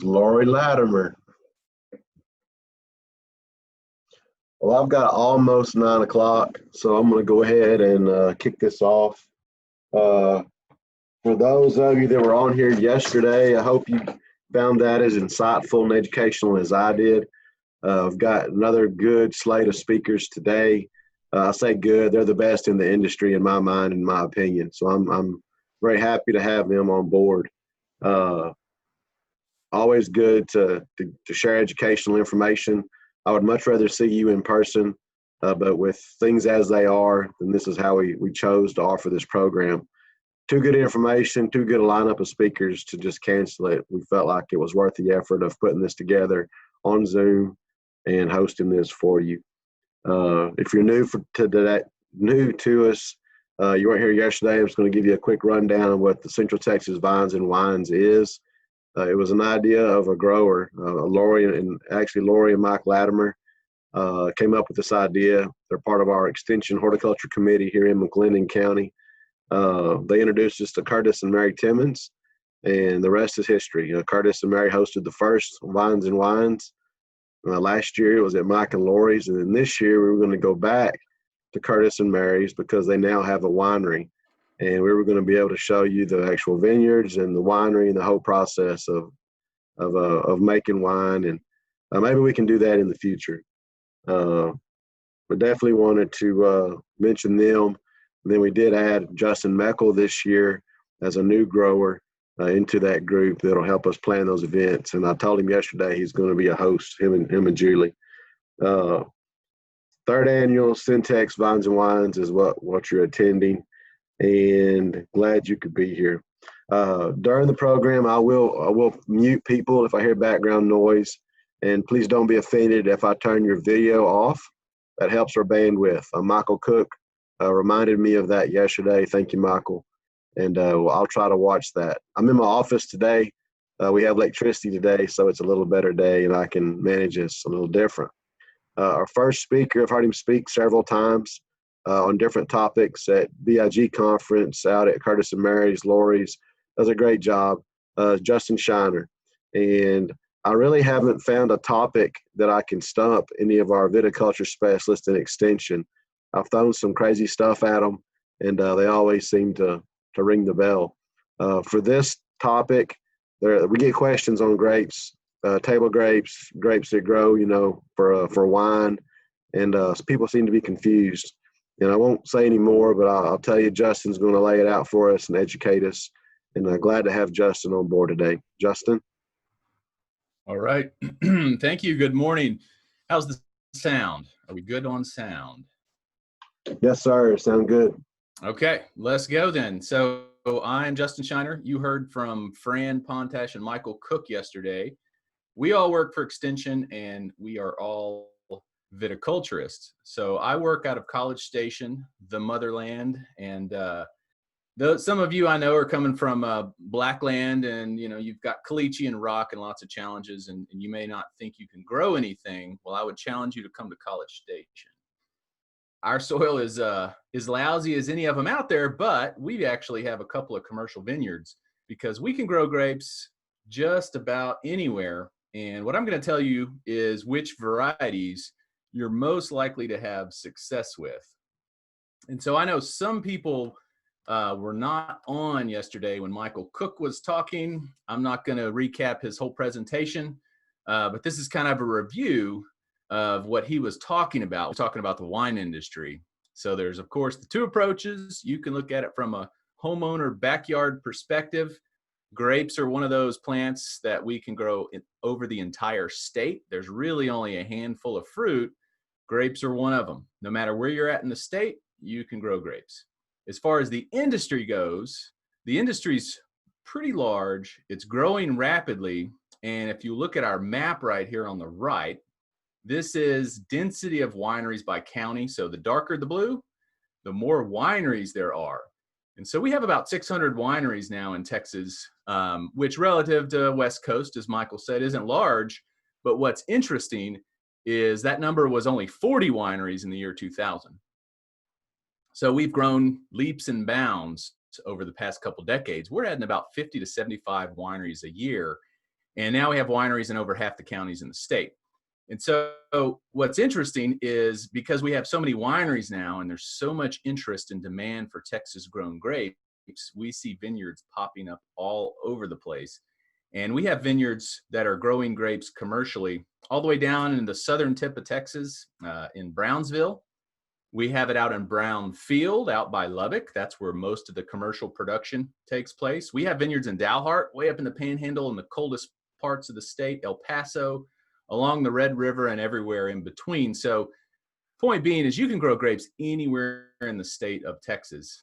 Lori Latimer. Well, I've got almost 9 o'clock, so I'm going to go ahead and kick this off. For those of you that were on here yesterday, I hope you found that as insightful and educational as I did. I've got another good slate of speakers today. I say good, they're the best in the industry in my mind, in my opinion. So I'm very happy to have them on board. Always good to share educational information. I would much rather see you in person, but with things as they are, then this is how we chose to offer this program. Too good information, too good a lineup of speakers to just cancel it. We felt like it was worth the effort of putting this together on Zoom and hosting this for you. If you're new to us, you weren't here yesterday, I'm just going to give you a quick rundown of what the Central Texas Vines and Wines is. It was an idea of a grower, Lori and Mike Latimer came up with this idea. They're part of our Extension Horticulture Committee here in McLennan County. They introduced us to Curtis and Mary Timmons, and the rest is history. Curtis and Mary hosted the first Vines and Wines. Last year it was at Mike and Lori's, and then this year we were going to go back to Curtis and Mary's because they now have a winery. And we were going to be able to show you the actual vineyards and the winery and the whole process of making wine. And maybe we can do that in the future. But definitely wanted to mention them. And then we did add Justin Meckel this year as a new grower into that group that'll help us plan those events. And I told him yesterday he's going to be a host, him and Julie. Third annual Syntex Vines and Wines is what you're attending. And glad you could be here. During the program, I will mute people if I hear background noise, and please don't be offended if I turn your video off. That helps our bandwidth. Michael Cook reminded me of that yesterday. Thank you, Michael. And I'll try to watch that. I'm in my office today. We have electricity today, so it's a little better day, and I can manage this a little different. Our first speaker, I've heard him speak several times on different topics at BIG conference, out at Curtis and Mary's, Lori's. Does a great job. Justin Shiner. And I really haven't found a topic that I can stump any of our viticulture specialists in Extension. I've thrown some crazy stuff at them, and they always seem to ring the bell. For this topic, we get questions on grapes, table grapes, grapes that grow, for wine, and people seem to be confused. And I won't say any more, but I'll tell you, Justin's going to lay it out for us and educate us. And I'm glad to have Justin on board today. Justin? All right. Thank you. Good morning. How's the sound? Are we good on sound? Yes, sir. Sound good. Okay, let's go then. So I'm Justin Shiner. You heard from Fran Pontash and Michael Cook yesterday. We all work for Extension, and we are all viticulturists. So I work out of College Station, the motherland, and some of you I know are coming from Blackland, and you've got caliche and rock and lots of challenges, and you may not think you can grow anything. Well, I would challenge you to come to College Station. Our soil is as lousy as any of them out there, but we actually have a couple of commercial vineyards because we can grow grapes just about anywhere. And what I'm going to tell you is which varieties you're most likely to have success with. And so I know some people were not on yesterday when Michael Cook was talking. I'm not going to recap his whole presentation, but this is kind of a review of what he was talking about. We're talking about the wine industry. So there's, of course, the two approaches. You can look at it from a homeowner backyard perspective. Grapes are one of those plants that we can grow over the entire state. There's really only a handful of fruit. Grapes are one of them. No matter where you're at in the state, you can grow grapes. As far as the industry goes, the industry's pretty large. It's growing rapidly. And if you look at our map right here on the right, this is density of wineries by county. So the darker the blue, the more wineries there are. And so we have about 600 wineries now in Texas, which relative to West Coast, as Michael said, isn't large. But what's interesting is that number was only 40 wineries in the year 2000. So we've grown leaps and bounds over the past couple decades. We're adding about 50 to 75 wineries a year. And now we have wineries in over half the counties in the state. And so what's interesting is because we have so many wineries now and there's so much interest and demand for Texas grown grapes, we see vineyards popping up all over the place. And we have vineyards that are growing grapes commercially all the way down in the southern tip of Texas, in Brownsville. We have it out in Brownfield, out by Lubbock. That's where most of the commercial production takes place. We have vineyards in Dalhart, way up in the Panhandle in the coldest parts of the state, El Paso, along the Red River, and everywhere in between. So point being is you can grow grapes anywhere in the state of Texas,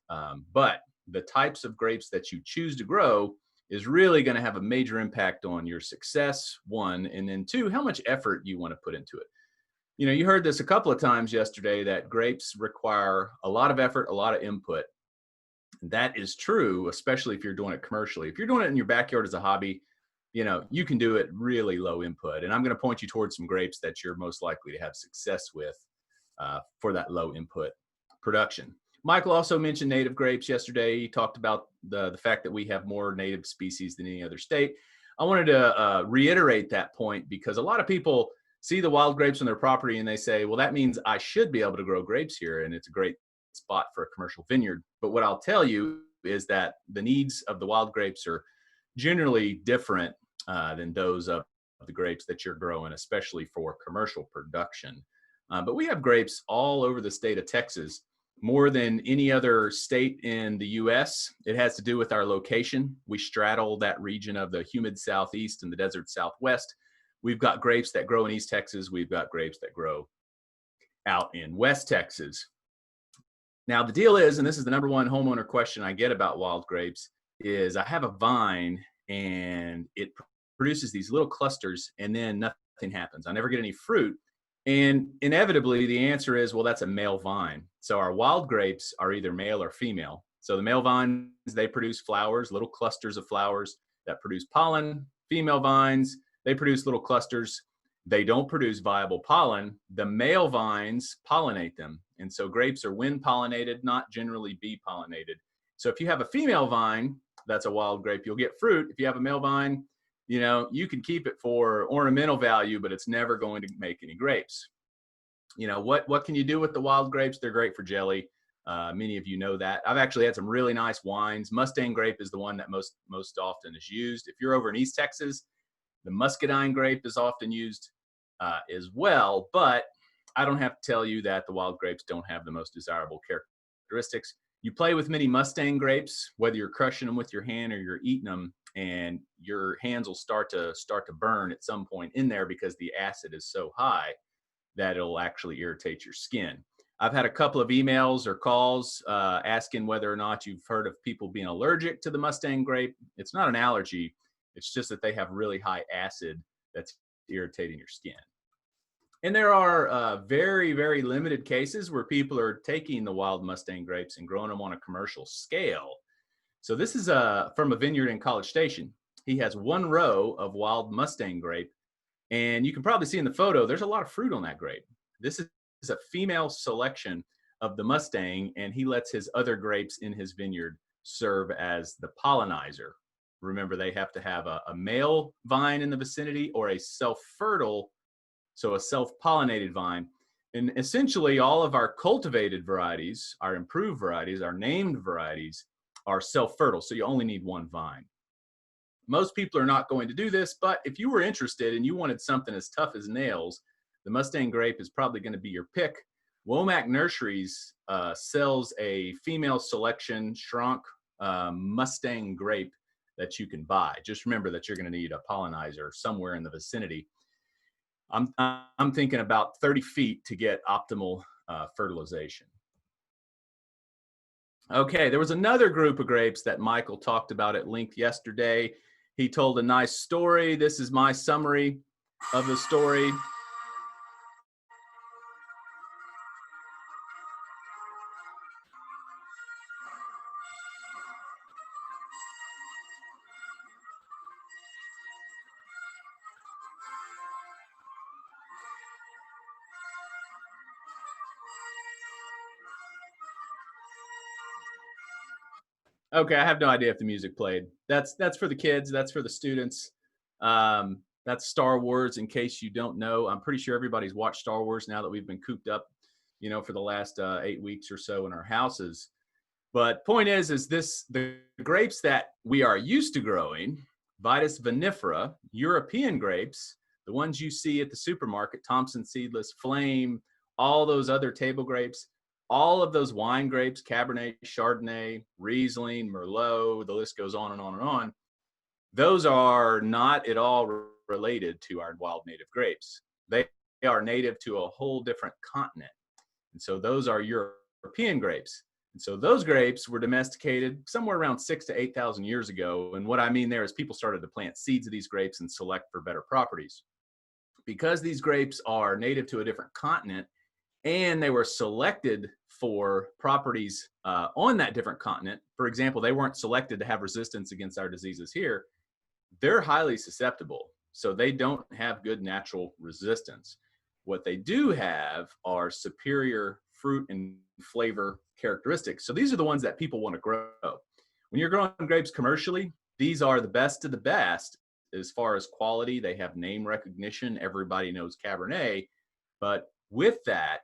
but the types of grapes that you choose to grow is really going to have a major impact on your success, one, and then two, how much effort you want to put into it. You know, you heard this a couple of times yesterday that grapes require a lot of effort, a lot of input. That is true, especially if you're doing it commercially. If you're doing it in your backyard as a hobby, you know, you can do it really low input. And I'm going to point you towards some grapes that you're most likely to have success with for that low input production. Michael also mentioned native grapes yesterday. He talked about the fact that we have more native species than any other state. I wanted to reiterate that point because a lot of people see the wild grapes on their property and they say, well, that means I should be able to grow grapes here and it's a great spot for a commercial vineyard. But what I'll tell you is that the needs of the wild grapes are generally different than those of the grapes that you're growing, especially for commercial production. But we have grapes all over the state of Texas, more than any other state in the U.S. It has to do with our location. We straddle that region of the humid southeast and the desert southwest. We've got grapes that grow in East Texas. We've got grapes that grow out in West Texas. Now, the deal is, and this is the number one homeowner question I get about wild grapes, is I have a vine and it produces these little clusters and then nothing happens. I never get any fruit. And inevitably, the answer is, well, that's a male vine. So our wild grapes are either male or female. So the male vines, they produce flowers, little clusters of flowers that produce pollen. Female vines, they produce little clusters. They don't produce viable pollen. The male vines pollinate them. And so grapes are wind pollinated, not generally bee pollinated. So if you have a female vine, that's a wild grape, you'll get fruit. If you have a male vine, you know, you can keep it for ornamental value, but it's never going to make any grapes. You know, what can you do with the wild grapes? They're great for jelly. Many of you know that. I've actually had some really nice wines. Mustang grape is the one that most often is used. If you're over in East Texas, the muscadine grape is often used as well, but I don't have to tell you that the wild grapes don't have the most desirable characteristics. You play with many Mustang grapes, whether you're crushing them with your hand or you're eating them, and your hands will start to burn at some point in there because the acid is so high that it'll actually irritate your skin. I've had a couple of emails or calls asking whether or not you've heard of people being allergic to the Mustang grape. It's not an allergy. It's just that they have really high acid that's irritating your skin. And there are very, very limited cases where people are taking the wild Mustang grapes and growing them on a commercial scale. So this is from a vineyard in College Station. He has one row of wild Mustang grape, and you can probably see in the photo, there's a lot of fruit on that grape. This is a female selection of the Mustang, and he lets his other grapes in his vineyard serve as the pollinizer. Remember, they have to have a male vine in the vicinity or a self-fertile, so a self-pollinated vine. And essentially all of our cultivated varieties, our improved varieties, our named varieties are self-fertile. So you only need one vine. Most people are not going to do this, but if you were interested and you wanted something as tough as nails, the Mustang grape is probably going to be your pick. Womack Nurseries sells a female selection shrunk Mustang grape that you can buy. Just remember that you're going to need a pollinizer somewhere in the vicinity. I'm thinking about 30 feet to get optimal fertilization. Okay, there was another group of grapes that Michael talked about at length yesterday. He told a nice story. This is my summary of the story. Okay, I have no idea if the music played. That's for the kids. That's for the students. That's Star Wars, in case you don't know. I'm pretty sure everybody's watched Star Wars now that we've been cooped up, for the last 8 weeks or so in our houses. But point is the grapes that we are used to growing, Vitis vinifera, European grapes, the ones you see at the supermarket, Thompson Seedless, Flame, all those other table grapes, all of those wine grapes, Cabernet, Chardonnay, Riesling, Merlot, the list goes on and on and on. Those are not at all related to our wild native grapes. They are native to a whole different continent. And so those are European grapes. And so those grapes were domesticated somewhere around 6,000 to 8,000 years ago. And what I mean there is people started to plant seeds of these grapes and select for better properties. Because these grapes are native to a different continent and they were selected for properties on that different continent, for example, they weren't selected to have resistance against our diseases here, they're highly susceptible. So they don't have good natural resistance. What they do have are superior fruit and flavor characteristics. So these are the ones that people want to grow. When you're growing grapes commercially, these are the best of the best as far as quality. They have name recognition. Everybody knows Cabernet. But with that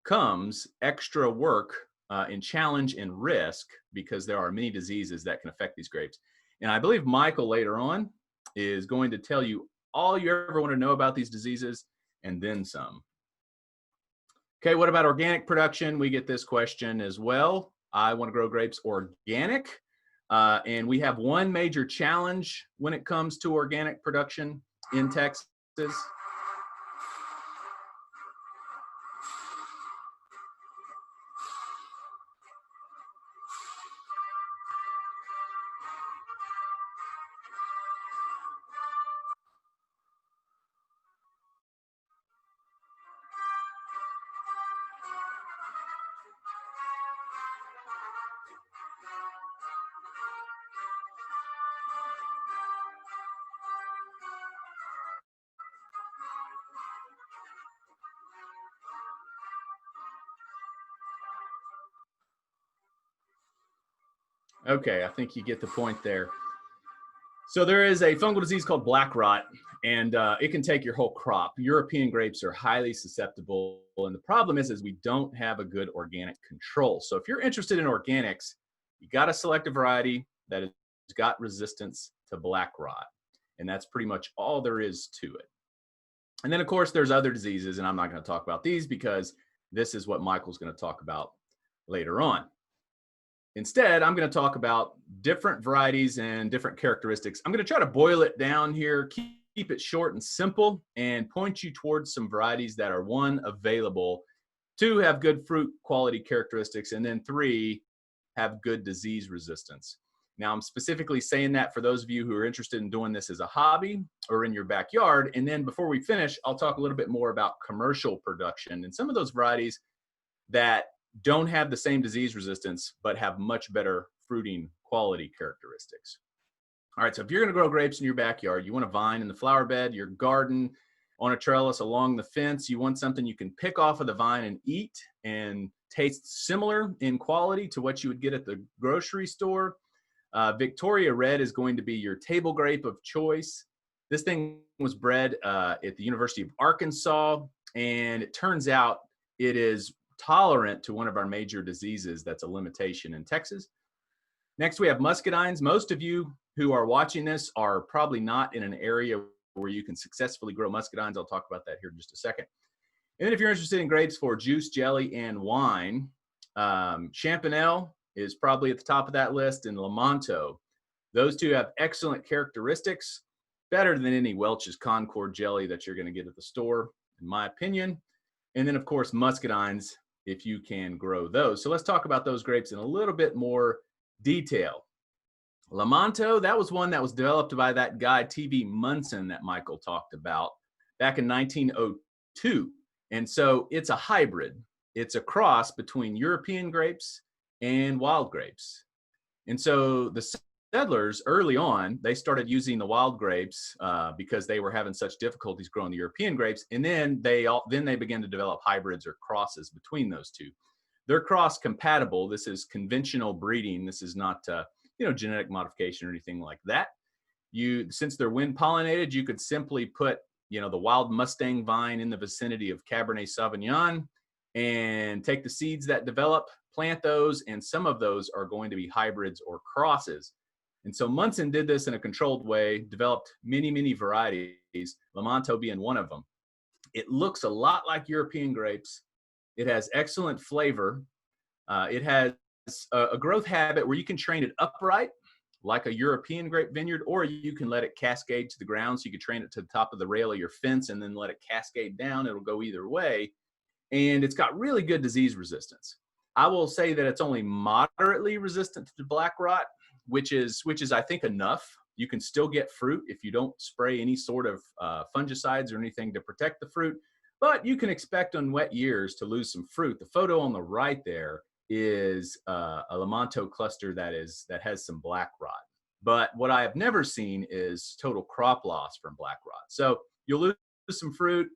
comes extra work and challenge and risk, because there are many diseases that can affect these grapes. And I believe Michael later on is going to tell you all you ever want to know about these diseases and then some. Okay, what about organic production? We get this question as well. I want to grow grapes organic. And we have one major challenge when it comes to organic production in Texas. Okay, I think you get the point there. So there is a fungal disease called black rot, and it can take your whole crop. European grapes are highly susceptible, and the problem is we don't have a good organic control. So if you're interested in organics, you got to select a variety that has got resistance to black rot, and that's pretty much all there is to it. And then, of course, there's other diseases, and I'm not going to talk about these because this is what Michael's going to talk about later on. Instead, I'm going to talk about different varieties and different characteristics. I'm going to try to boil it down here, keep it short and simple, and point you towards some varieties that are, one, available, two, have good fruit quality characteristics, and then three, have good disease resistance. Now, I'm specifically saying that for those of you who are interested in doing this as a hobby or in your backyard. And then before we finish, I'll talk a little bit more about commercial production and some of those varieties that don't have the same disease resistance, but have much better fruiting quality characteristics. All right, so if you're gonna grow grapes in your backyard, you want a vine in the flower bed, your garden, on a trellis along the fence, you want something you can pick off of the vine and eat and taste similar in quality to what you would get at the grocery store. Victoria Red is going to be your table grape of choice. This thing was bred at the University of Arkansas, and it turns out it is tolerant to one of our major diseases that's a limitation in Texas. Next, we have muscadines. Most of you who are watching this are probably not in an area where you can successfully grow muscadines. I'll talk about that here in just a second. And then if you're interested in grapes for juice, jelly, and wine, Champanelle is probably at the top of that list, and Lamanto. Those two have excellent characteristics, better than any Welch's Concord jelly that you're going to get at the store, in my opinion. And then, of course, muscadines, if you can grow those. So let's talk about those grapes in a little bit more detail. Lamanto, that was one that was developed by that guy, T.V. Munson, that Michael talked about back in 1902. And so it's a hybrid. It's a cross between European grapes and wild grapes. And so the settlers early on, they started using the wild grapes because they were having such difficulties growing the European grapes. And then they began to develop hybrids or crosses between those two. They're cross compatible. This is conventional breeding. This is not genetic modification or anything like that. Since they're wind pollinated, you could simply put, the wild Mustang vine in the vicinity of Cabernet Sauvignon and take the seeds that develop, plant those, and some of those are going to be hybrids or crosses. And so Munson did this in a controlled way, developed many, many varieties, Lamanto being one of them. It looks a lot like European grapes. It has excellent flavor. It has a growth habit where you can train it upright, like a European grape vineyard, or you can let it cascade to the ground. So you could train it to the top of the rail of your fence and then let it cascade down. It'll go either way. And it's got really good disease resistance. I will say that it's only moderately resistant to black rot, which is I think enough. You can still get fruit if you don't spray any sort of fungicides or anything to protect the fruit, but you can expect on wet years to lose some fruit. The photo on the right there is a Lamanto cluster that has some black rot. But what I have never seen is total crop loss from black rot. So you'll lose some fruit,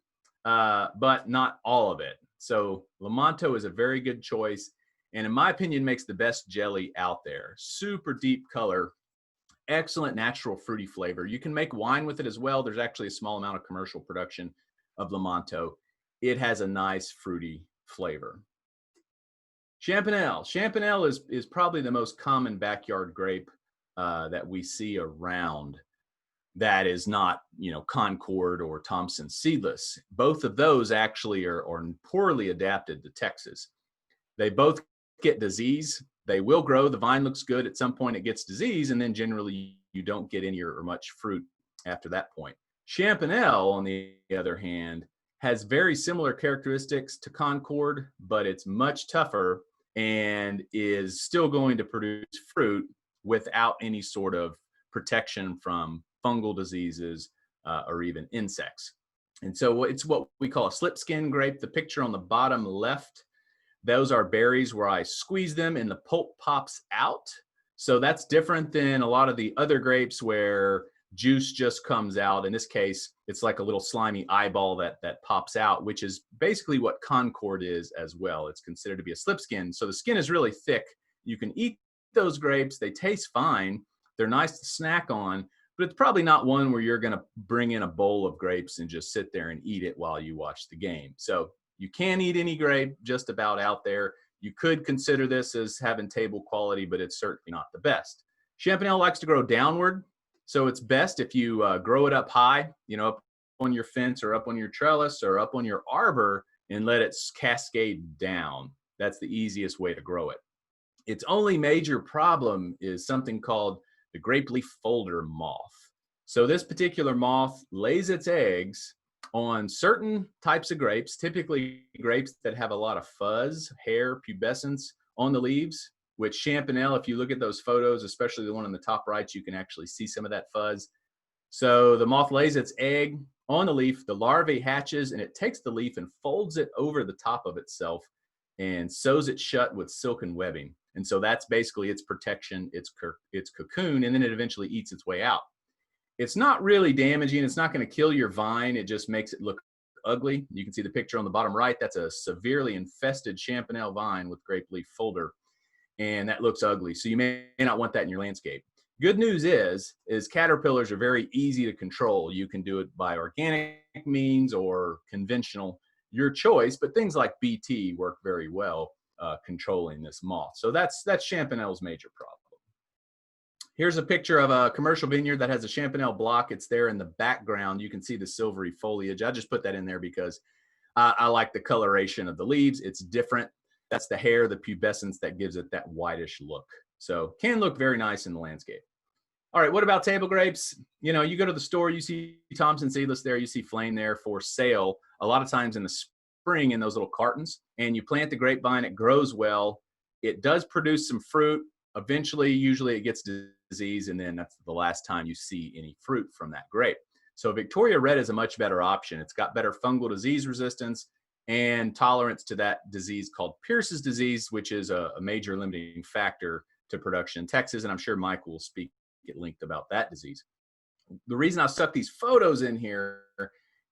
but not all of it. So Lamanto is a very good choice, and in my opinion makes the best jelly out there. Super deep color, excellent natural fruity flavor. You can make wine with it as well. There's actually a small amount of commercial production of Lamanto. It has a nice fruity flavor. Champanelle is probably the most common backyard grape that we see around that is not, Concord or Thompson seedless. Both of those actually are poorly adapted to Texas. They both get disease. They will grow. The vine looks good. At some point it gets disease, and then generally you don't get any or much fruit after that point. Champanelle, on the other hand, has very similar characteristics to Concord, but it's much tougher and is still going to produce fruit without any sort of protection from fungal diseases or even insects. And so it's what we call a slip skin grape. The picture on the bottom left, those are berries where I squeeze them and the pulp pops out. So that's different than a lot of the other grapes where juice just comes out. In this case, it's like a little slimy eyeball that pops out, which is basically what Concord is as well. It's considered to be a slip skin. So the skin is really thick. You can eat those grapes. They taste fine. They're nice to snack on, but it's probably not one where you're going to bring in a bowl of grapes and just sit there and eat it while you watch the game. So you can eat any grape just about out there. You could consider this as having table quality, but it's certainly not the best. Champanelle likes to grow downward. So it's best if you grow it up high, up on your fence or up on your trellis or up on your arbor, and let it cascade down. That's the easiest way to grow it. Its only major problem is something called the grape leaf folder moth. So this particular moth lays its eggs on certain types of grapes, typically grapes that have a lot of fuzz, hair, pubescence on the leaves, which Champanelle, if you look at those photos, especially the one on the top right, you can actually see some of that fuzz. So the moth lays its egg on the leaf, the larvae hatches, and it takes the leaf and folds it over the top of itself and sews it shut with silken webbing. And so that's basically its protection, its cocoon, and then it eventually eats its way out. It's not really damaging. It's not going to kill your vine. It just makes it look ugly. You can see the picture on the bottom right. That's a severely infested Champanelle vine with grape leaf folder, and that looks ugly. So you may not want that in your landscape. Good news is caterpillars are very easy to control. You can do it by organic means or conventional, your choice, but things like BT work very well controlling this moth. So that's Champanelle's major problem. Here's a picture of a commercial vineyard that has a Champanelle block. It's there in the background. You can see the silvery foliage. I just put that in there because I like the coloration of the leaves. It's different. That's the hair, the pubescence that gives it that whitish look. So can look very nice in the landscape. All right, what about table grapes? You go to the store, you see Thompson seedless there, you see Flame there for sale. A lot of times in the spring in those little cartons, and you plant the grapevine, it grows well. It does produce some fruit. Eventually, usually it gets disease, and then that's the last time you see any fruit from that grape. So Victoria Red is a much better option. It's got better fungal disease resistance and tolerance to that disease called Pierce's disease, which is a major limiting factor to production in Texas. And I'm sure Mike will speak at length about that disease. The reason I stuck these photos in here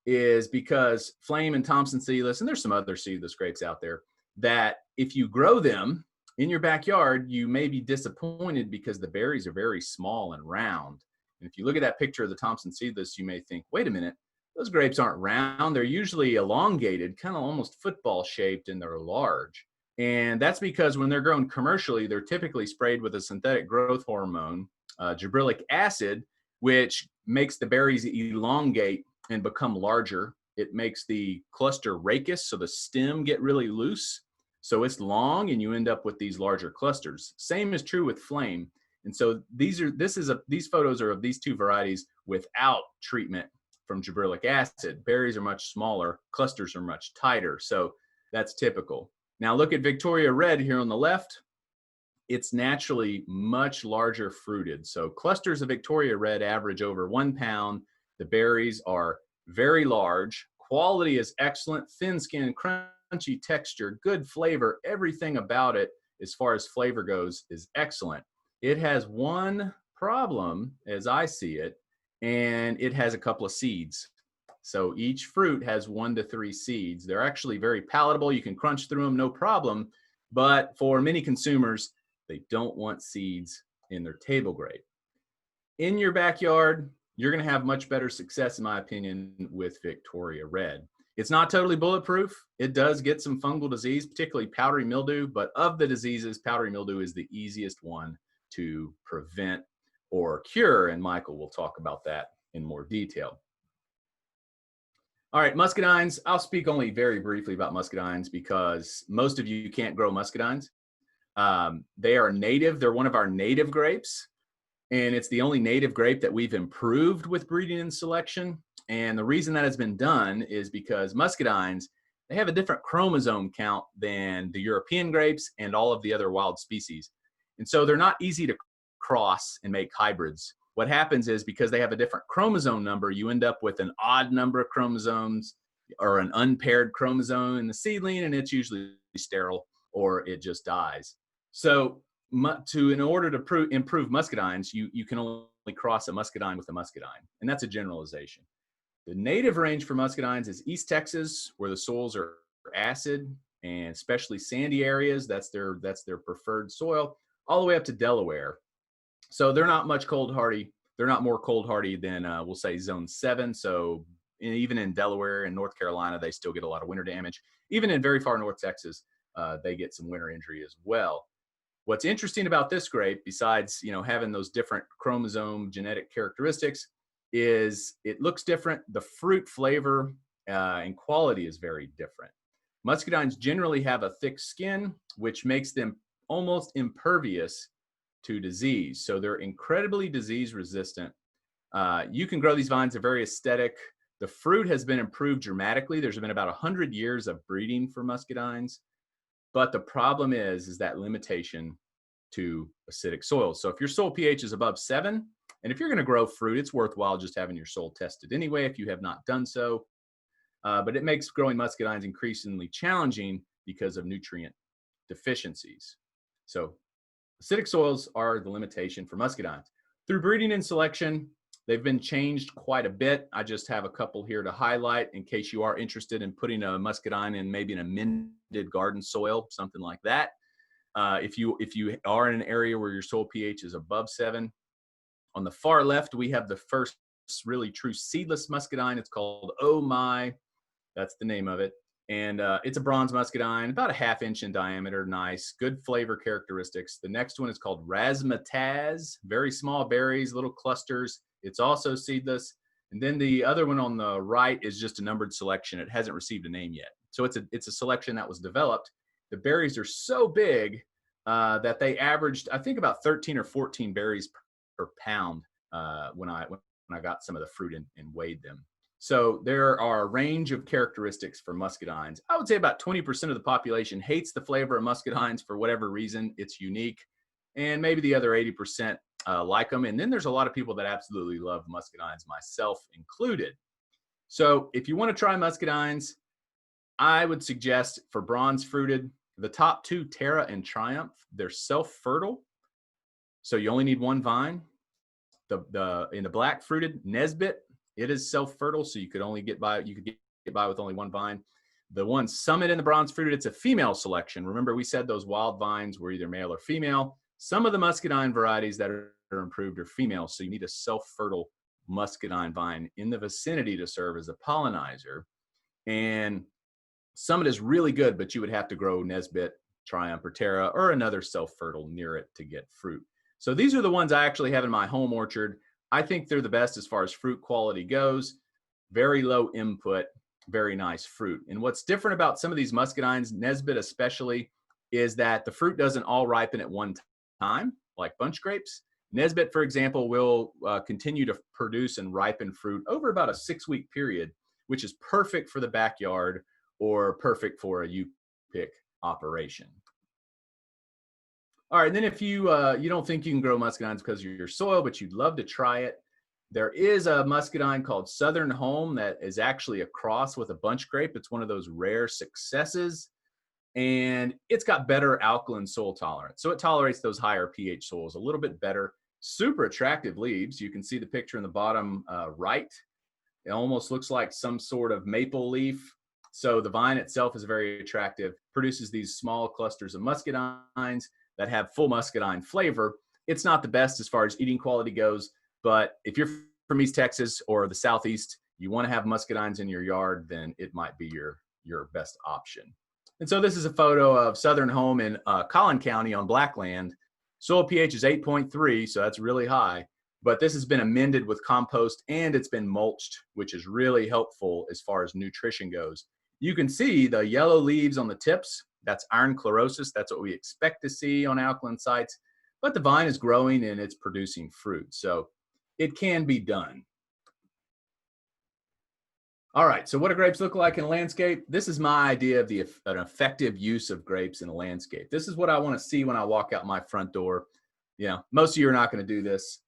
is because Flame and Thompson seedless, and there's some other seedless grapes out there, that if you grow them in your backyard, you may be disappointed because the berries are very small and round. And if you look at that picture of the Thompson seedless, you may think, wait a minute, those grapes aren't round. They're usually elongated, kind of almost football shaped, and they're large. And that's because when they're grown commercially, they're typically sprayed with a synthetic growth hormone, gibberellic acid, which makes the berries elongate and become larger. It makes the cluster rachis, so the stem get really loose. So it's long and you end up with these larger clusters. Same is true with flame. And so these photos are of these two varieties without treatment from gibberellic acid. Berries are much smaller, clusters are much tighter. So that's typical. Now look at Victoria Red here on the left. It's naturally much larger fruited. So clusters of Victoria Red average over 1 pound. The berries are very large. Quality is excellent, thin skin, crunchy texture, good flavor. Everything about it, as far as flavor goes, is excellent. It has one problem, as I see it, and it has a couple of seeds. So each fruit has 1 to 3 seeds. They're actually very palatable. You can crunch through them, no problem. But for many consumers, they don't want seeds in their table grape. In your backyard, you're going to have much better success, in my opinion, with Victoria Red. It's not totally bulletproof. It does get some fungal disease, particularly powdery mildew, but of the diseases, powdery mildew is the easiest one to prevent or cure, and Michael will talk about that in more detail. All right, muscadines. I'll speak only very briefly about muscadines because most of you can't grow muscadines. They are native. They're one of our native grapes. And it's the only native grape that we've improved with breeding and selection. And the reason that has been done is because muscadines, they have a different chromosome count than the European grapes and all of the other wild species. And so they're not easy to cross and make hybrids. What happens is because they have a different chromosome number, you end up with an odd number of chromosomes or an unpaired chromosome in the seedling, and it's usually sterile or it just dies. So in order to improve muscadines, you can only cross a muscadine with a muscadine, and that's a generalization. The native range for muscadines is East Texas, where the soils are acid and especially sandy areas. That's their preferred soil, all the way up to Delaware. So they're not much cold hardy. They're not more cold hardy than we'll say zone 7. So even in Delaware and North Carolina, they still get a lot of winter damage. Even in very far North Texas, they get some winter injury as well. What's interesting about this grape, besides having those different chromosome genetic characteristics, is it looks different. The fruit flavor and quality is very different. Muscadines generally have a thick skin, which makes them almost impervious to disease. So they're incredibly disease resistant. You can grow these vines. They're very aesthetic. The fruit has been improved dramatically. There's been about 100 years of breeding for muscadines. But the problem is that limitation to acidic soils. So if your soil pH is above 7, and if you're going to grow fruit, it's worthwhile just having your soil tested anyway if you have not done so. But it makes growing muscadines increasingly challenging because of nutrient deficiencies. So acidic soils are the limitation for muscadines. Through breeding and selection, they've been changed quite a bit. I just have a couple here to highlight in case you are interested in putting a muscadine in maybe an amended garden soil, something like that. If you are in an area where your soil pH is above 7, on the far left, we have the first really true seedless muscadine. It's called Oh My. That's the name of it. And it's a bronze muscadine, about a 1/2 inch in diameter, nice, good flavor characteristics. The next one is called Razzmatazz, very small berries, little clusters. It's also seedless. And then the other one on the right is just a numbered selection. It hasn't received a name yet. So it's a selection that was developed. The berries are so big that they averaged, I think, about 13 or 14 berries per pound when I got some of the fruit and weighed them. So there are a range of characteristics for muscadines. I would say about 20% of the population hates the flavor of muscadines for whatever reason. It's unique. And maybe the other 80% like them. And then there's a lot of people that absolutely love muscadines, myself included. So if you want to try muscadines, I would suggest for bronze fruited, the top 2, Terra and Triumph, they're self-fertile. So you only need 1 vine. In the black fruited, Nesbit, it is self-fertile, so you could get by with only 1 vine. The one Summit in the bronze fruited, it's a female selection. Remember, we said those wild vines were either male or female. Some of the muscadine varieties that are improved are female, so you need a self-fertile muscadine vine in the vicinity to serve as a pollinizer. And Summit is really good, but you would have to grow Nesbit, Triumph, or Terra, or another self-fertile near it to get fruit. So these are the ones I actually have in my home orchard. I think they're the best as far as fruit quality goes. Very low input, very nice fruit. And what's different about some of these muscadines, Nesbit especially, is that the fruit doesn't all ripen at one time, like bunch grapes. Nesbit, for example, will continue to produce and ripen fruit over about a 6-week period, which is perfect for the backyard or perfect for a U-pick operation. All right, and then if you you don't think you can grow muscadines because of your soil, but you'd love to try it, there is a muscadine called Southern Home that is actually a cross with a bunch grape. It's one of those rare successes, and it's got better alkaline soil tolerance. So it tolerates those higher pH soils a little bit better. Super attractive leaves. You can see the picture in the bottom right. It almost looks like some sort of maple leaf. So the vine itself is very attractive, produces these small clusters of muscadines that have full muscadine flavor. It's not the best as far as eating quality goes, but if you're from East Texas or the Southeast, you want to have muscadines in your yard, then it might be your best option. And so this is a photo of Southern Home in Collin County on Blackland. Soil pH is 8.3, so that's really high. But this has been amended with compost and it's been mulched, which is really helpful as far as nutrition goes. You can see the yellow leaves on the tips. That's iron chlorosis. That's what we expect to see on alkaline sites. But the vine is growing and it's producing fruit. So it can be done. All right, so what do grapes look like in a landscape? This is my idea of an effective use of grapes in a landscape. This is what I want to see when I walk out my front door. You know, most of you are not going to do this.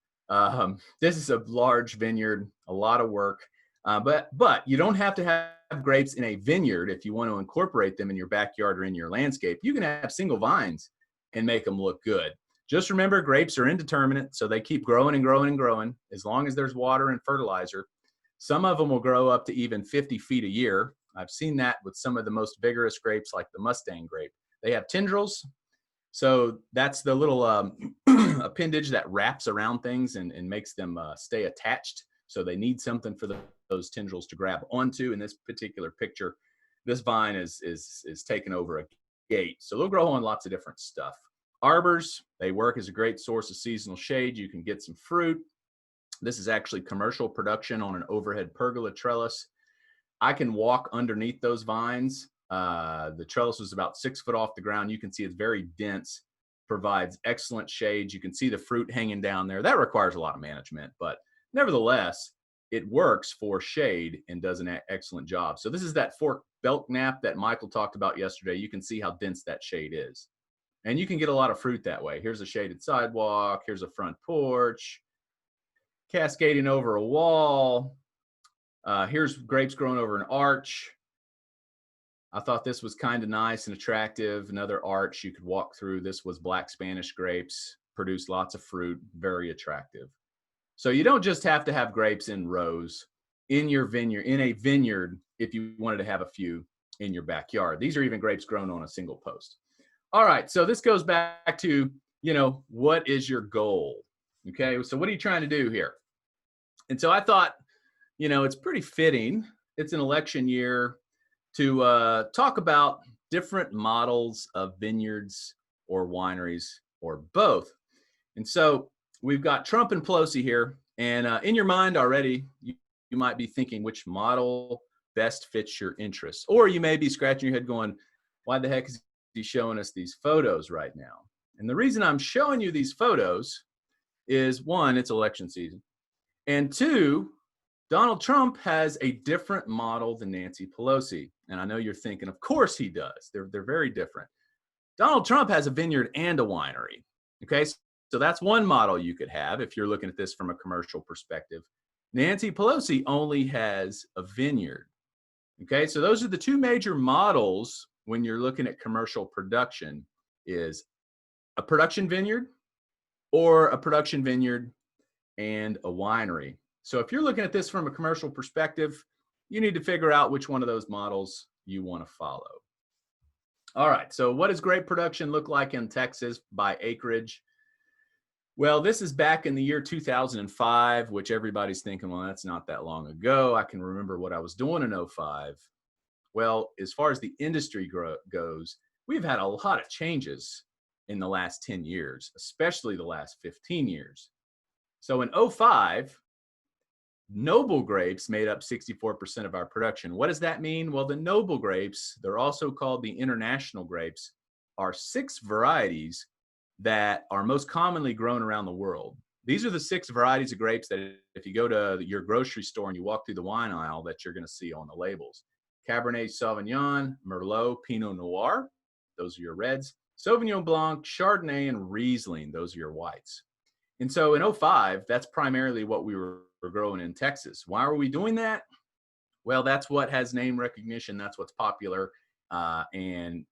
This is a large vineyard, a lot of work, but you don't have to have grapes in a vineyard if you want to incorporate them in your backyard or in your landscape. You can have single vines and make them look good. Just remember, grapes are indeterminate, so they keep growing and growing and growing as long as there's water and fertilizer. Some of them will grow up to even 50 feet a year. I've seen that with some of the most vigorous grapes like the Mustang grape. They have tendrils. So that's the little appendage that wraps around things and makes them stay attached. So they need something for those tendrils to grab onto. In this particular picture, this vine is taken over a gate. So they'll grow on lots of different stuff. Arbors, they work as a great source of seasonal shade. You can get some fruit. This is actually commercial production on an overhead pergola trellis. I can walk underneath those vines. The trellis was about 6 foot off the ground. You can see it's very dense, provides excellent shade. You can see the fruit hanging down there. That requires a lot of management, but nevertheless, it works for shade and does an excellent job. So this is that fork belknap that Michael talked about yesterday. You can see how dense that shade is. And you can get a lot of fruit that way. Here's a shaded sidewalk. Here's a front porch, cascading over a wall. Here's grapes growing over an arch. I thought this was kind of nice and attractive. Another arch you could walk through. This was black Spanish grapes, produced lots of fruit, very attractive. So you don't just have to have grapes in rows in your vineyard, in a vineyard, if you wanted to have a few in your backyard. These are even grapes grown on a single post. All right, so this goes back to, you know, what is your goal? Okay, so what are you trying to do here? And so I thought, you know, it's pretty fitting. It's an election year to talk about different models of vineyards or wineries or both. And so we've got Trump and Pelosi here. And in your mind already, you might be thinking which model best fits your interests. Or you may be scratching your head going, why the heck is he showing us these photos right now? And the reason I'm showing you these photos is, one, it's election season. And two, Donald Trump has a different model than Nancy Pelosi. And I know you're thinking, of course he does. They're very different. Donald Trump has a vineyard and a winery. Okay, so that's one model you could have if you're looking at this from a commercial perspective. Nancy Pelosi only has a vineyard. Okay, so those are the two major models when you're looking at commercial production, is a production vineyard or a production vineyard and a winery. So if you're looking at this from a commercial perspective, you need to figure out which one of those models you want to follow. All right, so what does grape production look like in Texas by acreage? Well, this is back in the year 2005, which everybody's thinking, well, that's not that long ago. I can remember what I was doing in '05. Well, as far as the industry goes, we've had a lot of changes in the last 10 years, especially the last 15 years. So in '05, noble grapes made up 64% of our production. What does that mean? Well, the noble grapes, they're also called the international grapes, are 6 varieties that are most commonly grown around the world. These are the 6 varieties of grapes that if you go to your grocery store and you walk through the wine aisle that you're going to see on the labels. Cabernet Sauvignon, Merlot, Pinot Noir, those are your reds, Sauvignon Blanc, Chardonnay, and Riesling, those are your whites. And so in '05, that's primarily what we were growing in Texas. Why were we doing that? Well, that's what has name recognition. That's what's popular. And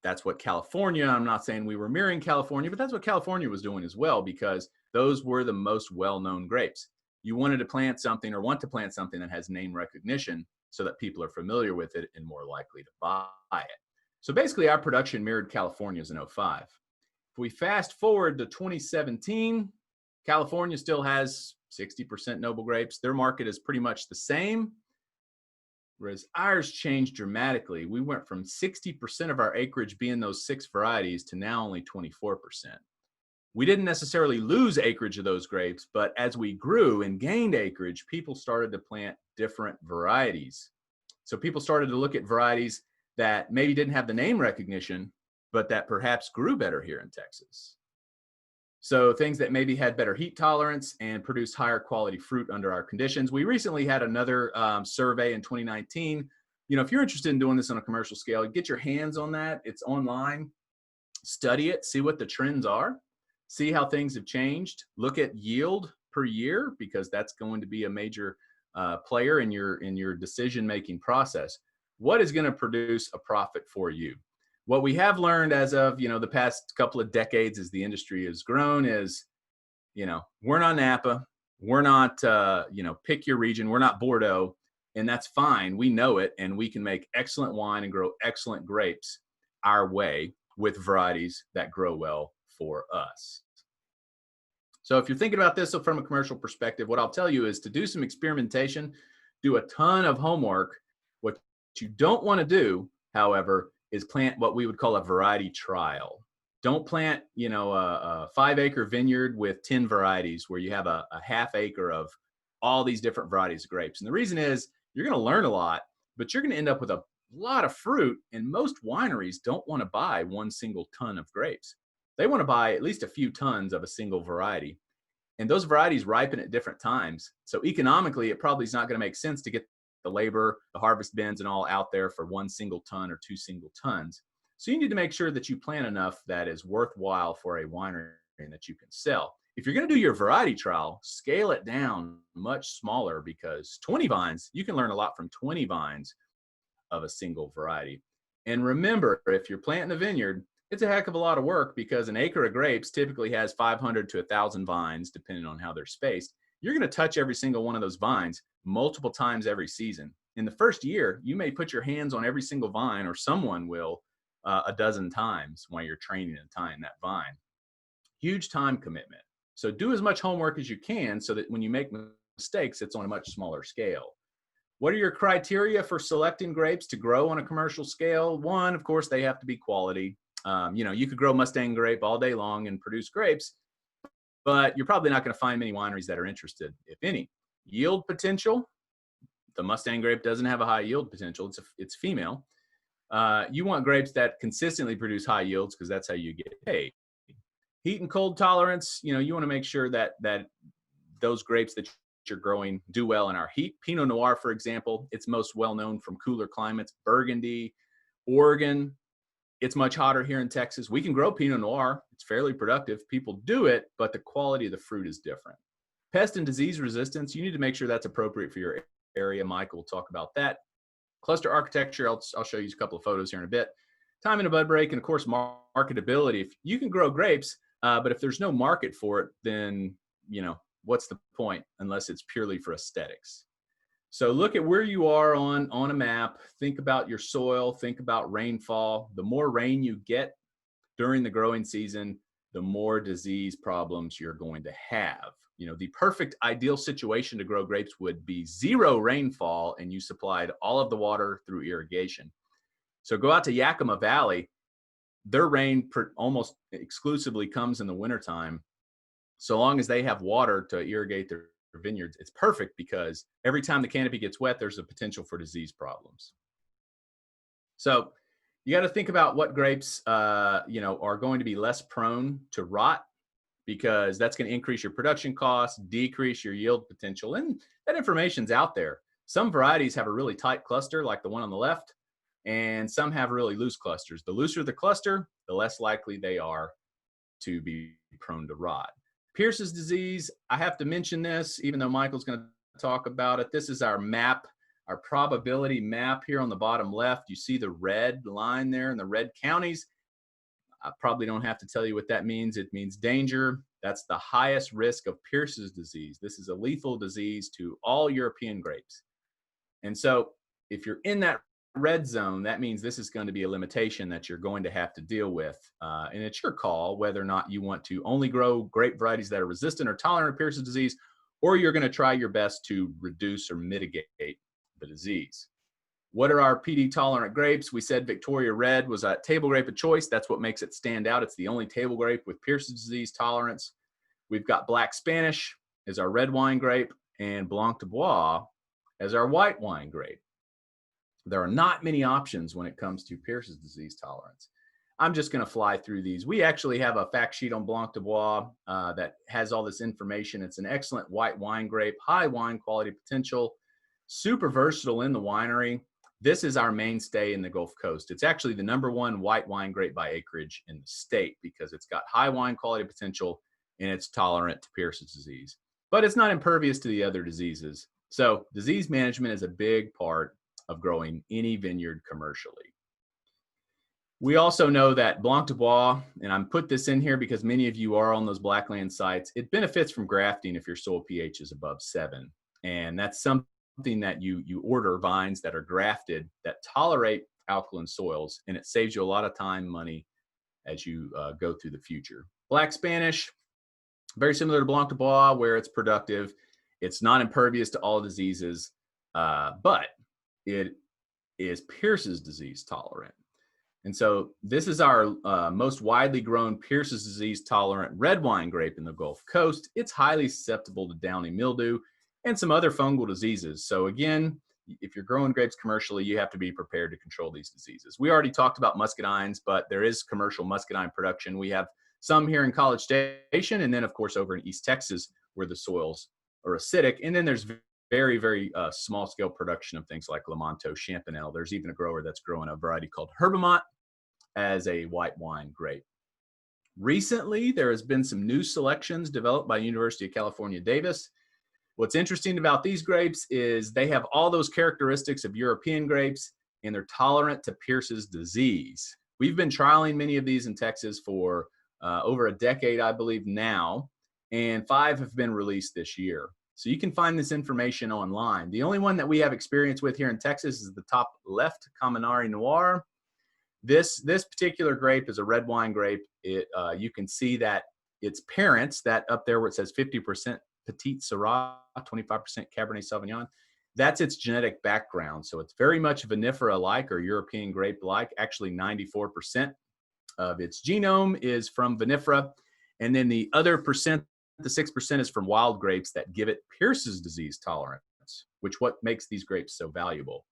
that's what California, I'm not saying we were mirroring California, but that's what California was doing as well, because those were the most well-known grapes. You wanted to plant something or want to plant something that has name recognition so that people are familiar with it and more likely to buy it. So basically our production mirrored California's in '05. If we fast forward to 2017, California still has 60% noble grapes. Their market is pretty much the same, whereas ours changed dramatically. We went from 60% of our acreage being those 6 varieties to now only 24%. We didn't necessarily lose acreage of those grapes, but as we grew and gained acreage, people started to plant different varieties. So people started to look at varieties that maybe didn't have the name recognition, but that perhaps grew better here in Texas. So things that maybe had better heat tolerance and produced higher quality fruit under our conditions. We recently had another survey in 2019. You know, if you're interested in doing this on a commercial scale, get your hands on that. It's online. Study it, see what the trends are, see how things have changed. Look at yield per year, because that's going to be a major player in your decision-making process. What is going to produce a profit for you? What we have learned as of, the past couple of decades as the industry has grown is, we're not Napa, we're not, pick your region, we're not Bordeaux, and that's fine. We know it, and we can make excellent wine and grow excellent grapes our way with varieties that grow well for us. So if you're thinking about this from a commercial perspective, what I'll tell you is to do some experimentation, do a ton of homework. What you don't want to do, however, is plant what we would call a variety trial. Don't plant, a 5-acre vineyard with 10 varieties where you have a half acre of all these different varieties of grapes. And the reason is you're going to learn a lot, but you're going to end up with a lot of fruit. And most wineries don't want to buy one single ton of grapes. They want to buy at least a few tons of a single variety. And those varieties ripen at different times. So economically, it probably is not going to make sense to get the labor, the harvest bins and all out there for one single ton or 2 single tons. So you need to make sure that you plant enough that is worthwhile for a winery and that you can sell. If you're going to do your variety trial, scale it down much smaller, because 20 vines, you can learn a lot from 20 vines of a single variety. And remember, if you're planting a vineyard, it's a heck of a lot of work, because an acre of grapes typically has 500 to 1,000 vines, depending on how they're spaced. You're going to touch every single one of those vines multiple times every season. In the first year, you may put your hands on every single vine, or someone will, a dozen times while you're training and tying that vine. Huge time commitment. So do as much homework as you can so that when you make mistakes, it's on a much smaller scale. What are your criteria for selecting grapes to grow on a commercial scale? One, of course, they have to be quality. You could grow Mustang grape all day long and produce grapes, but you're probably not going to find many wineries that are interested, if any. Yield potential. The Mustang grape doesn't have a high yield potential. It's female. You want grapes that consistently produce high yields, because that's how you get paid. Heat and cold tolerance. You want to make sure that those grapes that you're growing do well in our heat. Pinot Noir, for example, it's most well known from cooler climates. Burgundy, Oregon. It's much hotter here in Texas. We can grow Pinot Noir. It's fairly productive. People do it, but the quality of the fruit is different. Pest and disease resistance, you need to make sure that's appropriate for your area. Mike will talk about that. Cluster architecture, I'll show you a couple of photos here in a bit. Time in a bud break, and of course, marketability. If you can grow grapes, but if there's no market for it, then, what's the point, unless it's purely for aesthetics? So look at where you are on a map. Think about your soil. Think about rainfall. The more rain you get during the growing season, the more disease problems you're going to have. You know, the perfect ideal situation to grow grapes would be zero rainfall and you supplied all of the water through irrigation. So go out to Yakima Valley. Their rain almost exclusively comes in the wintertime. So long as they have water to irrigate their vineyards, it's perfect because every time the canopy gets wet, there's a potential for disease problems. So you got to think about what grapes, you know, are going to be less prone to rot, because that's going to increase your production costs, decrease your yield potential. And that information's out there. Some varieties have a really tight cluster, like the one on the left, and some have really loose clusters. The looser the cluster, the less likely they are to be prone to rot. Pierce's disease, I have to mention this, even though Michael's going to talk about it. This is our map, our probability map here on the bottom left. You see the red line there in the red counties. I probably don't have to tell you what that means. It means danger. That's the highest risk of Pierce's disease. This is a lethal disease to all European grapes. And so if you're in that red zone, that means this is going to be a limitation that you're going to have to deal with. And it's your call whether or not you want to only grow grape varieties that are resistant or tolerant of Pierce's disease, or you're going to try your best to reduce or mitigate the disease. What are our PD tolerant grapes? We said Victoria Red was a table grape of choice. That's what makes it stand out. It's the only table grape with Pierce's disease tolerance. We've got Black Spanish as our red wine grape and Blanc de Bois as our white wine grape. There are not many options when it comes to Pierce's disease tolerance. I'm just going to fly through these. We actually have a fact sheet on Blanc de Bois that has all this information. It's an excellent white wine grape, high wine quality potential, super versatile in the winery. This is our mainstay in the Gulf Coast. It's actually the #1 white wine grape by acreage in the state because it's got high wine quality potential and it's tolerant to Pierce's disease. But it's not impervious to the other diseases. So disease management is a big part of growing any vineyard commercially. We also know that Blanc de Bois, and I'm put this in here because many of you are on those blackland sites, it benefits from grafting if your soil pH is above 7. And that's something that you order vines that are grafted that tolerate alkaline soils, and it saves you a lot of time, money as you go through the future. Black Spanish, very similar to Blanc de Bois, where it's productive. It's not impervious to all diseases, but it is Pierce's disease tolerant. And so this is our most widely grown Pierce's disease tolerant red wine grape in the Gulf Coast. It's highly susceptible to downy mildew and some other fungal diseases. So again, if you're growing grapes commercially, you have to be prepared to control these diseases. We already talked about muscadines, but there is commercial muscadine production. We have some here in College Station, and then of course over in East Texas where the soils are acidic. And then there's very, very small scale production of things like Lamanto, Champanelle. There's even a grower that's growing a variety called Herbamont as a white wine grape. Recently, there has been some new selections developed by University of California, Davis. What's interesting about these grapes is they have all those characteristics of European grapes, and they're tolerant to Pierce's disease. We've been trialing many of these in Texas for over a decade, I believe now, and 5 have been released this year. So you can find this information online. The only one that we have experience with here in Texas is the top left, Caminari Noir. This particular grape is a red wine grape. You can see that its parents, that up there where it says 50% Petite Syrah, 25% Cabernet Sauvignon, that's its genetic background. So it's very much vinifera-like or European grape-like. Actually, 94% of its genome is from vinifera. And then the other percent, the 6%, is from wild grapes that give it Pierce's disease tolerance, which what makes these grapes so valuable.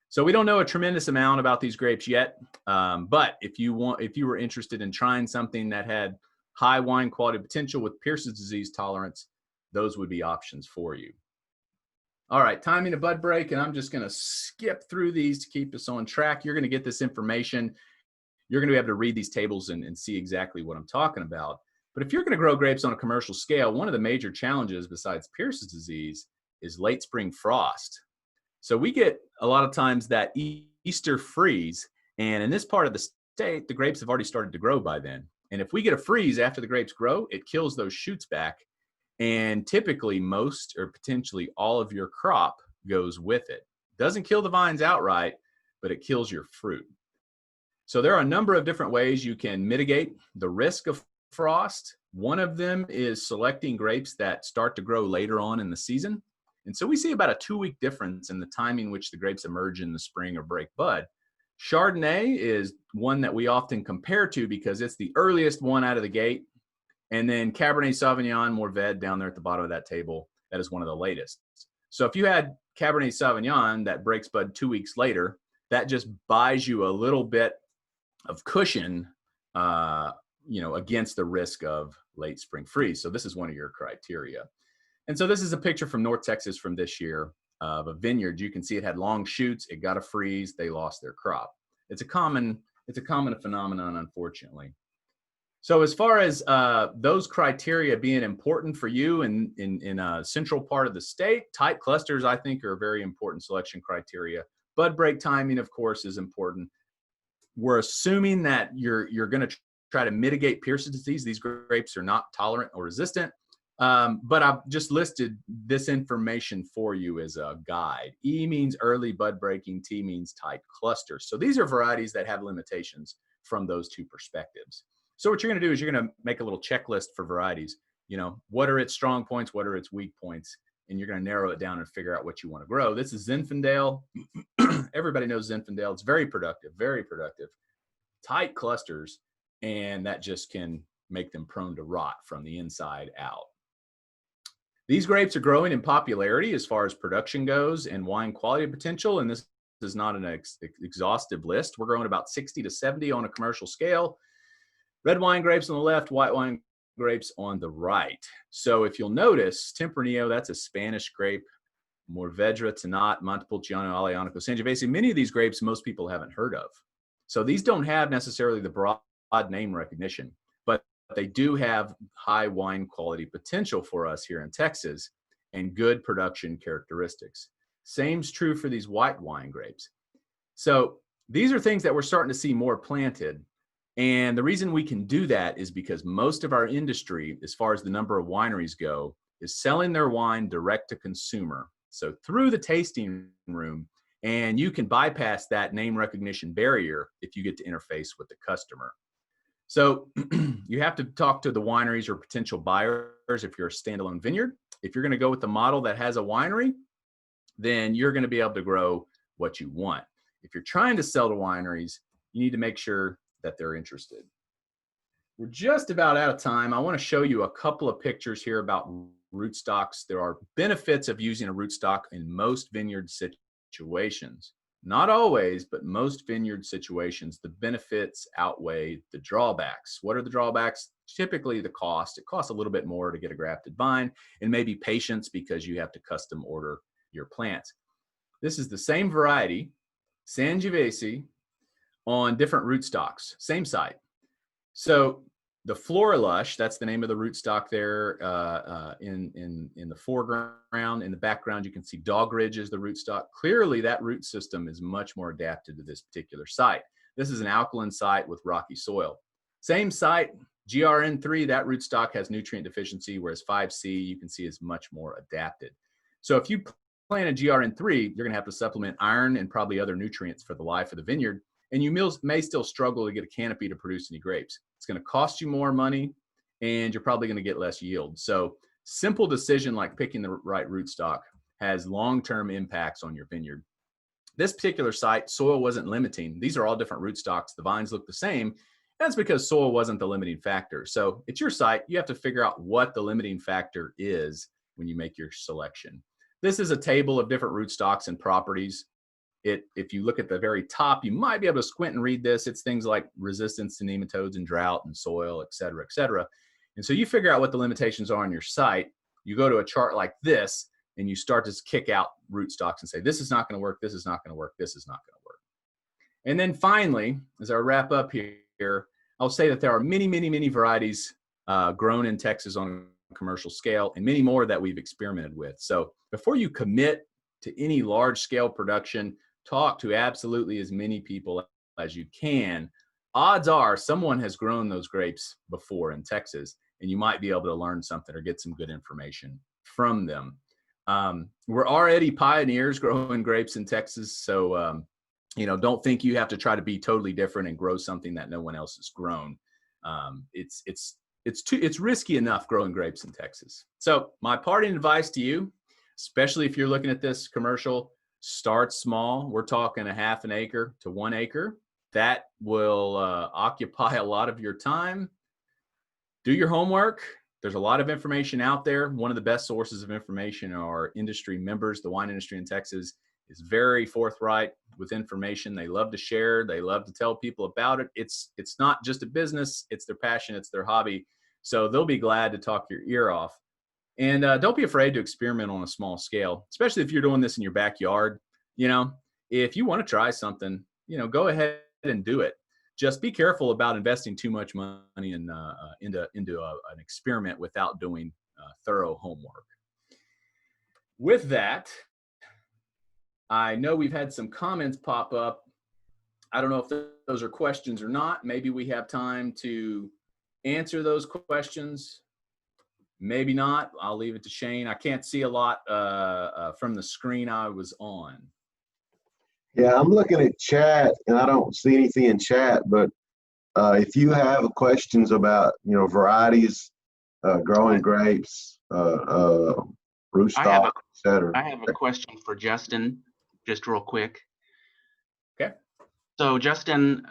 So we don't know a tremendous amount about these grapes yet, but if you were interested in trying something that had high wine quality potential with Pierce's disease tolerance, those would be options for you. All right, timing a bud break, and I'm just going to skip through these to keep us on track. You're going to get this information. You're going to be able to read these tables and see exactly what I'm talking about. But if you're going to grow grapes on a commercial scale, one of the major challenges besides Pierce's disease is late spring frost. So we get a lot of times that Easter freeze, and in this part of the state, the grapes have already started to grow by then. And if we get a freeze after the grapes grow, it kills those shoots back. And typically most or potentially all of your crop goes with it. Doesn't kill the vines outright, but it kills your fruit. So there are a number of different ways you can mitigate the risk of frost. One of them is selecting grapes that start to grow later on in the season. And so we see about a 2-week difference in the timing which the grapes emerge in the spring or break bud. Chardonnay is one that we often compare to because it's the earliest one out of the gate. And then Cabernet Sauvignon, Mourvèdre down there at the bottom of that table, that is one of the latest. So if you had Cabernet Sauvignon that breaks bud 2 weeks later, that just buys you a little bit of cushion, against the risk of late spring freeze. So this is one of your criteria. And so this is a picture from North Texas from this year of a vineyard. You can see it had long shoots. It got a freeze. They lost their crop. It's a common phenomenon, unfortunately. So as far as those criteria being important for you in a central part of the state, tight clusters, I think, are a very important selection criteria. Bud break timing, of course, is important. We're assuming that you're going to try to mitigate Pierce's disease. These grapes are not tolerant or resistant. But I've just listed this information for you as a guide. E means early bud breaking, T means tight clusters. So these are varieties that have limitations from those two perspectives. So what you're going to do is you're going to make a little checklist for varieties. What are its strong points? What are its weak points? And you're going to narrow it down and figure out what you want to grow. This is Zinfandel. Everybody knows Zinfandel. It's very productive, tight clusters, and that just can make them prone to rot from the inside out. These grapes are growing in popularity as far as production goes and wine quality potential, and this is not an exhaustive list. We're growing about 60 to 70 on a commercial scale. Red wine grapes on the left, white wine grapes on the right. So if you'll notice, Tempranillo, that's a Spanish grape. Mourvèdre, Tannat, Montepulciano, Aglianico, Sangiovese, many of these grapes most people haven't heard of. So these don't have necessarily the broad name recognition, but they do have high wine quality potential for us here in Texas and good production characteristics. Same's true for these white wine grapes. So these are things that we're starting to see more planted. And the reason we can do that is because most of our industry, as far as the number of wineries go, is selling their wine direct to consumer. So through the tasting room, and you can bypass that name recognition barrier if you get to interface with the customer. So you have to talk to the wineries or potential buyers if you're a standalone vineyard. If you're going to go with the model that has a winery, then you're going to be able to grow what you want. If you're trying to sell to wineries, you need to make sure that they're interested. We're just about out of time. I want to show you a couple of pictures here about rootstocks. There are benefits of using a rootstock in most vineyard situations. Not always, but most vineyard situations, the benefits outweigh the drawbacks. What are the drawbacks? Typically the cost. It costs a little bit more to get a grafted vine, and maybe patience because you have to custom order your plants. This is the same variety, Sangiovese, on different rootstocks, same site. So the Floralush, that's the name of the rootstock there in the foreground. In the background, you can see Dogridge is the rootstock. Clearly, that root system is much more adapted to this particular site. This is an alkaline site with rocky soil. Same site, GRN3, that rootstock has nutrient deficiency, whereas 5C, you can see, is much more adapted. So if you plant a GRN3, you're going to have to supplement iron and probably other nutrients for the life of the vineyard. And you may still struggle to get a canopy to produce any grapes. It's going to cost you more money, and you're probably going to get less yield. So simple decision like picking the right rootstock has long-term impacts on your vineyard. This particular site, soil wasn't limiting. These are all different rootstocks. The vines look the same. That's because soil wasn't the limiting factor. So it's your site. You have to figure out what the limiting factor is when you make your selection. This is a table of different rootstocks and properties. If you look at the very top, you might be able to squint and read this. It's things like resistance to nematodes and drought and soil, et cetera, et cetera. And so you figure out what the limitations are on your site. You go to a chart like this, and you start to kick out rootstocks and say, this is not going to work, this is not going to work, this is not going to work. And then finally, as I wrap up here, I'll say that there are many, many, many varieties grown in Texas on a commercial scale, and many more that we've experimented with. So before you commit to any large-scale production, talk to absolutely as many people as you can. Odds are someone has grown those grapes before in Texas, and you might be able to learn something or get some good information from them. We're already pioneers growing grapes in Texas, so don't think you have to try to be totally different and grow something that no one else has grown. It's it's risky enough growing grapes in Texas. So my parting advice to you, especially if you're looking at this commercial, start small. We're talking a half an acre to 1 acre. That will occupy a lot of your time. Do your homework. There's a lot of information out there. One of the best sources of information are industry members. The wine industry in Texas is very forthright with information. They love to share. They love to tell people about it. It's not just a business. It's their passion. It's their hobby. So they'll be glad to talk your ear off. And don't be afraid to experiment on a small scale, especially if you're doing this in your backyard. You know, if you want to try something, you know, go ahead and do it. Just be careful about investing too much money into an experiment without doing thorough homework. With that, I know we've had some comments pop up. I don't know if those are questions or not. Maybe we have time to answer those questions. Maybe not. I'll leave it to Shane. I can't see a lot from the screen I was on. Yeah, I'm looking at chat and I don't see anything in chat, but if you have questions about, you know, varieties, growing grapes, rootstock, etc. I have a question for Justin, just real quick. Okay. So Justin,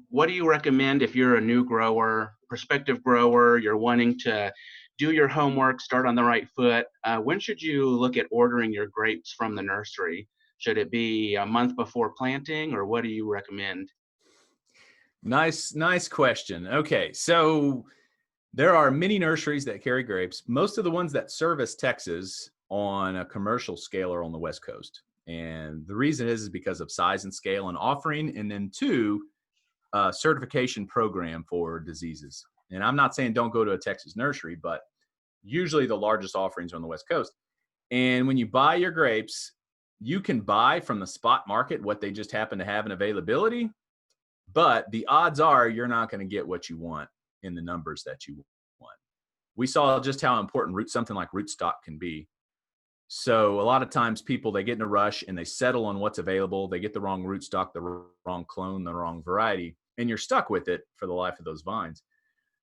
what do you recommend if you're a new grower, prospective grower, you're wanting to do your homework, start on the right foot? When should you look at ordering your grapes from the nursery? Should it be a month before planting, or what do you recommend? Nice question. Okay, so there are many nurseries that carry grapes. Most of the ones that service Texas on a commercial scale are on the West Coast. And the reason is because of size and scale and offering, and then 2, certification program for diseases. And I'm not saying don't go to a Texas nursery, but usually the largest offerings are on the West Coast. And when you buy your grapes, you can buy from the spot market what they just happen to have in availability, but the odds are you're not going to get what you want in the numbers that you want. We saw just how important something like rootstock can be. So a lot of times people, they get in a rush and they settle on what's available. They get the wrong rootstock, the wrong clone, the wrong variety, and you're stuck with it for the life of those vines.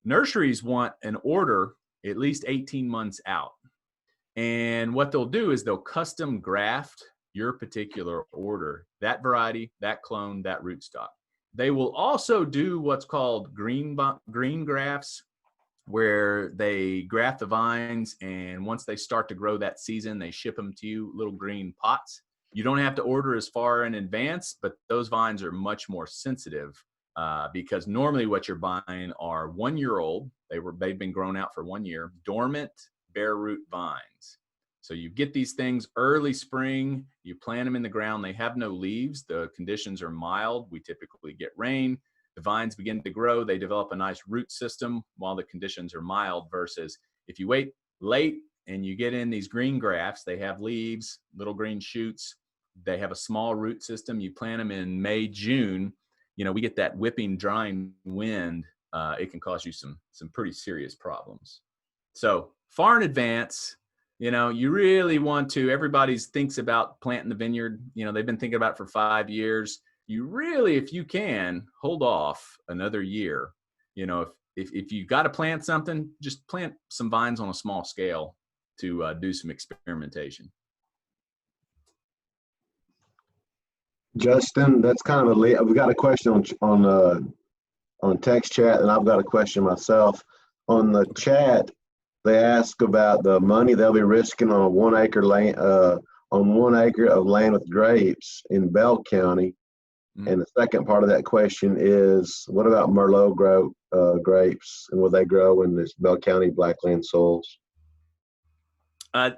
Nurseries want an order at least 18 months out. And what they'll do is they'll custom graft your particular order, that variety, that clone, that rootstock. They will also do what's called green grafts, where they graft the vines, and once they start to grow that season, they ship them to you, little green pots. You don't have to order as far in advance, but those vines are much more sensitive because normally what you're buying are 1 year old. They've been grown out for 1 year, dormant bare root vines. So you get these things early spring, you plant them in the ground, they have no leaves, the conditions are mild, we typically get rain, the vines begin to grow, they develop a nice root system while the conditions are mild, versus if you wait late and you get in these green grafts, they have leaves, little green shoots, they have a small root system, you plant them in May, June, you know, we get that whipping, drying wind, it can cause you some pretty serious problems. So far in advance, you know, you really want to, everybody thinks about planting the vineyard. You know, they've been thinking about it for 5 years. You really, if you can, hold off another year. You know, if you got to plant something, just plant some vines on a small scale to do some experimentation. Justin, that's kind of a we got a question on text chat, and I've got a question myself. On the chat, they ask about the money they'll be risking on 1 acre land, on 1 acre of land with grapes in Bell County. Mm-hmm. And the second part of that question is, what about Merlot grapes, and will they grow in this Bell County blackland soils?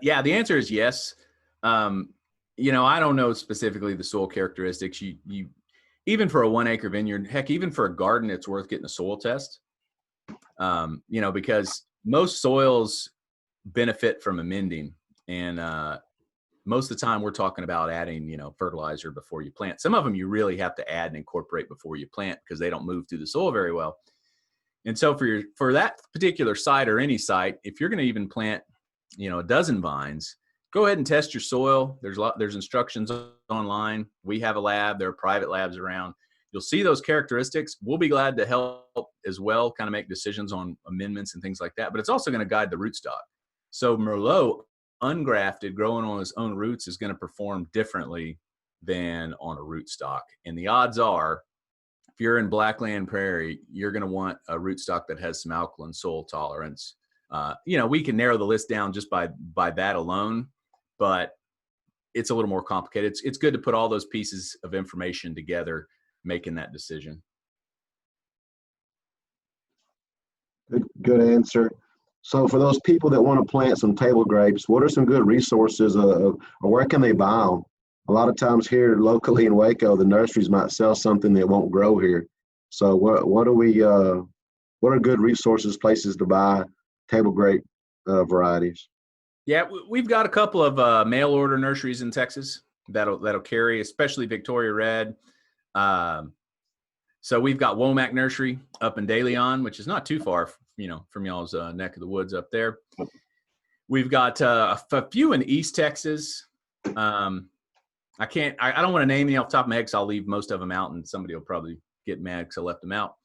Yeah, the answer is yes. You know, I don't know specifically the soil characteristics. You even for a 1 acre vineyard, heck, even for a garden, it's worth getting a soil test. You know, because most soils benefit from amending, and most of the time we're talking about adding, you know, fertilizer before you plant. Some of them you really have to add and incorporate before you plant because they don't move through the soil very well. And so for that particular site or any site, if you're going to even plant, you know, a dozen vines, go ahead and test your soil. There's instructions online. We have a lab. There are private labs around. you'll see those characteristics. We'll be glad to help as well, kind of make decisions on amendments and things like that. But it's also going to guide the rootstock. So Merlot, ungrafted, growing on his own roots, is going to perform differently than on a rootstock. And the odds are, if you're in Blackland Prairie, you're going to want a rootstock that has some alkaline soil tolerance. We can narrow the list down just by that alone, but it's a little more complicated. It's good to put all those pieces of information together, making that decision. Good answer. So for those people that want to plant some table grapes, what are some good resources, or where can they buy them? A lot of times here locally in Waco, the nurseries might sell something that won't grow here. So what are good resources, places to buy table grape varieties? Yeah, we've got a couple of mail order nurseries in Texas that'll carry, especially Victoria Red. So we've got Womack Nursery up in De Leon, which is not too far, from y'all's neck of the woods up there. We've got a few in East Texas. I don't want to name any off the top of my head because I'll leave most of them out and somebody will probably get mad because I left them out.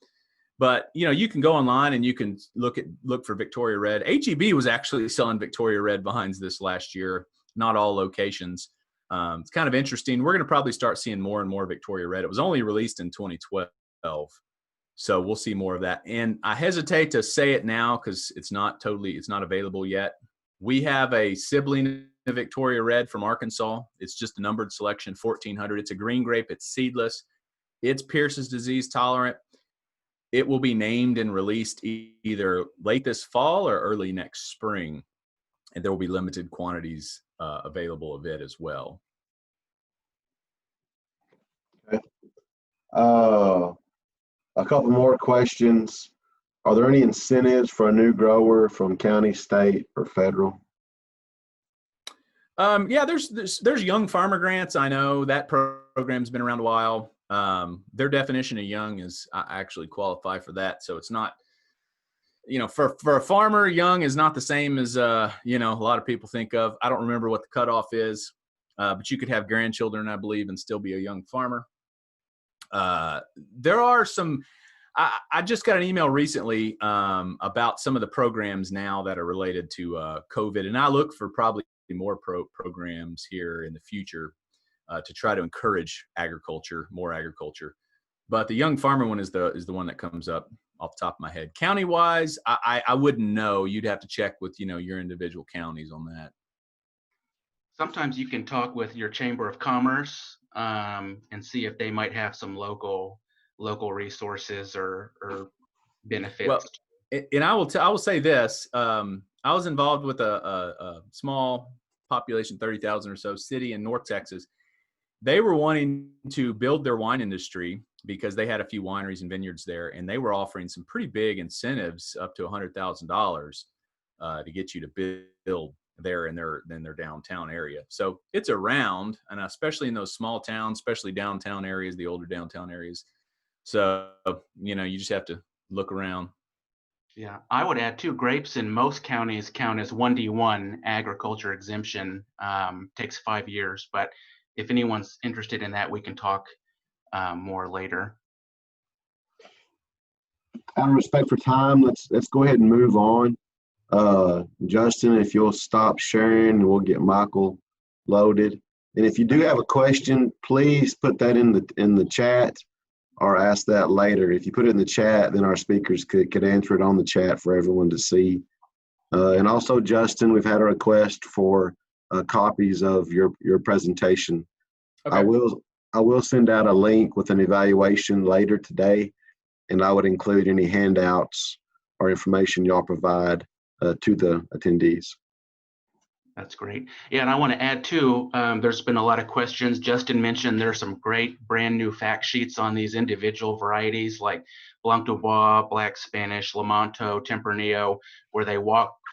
But, you can go online and you can look for Victoria Red. HEB was actually selling Victoria Red vines this last year, not all locations. It's kind of interesting. We're going to probably start seeing more and more Victoria Red. It was only released in 2012. So we'll see more of that. And I hesitate to say it now because it's not available yet. We have a sibling of Victoria Red from Arkansas. It's just a numbered selection, 1400. It's a green grape. It's seedless. It's Pierce's disease tolerant. It will be named and released either late this fall or early next spring. And there will be limited quantities available of it as well. Okay. A couple more questions. Are there any incentives for a new grower from county, state, or federal? Yeah, there's young farmer grants. I know that program's been around a while. Their definition of young is I actually qualify for that. So it's not, for a farmer, young is not the same as, a lot of people think of. I don't remember what the cutoff is, but you could have grandchildren, I believe, and still be a young farmer. There are some, I just got an email recently about some of the programs now that are related to COVID, and I look for probably more programs here in the future to try to encourage more agriculture. But the young farmer one is the one that comes up off the top of my head. County wise, I wouldn't know. You'd have to check with your individual counties on that. Sometimes you can talk with your Chamber of Commerce and see if they might have some local resources or benefits. Well, and I will say this: I was involved with a small population, 30,000 or so city in North Texas. They were wanting to build their wine industry because they had a few wineries and vineyards there, and they were offering some pretty big incentives up to $100,000 to get you to build there in their downtown area. So it's around, and especially in those small towns, especially downtown areas, the older downtown areas. So, you just have to look around. Yeah, I would add too, grapes in most counties count as 1D1 agriculture exemption. Takes 5 years, but if anyone's interested in that, we can talk more later. Out of respect for time, let's go ahead and move on. Justin, if you'll stop sharing, we'll get Michael loaded. And if you do have a question, please put that in the chat or ask that later. If you put it in the chat, then our speakers could answer it on the chat for everyone to see. And also, Justin, we've had a request for copies of your presentation. Okay. I will send out a link with an evaluation later today, and I would include any handouts or information y'all provide to the attendees. That's great. Yeah, and I want to add too, there's been a lot of questions. Justin mentioned there's some great brand new fact sheets on these individual varieties like Blanc de Bois, Black Spanish, Lamanto, Tempranillo, where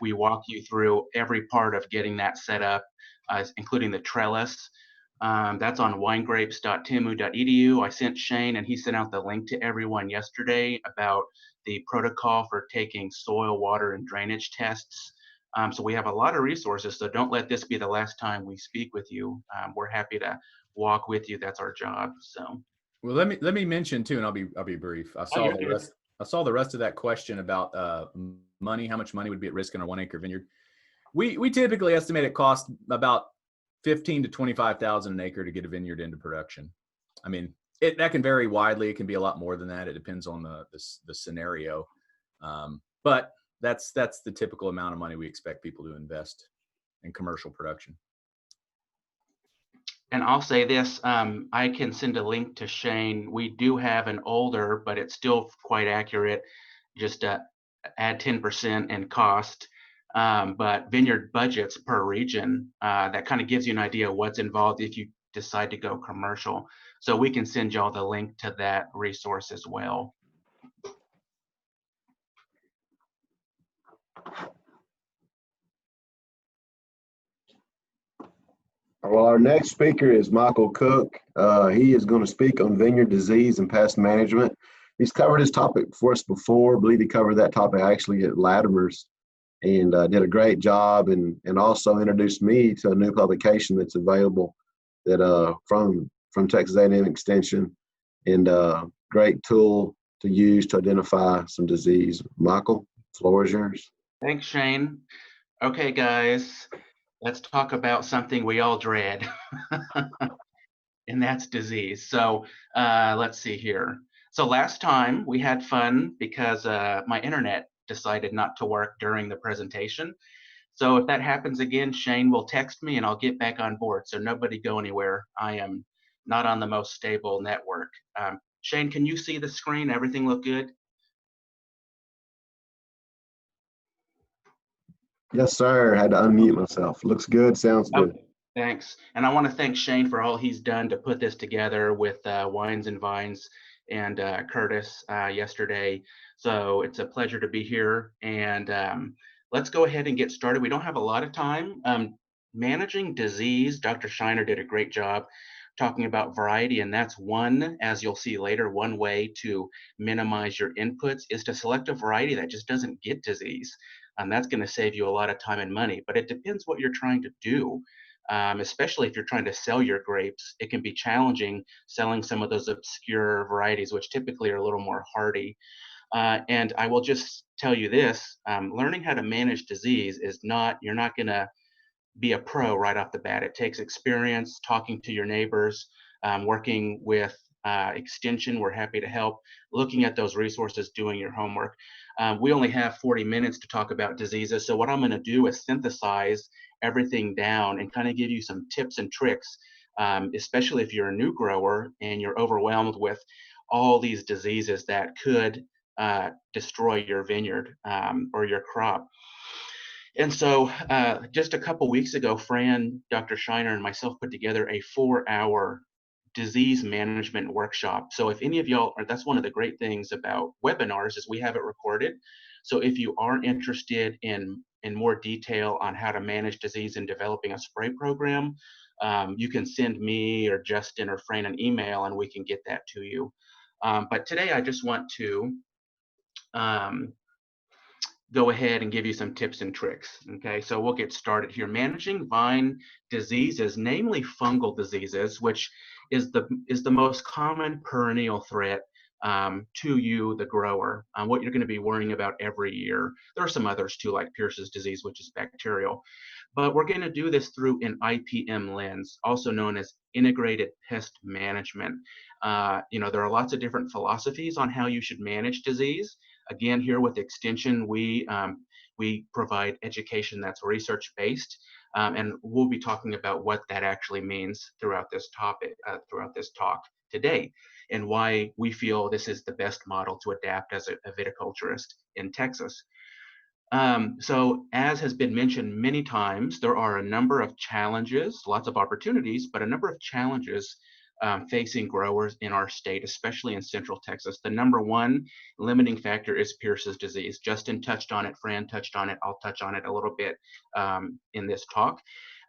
we walk you through every part of getting that set up, including the trellis. That's on winegrapes.tamu.edu. I sent Shane, and he sent out the link to everyone yesterday about the protocol for taking soil, water, and drainage tests. So we have a lot of resources, so don't let this be the last time we speak with you. We're happy to walk with you. That's our job. So Well, let me mention too, and I'll be brief. I saw the rest of that question about money, how much money would be at risk in a 1 acre vineyard. We typically estimate it costs about 15 to 25,000 an acre to get a vineyard into production. I mean, that can vary widely. It can be a lot more than that. It depends on the scenario. But that's the typical amount of money we expect people to invest in commercial production. And I'll say this, I can send a link to Shane. We do have an older, but it's still quite accurate, just add 10% in cost. But vineyard budgets per region, that kind of gives you an idea of what's involved if you decide to go commercial. So we can send y'all the link to that resource as well. Well, our next speaker is Michael Cook. He is going to speak on vineyard disease and pest management. He's covered this topic for us before. I believe he covered that topic actually at Latimer's and did a great job, and also introduced me to a new publication that's available that from Texas A&M Extension, and great tool to use to identify some disease. Michael, the floor is yours. Thanks, Shane. Okay, guys. Let's talk about something we all dread, and that's disease. So let's see here. So last time we had fun because my internet decided not to work during the presentation. So if that happens again, Shane will text me and I'll get back on board. So nobody go anywhere. I am not on the most stable network. Shane, can you see the screen? Everything look good? Yes, sir. Had to unmute myself. Looks good. Sounds good. Okay, thanks. And I want to thank Shane for all he's done to put this together with Wines and Vines and Curtis yesterday. So it's a pleasure to be here. And let's go ahead and get started. We don't have a lot of time. Managing disease, Dr. Shiner did a great job talking about variety, and that's one, as you'll see later, one way to minimize your inputs is to select a variety that just doesn't get disease. That's going to save you a lot of time and money, but it depends what you're trying to do. Especially if you're trying to sell your grapes, it can be challenging selling some of those obscure varieties, which typically are a little more hardy. And I will just tell you this, learning how to manage disease is not, you're not going to be a pro right off the bat. It takes experience, talking to your neighbors, working with Extension. We're happy to help, looking at those resources, doing your homework. We only have 40 minutes to talk about diseases. So what I'm going to do is synthesize everything down and kind of give you some tips and tricks, especially if you're a new grower and you're overwhelmed with all these diseases that could destroy your vineyard or your crop. And so just a couple weeks ago, Fran, Dr. Shiner, and myself put together a 4-hour disease management workshop. So if any of y'all, that's one of the great things about webinars is we have it recorded. So if you are interested in more detail on how to manage disease and developing a spray program, you can send me or Justin or Fran an email and we can get that to you. But today I just want to go ahead and give you some tips and tricks. Okay, so we'll get started here. Managing vine diseases, namely fungal diseases, which is the most common perennial threat to you, the grower, what you're going to be worrying about every year. There are some others too, like Pierce's disease, which is bacterial. But we're going to do this through an IPM lens, also known as integrated pest management. There are lots of different philosophies on how you should manage disease. Again, here with Extension, we provide education that's research-based, and we'll be talking about what that actually means throughout this topic, throughout this talk today, and why we feel this is the best model to adapt as a viticulturist in Texas. So as has been mentioned many times, there are a number of challenges, lots of opportunities, but a number of challenges facing growers in our state, especially in Central Texas. The number one limiting factor is Pierce's disease. Justin touched on it, Fran touched on it, I'll touch on it a little bit in this talk.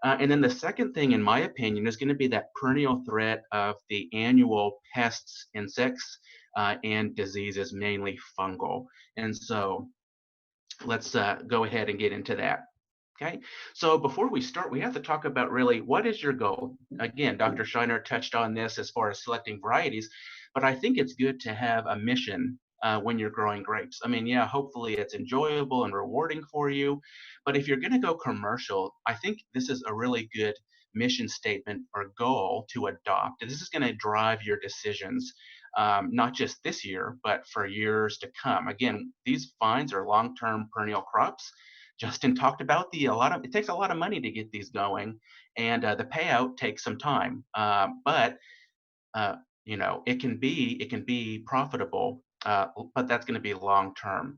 And then the second thing, in my opinion, is going to be that perennial threat of the annual pests, insects, and diseases, mainly fungal. And so let's go ahead and get into that. Okay, so before we start, we have to talk about really what is your goal? Again, Dr. Shiner touched on this as far as selecting varieties, But I think it's good to have a mission when you're growing grapes. I mean, yeah, hopefully it's enjoyable and rewarding for you. But if you're going to go commercial, I think this is a really good mission statement or goal to adopt. And this is going to drive your decisions, not just this year, but for years to come. Again, these vines are long-term perennial crops. Justin talked about it takes a lot of money to get these going, and the payout takes some time. But you know, it can be profitable, but that's going to be long term.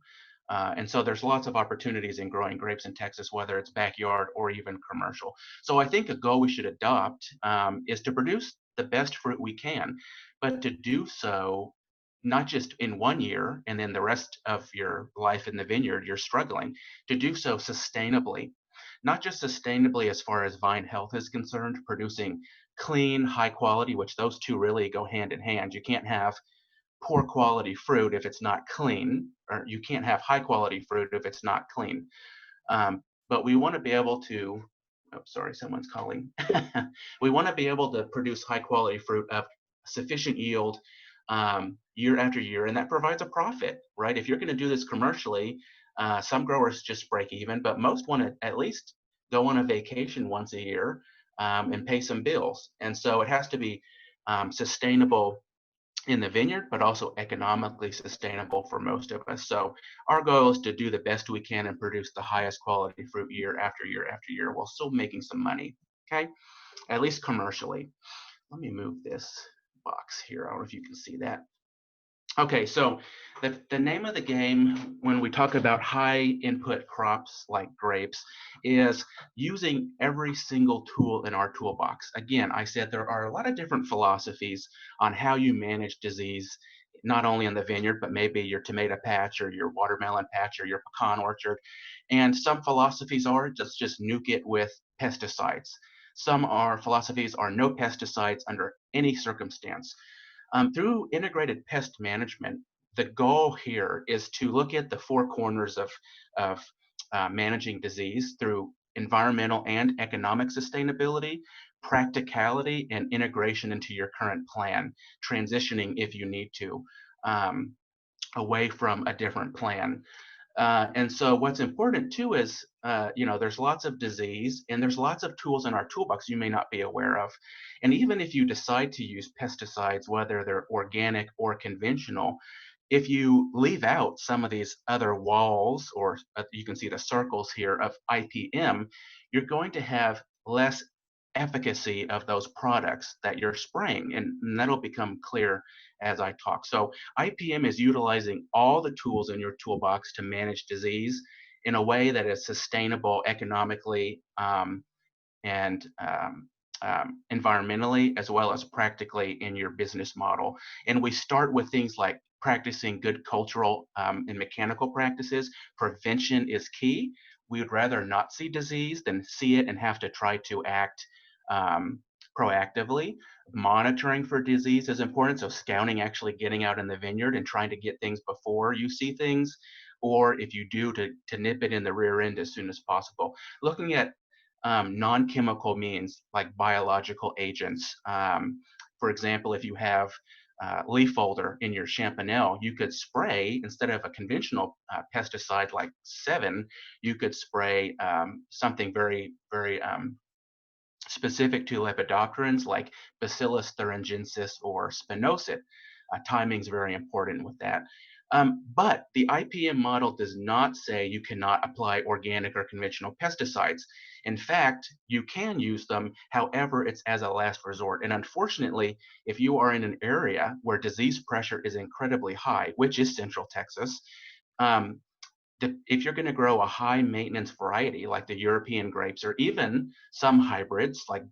And so there's lots of opportunities in growing grapes in Texas, whether it's backyard or even commercial. So I think a goal we should adopt is to produce the best fruit we can, but to do so not just in 1 year and then the rest of your life in the vineyard, you're struggling, to do so sustainably. Not just sustainably as far as vine health is concerned, producing clean, high quality, which those two really go hand in hand. You can't have poor quality fruit if it's not clean, or you can't have high quality fruit if it's not clean. But we want to be able to, oh, sorry, someone's calling. We want to be able to produce high quality fruit of sufficient yield year after year, and that provides a profit, right? If you're going to do this commercially, some growers just break even, but most want to at least go on a vacation once a year and pay some bills. And so it has to be sustainable in the vineyard, but also economically sustainable for most of us. So our goal is to do the best we can and produce the highest quality fruit year after year after year while still making some money, okay? At least commercially. Let me move this box here. I don't know if you can see that. Okay, so the name of the game when we talk about high input crops like grapes is using every single tool in our toolbox. Again, I said there are a lot of different philosophies on how you manage disease, not only in the vineyard, but maybe your tomato patch or your watermelon patch or your pecan orchard. And some philosophies are just nuke it with pesticides. Some philosophies are no pesticides under any circumstance. Through integrated pest management, the goal here is to look at the four corners of managing disease through environmental and economic sustainability, practicality, and integration into your current plan, transitioning if you need to away from a different plan. And so what's important too is, you know, there's lots of disease and there's lots of tools in our toolbox you may not be aware of. And even if you decide to use pesticides, whether they're organic or conventional, if you leave out some of these other walls, or you can see the circles here of IPM, you're going to have less efficacy of those products that you're spraying. And that'll become clear as I talk. So IPM is utilizing all the tools in your toolbox to manage disease in a way that is sustainable economically and environmentally, as well as practically in your business model. And we start with things like practicing good cultural and mechanical practices. Prevention is key. We would rather not see disease than see it and have to try to act proactively. Monitoring for disease is important. So scouting, actually getting out in the vineyard and trying to get things before you see things, or if you do, to nip it in the rear end as soon as possible. Looking at non-chemical means like biological agents. For example, if you have leaf folder in your champanel, you could spray, instead of a conventional pesticide like 7, you could spray something very, very specific to lepidopterans like Bacillus thuringiensis or spinosad. Timing is very important with that. But the IPM model does not say you cannot apply organic or conventional pesticides. In fact, you can use them, however, it's as a last resort. And unfortunately, if you are in an area where disease pressure is incredibly high, which is Central Texas, if you're going to grow a high maintenance variety like the European grapes, or even some hybrids like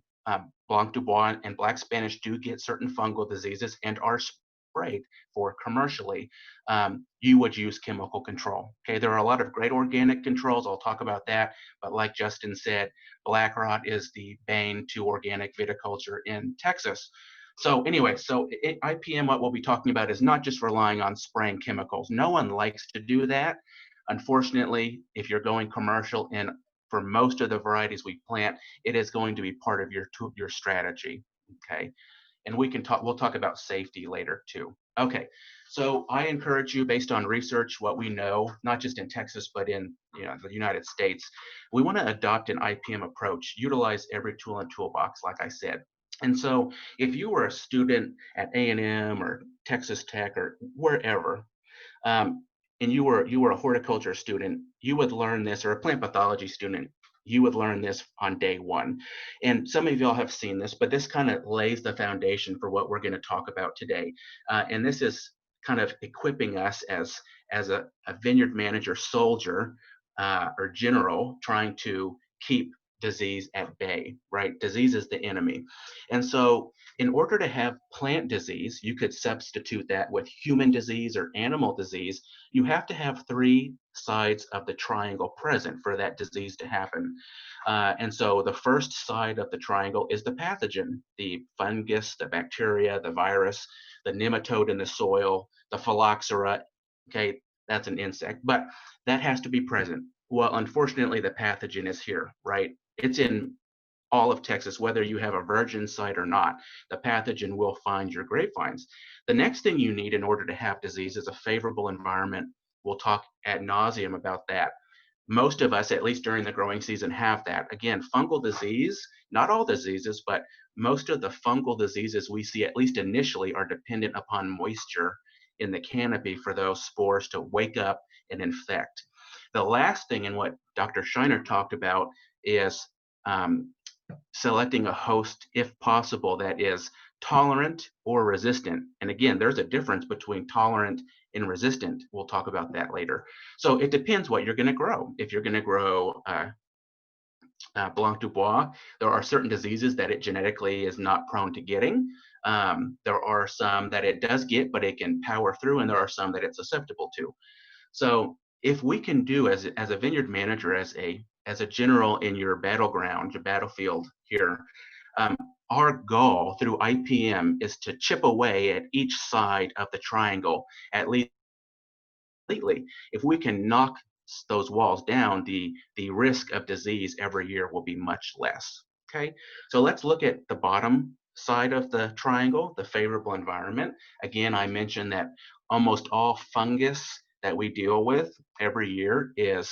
Blanc du Bois and Black Spanish do get certain fungal diseases and are sprayed for commercially, you would use chemical control. Okay, there are a lot of great organic controls. I'll talk about that. But like Justin said, black rot is the bane to organic viticulture in Texas. So anyway, IPM, what we'll be talking about is not just relying on spraying chemicals. No one likes to do that. Unfortunately, if you're going commercial, and for most of the varieties we plant, it is going to be part of your strategy, okay? And we'll talk about safety later too. Okay, so I encourage you, based on research, what we know, not just in Texas, but in the United States, we want to adopt an IPM approach, utilize every tool in toolbox, like I said. And so if you were a student at A&M or Texas Tech or wherever, and you were a horticulture student, you would learn this, or a plant pathology student, you would learn this on day one. And some of y'all have seen this, but this kind of lays the foundation for what we're going to talk about today. And this is kind of equipping us as a vineyard manager soldier or general trying to keep disease at bay, right? Disease is the enemy. And so in order to have plant disease, you could substitute that with human disease or animal disease. You have to have three sides of the triangle present for that disease to happen. And so the first side of the triangle is the pathogen, the fungus, the bacteria, the virus, the nematode in the soil, the phylloxera. Okay, that's an insect, but that has to be present. Well, unfortunately, the pathogen is here, right? It's in all of Texas, whether you have a virgin site or not. The pathogen will find your grapevines. The next thing you need in order to have disease is a favorable environment. We'll talk ad nauseum about that. Most of us, at least during the growing season, have that. Again, fungal disease, not all diseases, but most of the fungal diseases we see, at least initially, are dependent upon moisture in the canopy for those spores to wake up and infect. The last thing, and what Dr. Shiner talked about, is selecting a host, if possible, that is tolerant or resistant. And again, there's a difference between tolerant and resistant. We'll talk about that later. So it depends what you're going to grow. If you're going to grow Blanc du Bois, there are certain diseases that it genetically is not prone to getting. There are some that it does get, but it can power through, and there are some that it's susceptible to. So if we can do, as a vineyard manager, as a general in your battleground, your battlefield here, our goal through IPM is to chip away at each side of the triangle, at least completely. If we can knock those walls down, the risk of disease every year will be much less. Okay, so let's look at the bottom side of the triangle, the favorable environment. Again, I mentioned that almost all fungus that we deal with every year is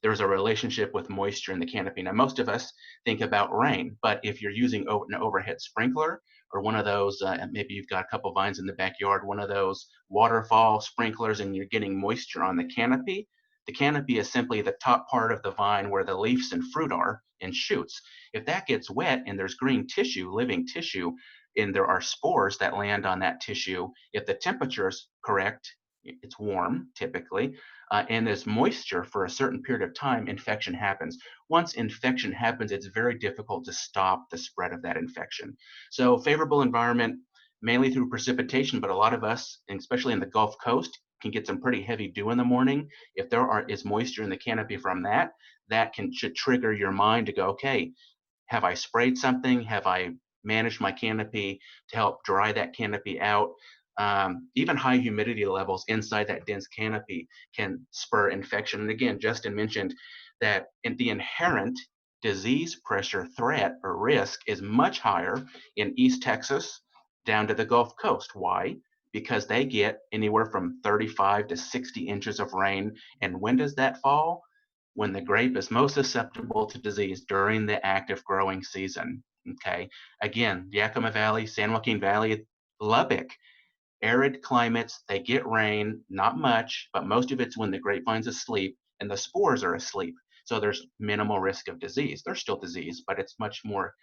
there's a relationship with moisture in the canopy. Now, most of us think about rain, but if you're using an overhead sprinkler or one of those, maybe you've got a couple vines in the backyard, one of those waterfall sprinklers, and you're getting moisture on the canopy is simply the top part of the vine where the leaves and fruit are and shoots. If that gets wet and there's green tissue, living tissue, and there are spores that land on that tissue, if the temperature is correct, it's warm typically, and there's moisture for a certain period of time, infection happens. Once infection happens, it's very difficult to stop the spread of that infection. So favorable environment, mainly through precipitation, but a lot of us, especially in the Gulf Coast, can get some pretty heavy dew in the morning. If there is moisture in the canopy from that, should trigger your mind to go, okay, have I sprayed something? Have I managed my canopy to help dry that canopy out? Even high humidity levels inside that dense canopy can spur infection. And again, Justin mentioned that the inherent disease pressure threat or risk is much higher in East Texas down to the Gulf Coast. Why? Because they get anywhere from 35 to 60 inches of rain. And when does that fall? When the grape is most susceptible to disease during the active growing season. Okay. Again, Yakima Valley, San Joaquin Valley, Lubbock, arid climates, they get rain, not much, but most of it's when the grapevine's asleep and the spores are asleep. So there's minimal risk of disease. There's still disease, but it's much more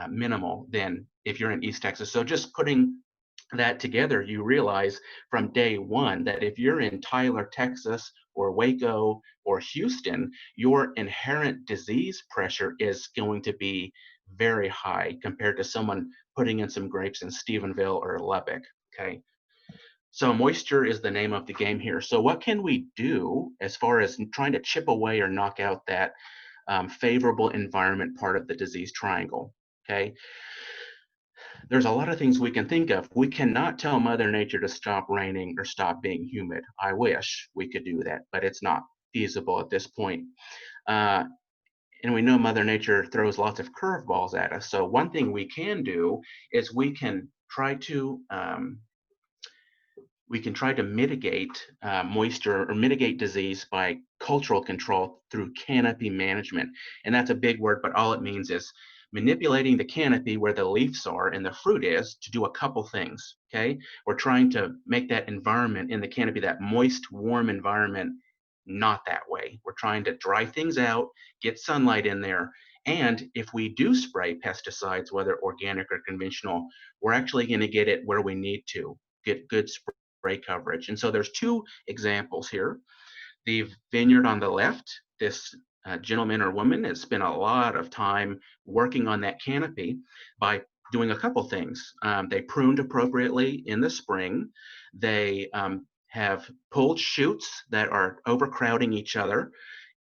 minimal than if you're in East Texas. So just putting that together, you realize from day one that if you're in Tyler, Texas, or Waco, or Houston, your inherent disease pressure is going to be very high compared to someone putting in some grapes in Stephenville or Lubbock, okay? So moisture is the name of the game here. So what can we do as far as trying to chip away or knock out that favorable environment part of the disease triangle, okay? There's a lot of things we can think of. We cannot tell Mother Nature to stop raining or stop being humid. I wish we could do that, but it's not feasible at this point. and we know Mother Nature throws lots of curveballs at us. So one thing we can do is we can try to mitigate moisture or mitigate disease by cultural control through canopy management. And that's a big word, but all it means is manipulating the canopy where the leaves are and the fruit is to do a couple things, okay? We're trying to make that environment in the canopy, that moist, warm environment, not that way. We're trying to dry things out, get sunlight in there. And if we do spray pesticides, whether organic or conventional, we're actually going to get it where we need to, get good spray coverage. And so there's two examples here. The vineyard on the left, this gentleman or woman has spent a lot of time working on that canopy by doing a couple things. They pruned appropriately in the spring. They have pulled shoots that are overcrowding each other.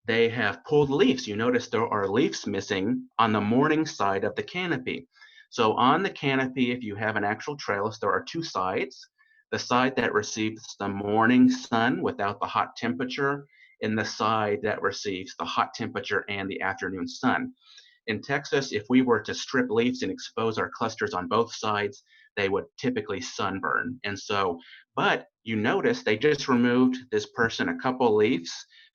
They have pulled leaves. You notice there are leaves missing on the morning side of the canopy. So on the canopy, if you have an actual trellis, there are two sides. The side that receives the morning sun without the hot temperature, and the side that receives the hot temperature and the afternoon sun. In Texas, if we were to strip leaves and expose our clusters on both sides, they would typically sunburn. And so, but you notice they just removed this person a couple leaves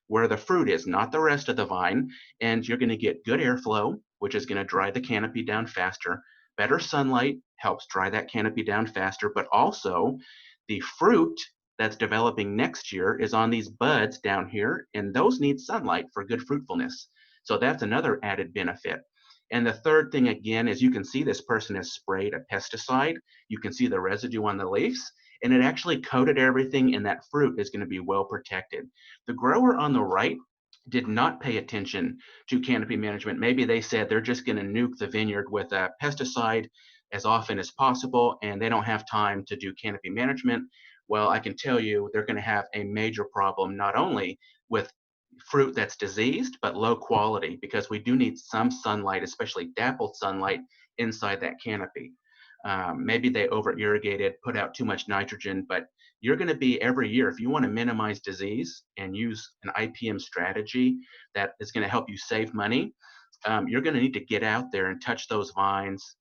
where the fruit is, not the rest of the vine, and you're going to get good airflow, which is going to dry the canopy down faster. Better sunlight helps dry that canopy down faster, but also the fruit that's developing next year is on these buds down here, and those need sunlight for good fruitfulness. So that's another added benefit. And the third thing, again, is you can see this person has sprayed a pesticide. You can see the residue on the leaves, and it actually coated everything, and that fruit is going to be well protected. The grower on the right did not pay attention to canopy management. Maybe they said they're just going to nuke the vineyard with a pesticide as often as possible, and they don't have time to do canopy management. Well, I can tell you they're going to have a major problem, not only with fruit that's diseased, but low quality, because we do need some sunlight, especially dappled sunlight, inside that canopy. Maybe they over irrigated, put out too much nitrogen, but you're going to be every year, if you want to minimize disease and use an IPM strategy that is going to help you save money, you're going to need to get out there and touch those vines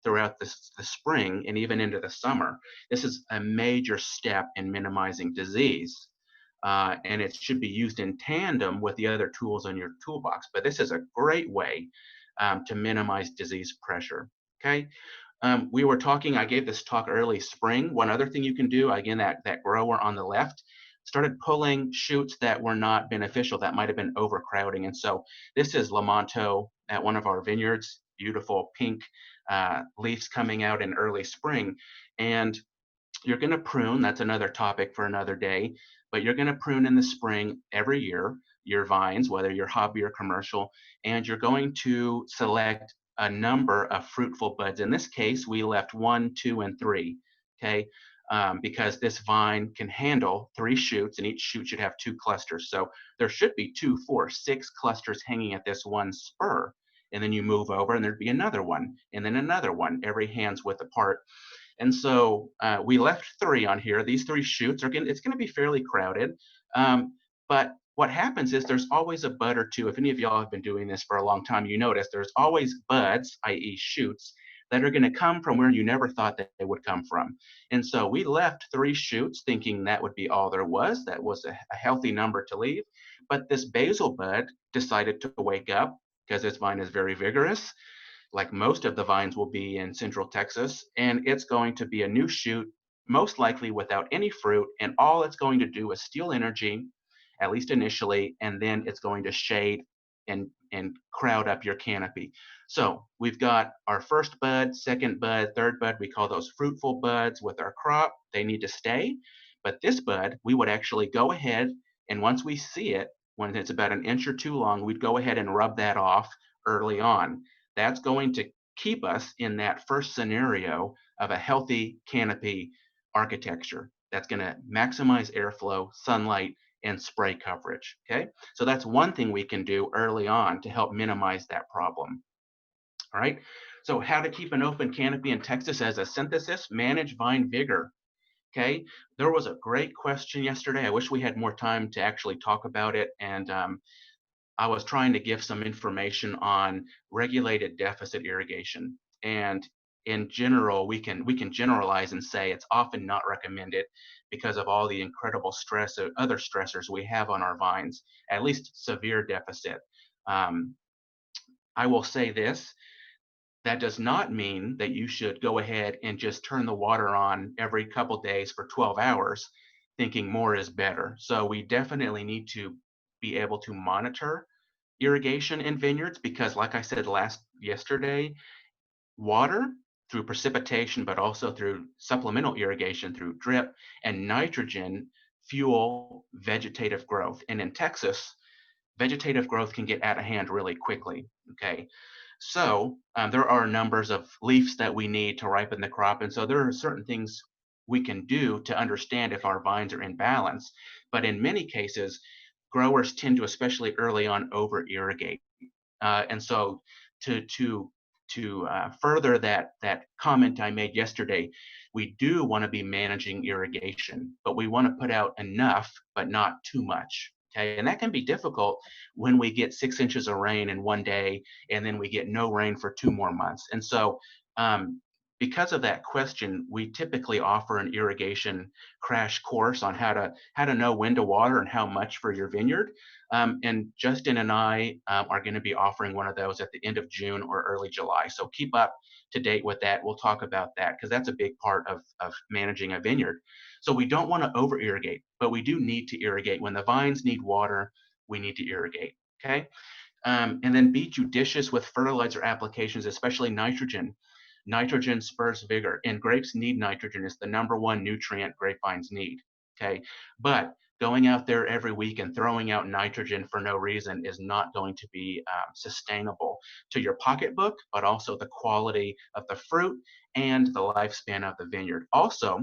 throughout the spring and even into the summer. This is a major step in minimizing disease. And it should be used in tandem with the other tools in your toolbox. But this is a great way to minimize disease pressure, okay? We were talking, I gave this talk early spring. One other thing you can do, again, that grower on the left started pulling shoots that were not beneficial, that might have been overcrowding. And so this is Lamonto at one of our vineyards, beautiful pink leaves coming out in early spring. And you're going to prune, that's another topic for another day, but you're going to prune in the spring every year your vines, whether you're hobby or commercial, and you're going to select a number of fruitful buds. In this case, we left 1, 2, and 3, okay? Because this vine can handle 3 shoots, and each shoot should have 2 clusters. So there should be 2, 4, 6 clusters hanging at this one spur. And then you move over and there'd be another one, and then another one, every hand's width apart. And so we left 3 on here. These 3 shoots it's going to be fairly crowded. But what happens is there's always a bud or 2. If any of y'all have been doing this for a long time, you notice there's always buds, i.e. shoots, that are going to come from where you never thought that they would come from. And so we left 3 shoots thinking that would be all there was. That was a healthy number to leave. But this basil bud decided to wake up because this vine is very vigorous, like most of the vines will be in Central Texas, and it's going to be a new shoot, most likely without any fruit, and all it's going to do is steal energy, at least initially, and then it's going to shade and crowd up your canopy. So we've got our first bud, second bud, third bud. We call those fruitful buds with our crop. They need to stay. But this bud, we would actually go ahead, and once we see it, when it's about an inch or 2 long, we'd go ahead and rub that off early on. That's going to keep us in that first scenario of a healthy canopy architecture. That's going to maximize airflow, sunlight, and spray coverage, okay? So that's one thing we can do early on to help minimize that problem, all right? So how to keep an open canopy in Texas as a synthesis, manage vine vigor, okay? There was a great question yesterday. I wish we had more time to actually talk about it, and I was trying to give some information on regulated deficit irrigation. And in general, we can generalize and say it's often not recommended because of all the incredible stress of other stressors we have on our vines, at least severe deficit. Um, I will say this, that does not mean that you should go ahead and just turn the water on every couple days for 12 hours thinking more is better. So we definitely need to be able to monitor irrigation in vineyards because, like I said yesterday, water through precipitation, but also through supplemental irrigation through drip and nitrogen fuel vegetative growth. And in Texas, vegetative growth can get out of hand really quickly. Okay. So there are numbers of leaves that we need to ripen the crop. And so there are certain things we can do to understand if our vines are in balance. But in many cases, growers tend to, especially early on, over irrigate. And so to further that comment I made yesterday, we do want to be managing irrigation, but we want to put out enough, but not too much. Okay, and that can be difficult when we get 6 inches of rain in one day and then we get no rain for 2 more months. And so because of that question, we typically offer an irrigation crash course on how to know when to water and how much for your vineyard. And Justin and I are going to be offering one of those at the end of June or early July. So keep up to date with that. We'll talk about that because that's a big part of managing a vineyard. So we don't want to over irrigate, but we do need to irrigate. When the vines need water, we need to irrigate. Okay. And then be judicious with fertilizer applications, especially nitrogen. Nitrogen spurs vigor, and grapes need nitrogen. It's the #1 nutrient grapevines need. Okay. But going out there every week and throwing out nitrogen for no reason is not going to be sustainable to your pocketbook, but also the quality of the fruit and the lifespan of the vineyard. Also,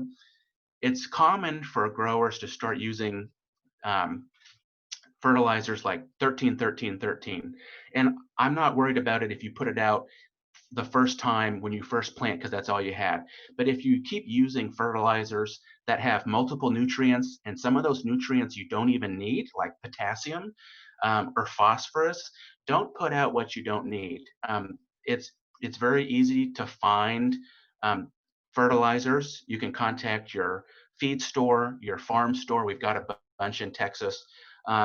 it's common for growers to start using fertilizers like 13, 13, 13. And I'm not worried about it if you put it out the first time when you first plant because that's all you had. But if you keep using fertilizers that have multiple nutrients and some of those nutrients you don't even need, like potassium or phosphorus, don't put out what you don't need. It's very easy to find fertilizers. You can contact your feed store, your farm store. We've got a bunch in Texas.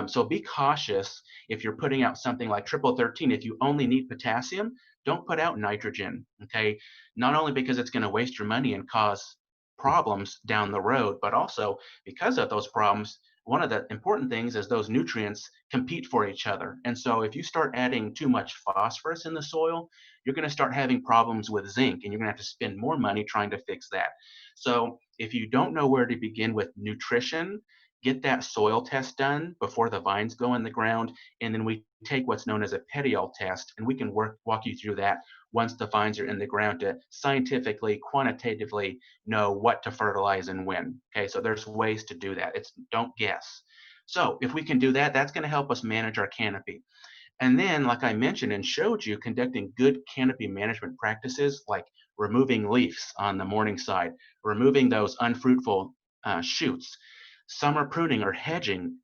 So be cautious if you're putting out something like triple 13. If you only need potassium, don't put out nitrogen, okay? Not only because it's going to waste your money and cause problems down the road, but also because of those problems, one of the important things is those nutrients compete for each other. And so if you start adding too much phosphorus in the soil, you're going to start having problems with zinc, and you're going to have to spend more money trying to fix that. So if you don't know where to begin with nutrition, get that soil test done before the vines go in the ground, and then we take what's known as a petiole test, and we can walk you through that once the vines are in the ground to scientifically, quantitatively know what to fertilize and when. Okay, so there's ways to do that. Don't guess. So if we can do that, that's going to help us manage our canopy. And then, like I mentioned and showed you, conducting good canopy management practices like removing leaves on the morning side, removing those unfruitful shoots, summer pruning or hedging.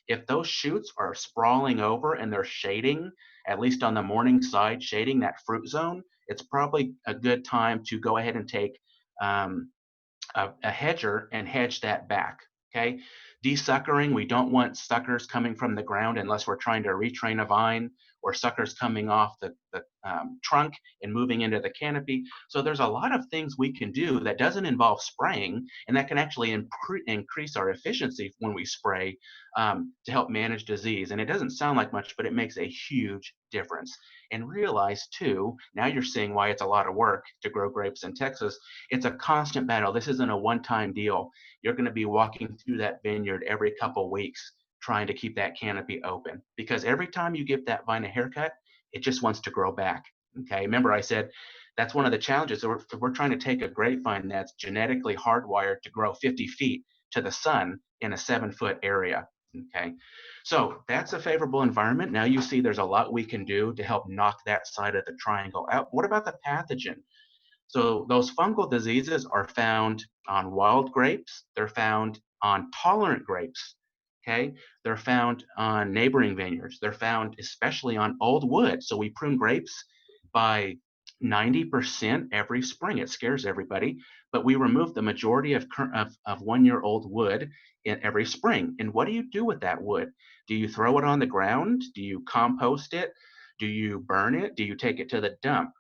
If those shoots are sprawling over and they're shading, at least on the morning side, shading that fruit zone, it's probably a good time to go ahead and take a hedger and hedge that back. Okay. Desuckering, we don't want suckers coming from the ground unless we're trying to retrain a vine, or suckers coming off the trunk and moving into the canopy. So there's a lot of things we can do that doesn't involve spraying, and that can actually increase our efficiency when we spray to help manage disease. And it doesn't sound like much, but it makes a huge difference. And realize too, now you're seeing why it's a lot of work to grow grapes in Texas. It's a constant battle. This isn't a one-time deal. You're going to be walking through that vineyard every couple weeks trying to keep that canopy open, because every time you give that vine a haircut, it just wants to grow back. Okay, remember I said that's one of the challenges. We're trying to take a grapevine that's genetically hardwired to grow 50 feet to the sun in a 7-foot area. Okay, so that's a favorable environment. Now you see there's a lot we can do to help knock that side of the triangle out. What about the pathogen? So those fungal diseases are found on wild grapes. They're found on tolerant grapes. Okay, they're found on neighboring vineyards. They're found especially on old wood. So we prune grapes by 90% every spring. It scares everybody, but we remove the majority of 1-year-old wood in every spring. And what do you do with that wood? Do you throw it on the ground? Do you compost it? Do you burn it? Do you take it to the dump?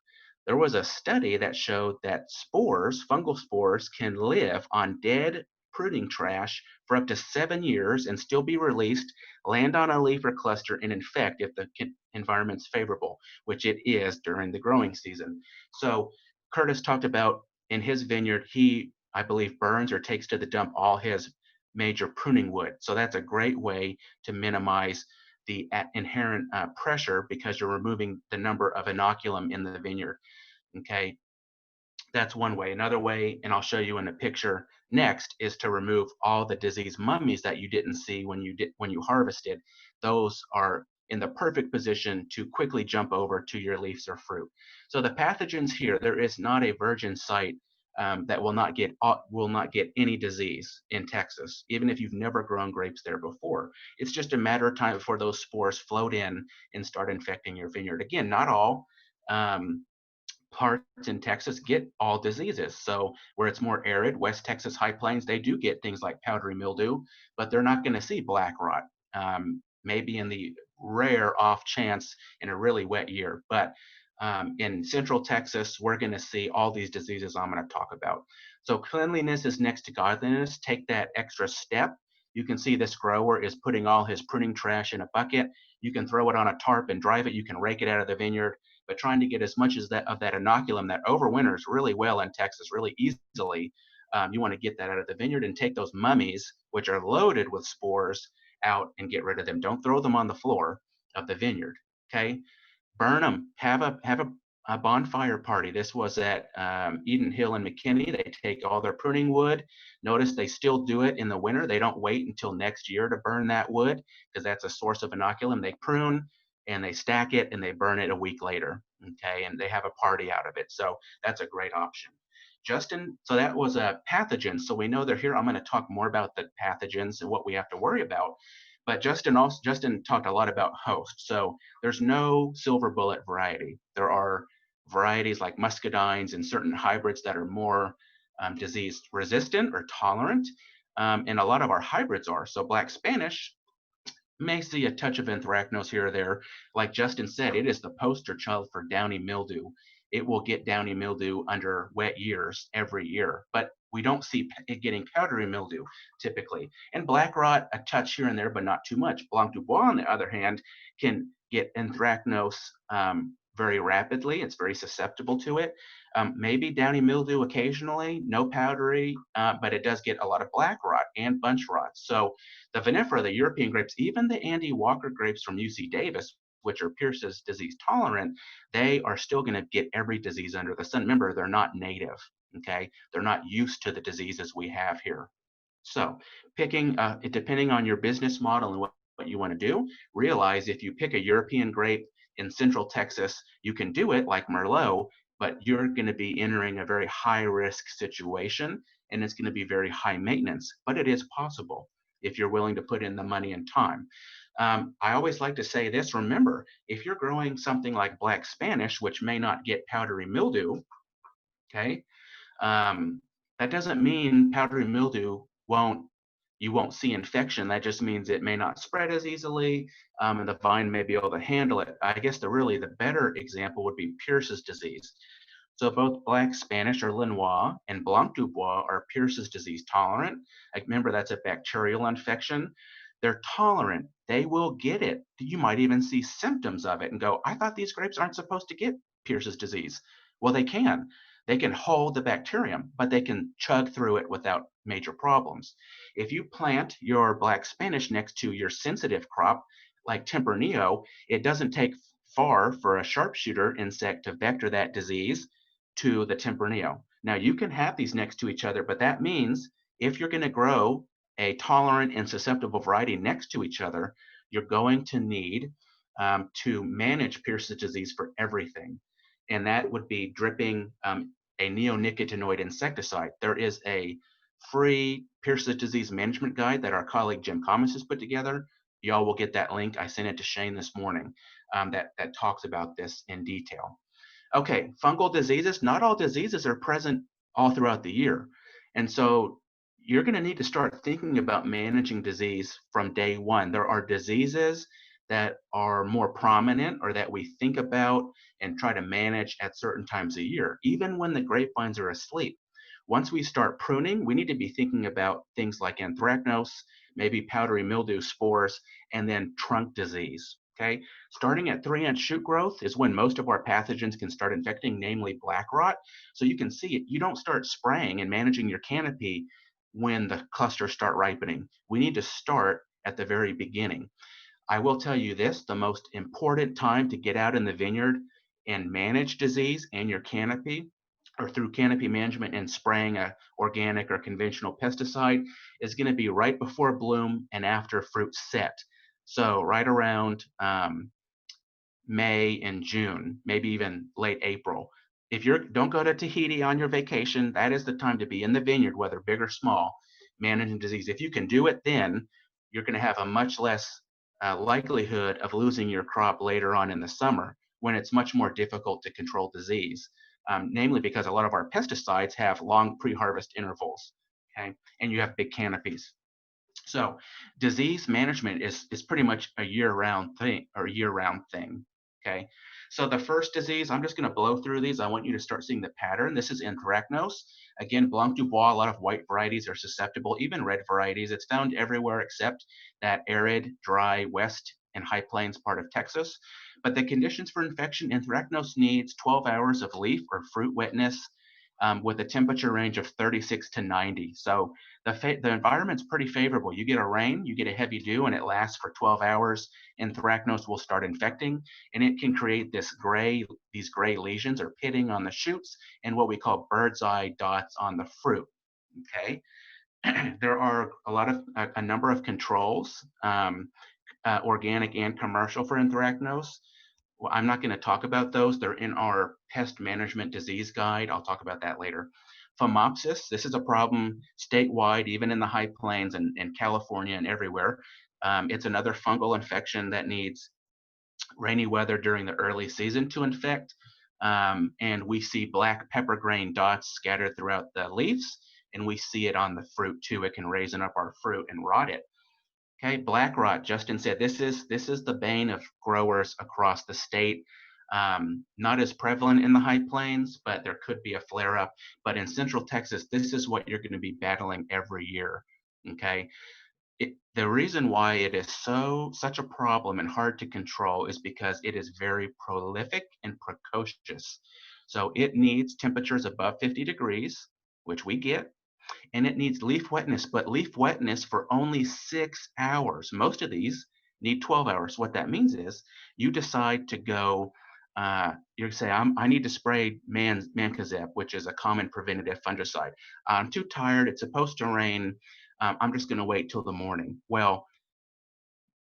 There was a study that showed that spores, fungal spores, can live on dead pruning trash for up to 7 years and still be released, land on a leaf or cluster, and infect if the environment's favorable, which it is during the growing season. So Curtis talked about in his vineyard, he, I believe, burns or takes to the dump all his major pruning wood. So that's a great way to minimize the inherent pressure because you're removing the number of inoculum in the vineyard. Okay, that's one way. Another way, and I'll show you in a picture next, is to remove all the disease mummies that you didn't see when you harvested. Those are in the perfect position to quickly jump over to your leaves or fruit. So the pathogens here, there is not a virgin site that will not get any disease in Texas, even if you've never grown grapes there before. It's just a matter of time before those spores float in and start infecting your vineyard. Again, not all parts in Texas get all diseases. So where it's more arid, West Texas high plains, they do get things like powdery mildew, but they're not going to see black rot. Maybe in the rare off chance in a really wet year, but in Central Texas, we're going to see all these diseases I'm going to talk about. So cleanliness is next to godliness. Take that extra step. You can see this grower is putting all his pruning trash in a bucket. You can throw it on a tarp and drive it. You can rake it out of the vineyard, but trying to get as much as that of that inoculum that overwinters really well in Texas, really easily. You want to get that out of the vineyard and take those mummies, which are loaded with spores, out and get rid of them. Don't throw them on the floor of the vineyard. Okay, burn them. Have a bonfire party. This was at Eden Hill and McKinney. They take all their pruning wood. Notice they still do it in the winter. They don't wait until next year to burn that wood because that's a source of inoculum. They prune and they stack it and they burn it a week later. Okay, and they have a party out of it. So that's a great option. Justin, so that was a pathogen. So we know they're here. I'm going to talk more about the pathogens and what we have to worry about. But Justin talked a lot about host. So there's no silver bullet variety. There are varieties like muscadines and certain hybrids that are more disease resistant or tolerant. And a lot of our hybrids are. So Black Spanish may see a touch of anthracnose here or there. Like Justin said, it is the poster child for downy mildew. It will get downy mildew under wet years every year, but we don't see it getting powdery mildew typically. And black rot, a touch here and there, but not too much. Blanc du Bois, on the other hand, can get anthracnose very rapidly. It's very susceptible to it. Maybe downy mildew occasionally, no powdery, but it does get a lot of black rot and bunch rot. So the vinifera, the European grapes, even the Andy Walker grapes from UC Davis, which are Pierce's disease tolerant, they are still going to get every disease under the sun. Remember, they're not native, okay? They're not used to the diseases we have here. So picking, depending on your business model and what you want to do, realize if you pick a European grape in Central Texas, you can do it like Merlot, but you're going to be entering a very high risk situation and it's going to be very high maintenance, but it is possible if you're willing to put in the money and time. I always like to say this, remember, if you're growing something like Black Spanish, which may not get powdery mildew, okay, that doesn't mean powdery mildew you won't see infection. That just means it may not spread as easily, and the vine may be able to handle it. I guess the better example would be Pierce's disease. So both Black Spanish or Lenoir and Blanc du Bois are Pierce's disease tolerant. Like, remember, that's a bacterial infection. They're tolerant. They will get it. You might even see symptoms of it and go, I thought these grapes aren't supposed to get Pierce's disease. Well, they can. They can hold the bacterium, but they can chug through it without major problems. If you plant your Black Spanish next to your sensitive crop, like Tempranillo, it doesn't take far for a sharpshooter insect to vector that disease to the Tempranillo. Now, you can have these next to each other, but that means if you're going to grow a tolerant and susceptible variety next to each other, you're going to need to manage Pierce's disease for everything. And that would be dripping a neonicotinoid insecticide. There is a free Pierce's Disease Management Guide that our colleague Jim Thomas has put together. Y'all will get that link. I sent it to Shane this morning that talks about this in detail. Okay, fungal diseases. Not all diseases are present all throughout the year. And so you're going to need to start thinking about managing disease from day one. There are diseases that are more prominent or that we think about and try to manage at certain times a year, even when the grapevines are asleep. Once we start pruning, we need to be thinking about things like anthracnose, maybe powdery mildew spores, and then trunk disease. Okay, starting at 3-inch shoot growth is when most of our pathogens can start infecting, namely black rot. So you can see it. You don't start spraying and managing your canopy when the clusters start ripening. We need to start at the very beginning. I will tell you this, the most important time to get out in the vineyard and manage disease and your canopy, or through canopy management and spraying a organic or conventional pesticide, is going to be right before bloom and after fruit set. So right around May and June, maybe even late April. If you don't go to Tahiti on your vacation, that is the time to be in the vineyard, whether big or small, managing disease. If you can do it then, you're going to have a much less likelihood of losing your crop later on in the summer when it's much more difficult to control disease, namely because a lot of our pesticides have long pre-harvest intervals, okay, and you have big canopies. So disease management is pretty much a year-round thing, okay? So the first disease, I'm just going to blow through these. I want you to start seeing the pattern. This is anthracnose. Again, Blanc du Bois, a lot of white varieties are susceptible, even red varieties. It's found everywhere except that arid, dry west and high plains part of Texas. But the conditions for infection, anthracnose needs 12 hours of leaf or fruit wetness with a temperature range of 36 to 90. So the environment's pretty favorable. You get a rain, you get a heavy dew, and it lasts for 12 hours. Anthracnose will start infecting, and it can create these gray lesions or pitting on the shoots and what we call bird's eye dots on the fruit. Okay, there are a number of controls, organic and commercial, for anthracnose. Well, I'm not going to talk about those. They're in our pest management disease guide. I'll talk about that later. Phomopsis, this is a problem statewide, even in the high plains and California and everywhere. It's another fungal infection that needs rainy weather during the early season to infect. And we see black pepper grain dots scattered throughout the leaves, and we see it on the fruit too. It can raisin up our fruit and rot it. Okay, black rot, Justin said, this is the bane of growers across the state. Not as prevalent in the high plains, but there could be a flare up. But in central Texas, this is what you're going to be battling every year. Okay, the reason why it is such a problem and hard to control is because it is very prolific and precocious. So it needs temperatures above 50 degrees, which we get. And it needs leaf wetness, but leaf wetness for only 6 hours. Most of these need 12 hours. What that means is you decide to go, you say, I need to spray mancozeb, which is a common preventative fungicide. I'm too tired. It's supposed to rain. I'm just going to wait till the morning. Well,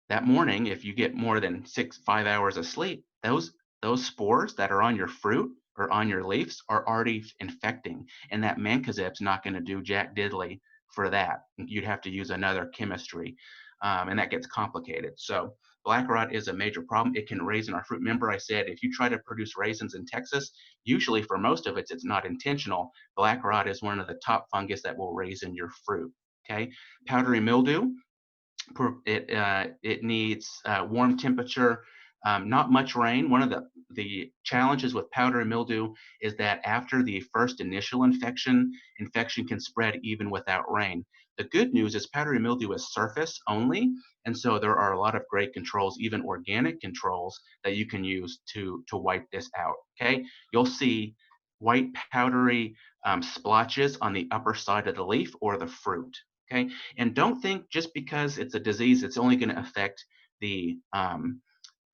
that morning, if you get more than 5 hours of sleep, those spores that are on your fruit or on your leaves are already infecting, and that mancozeb's not going to do jack diddly for that. You'd have to use another chemistry, and that gets complicated. So black rot is a major problem. It can raisin our fruit. Remember I said if you try to produce raisins in Texas, usually for most of it, it's not intentional. Black rot is one of the top fungus that will raisin your fruit. Okay, powdery mildew. It needs warm temperature, not much rain. One of the challenges with powdery mildew is that after the first initial infection can spread even without rain. The good news is powdery mildew is surface only, and so there are a lot of great controls, even organic controls, that you can use to wipe this out. Okay, you'll see white powdery splotches on the upper side of the leaf or the fruit. Okay, and don't think just because it's a disease, it's only going to affect the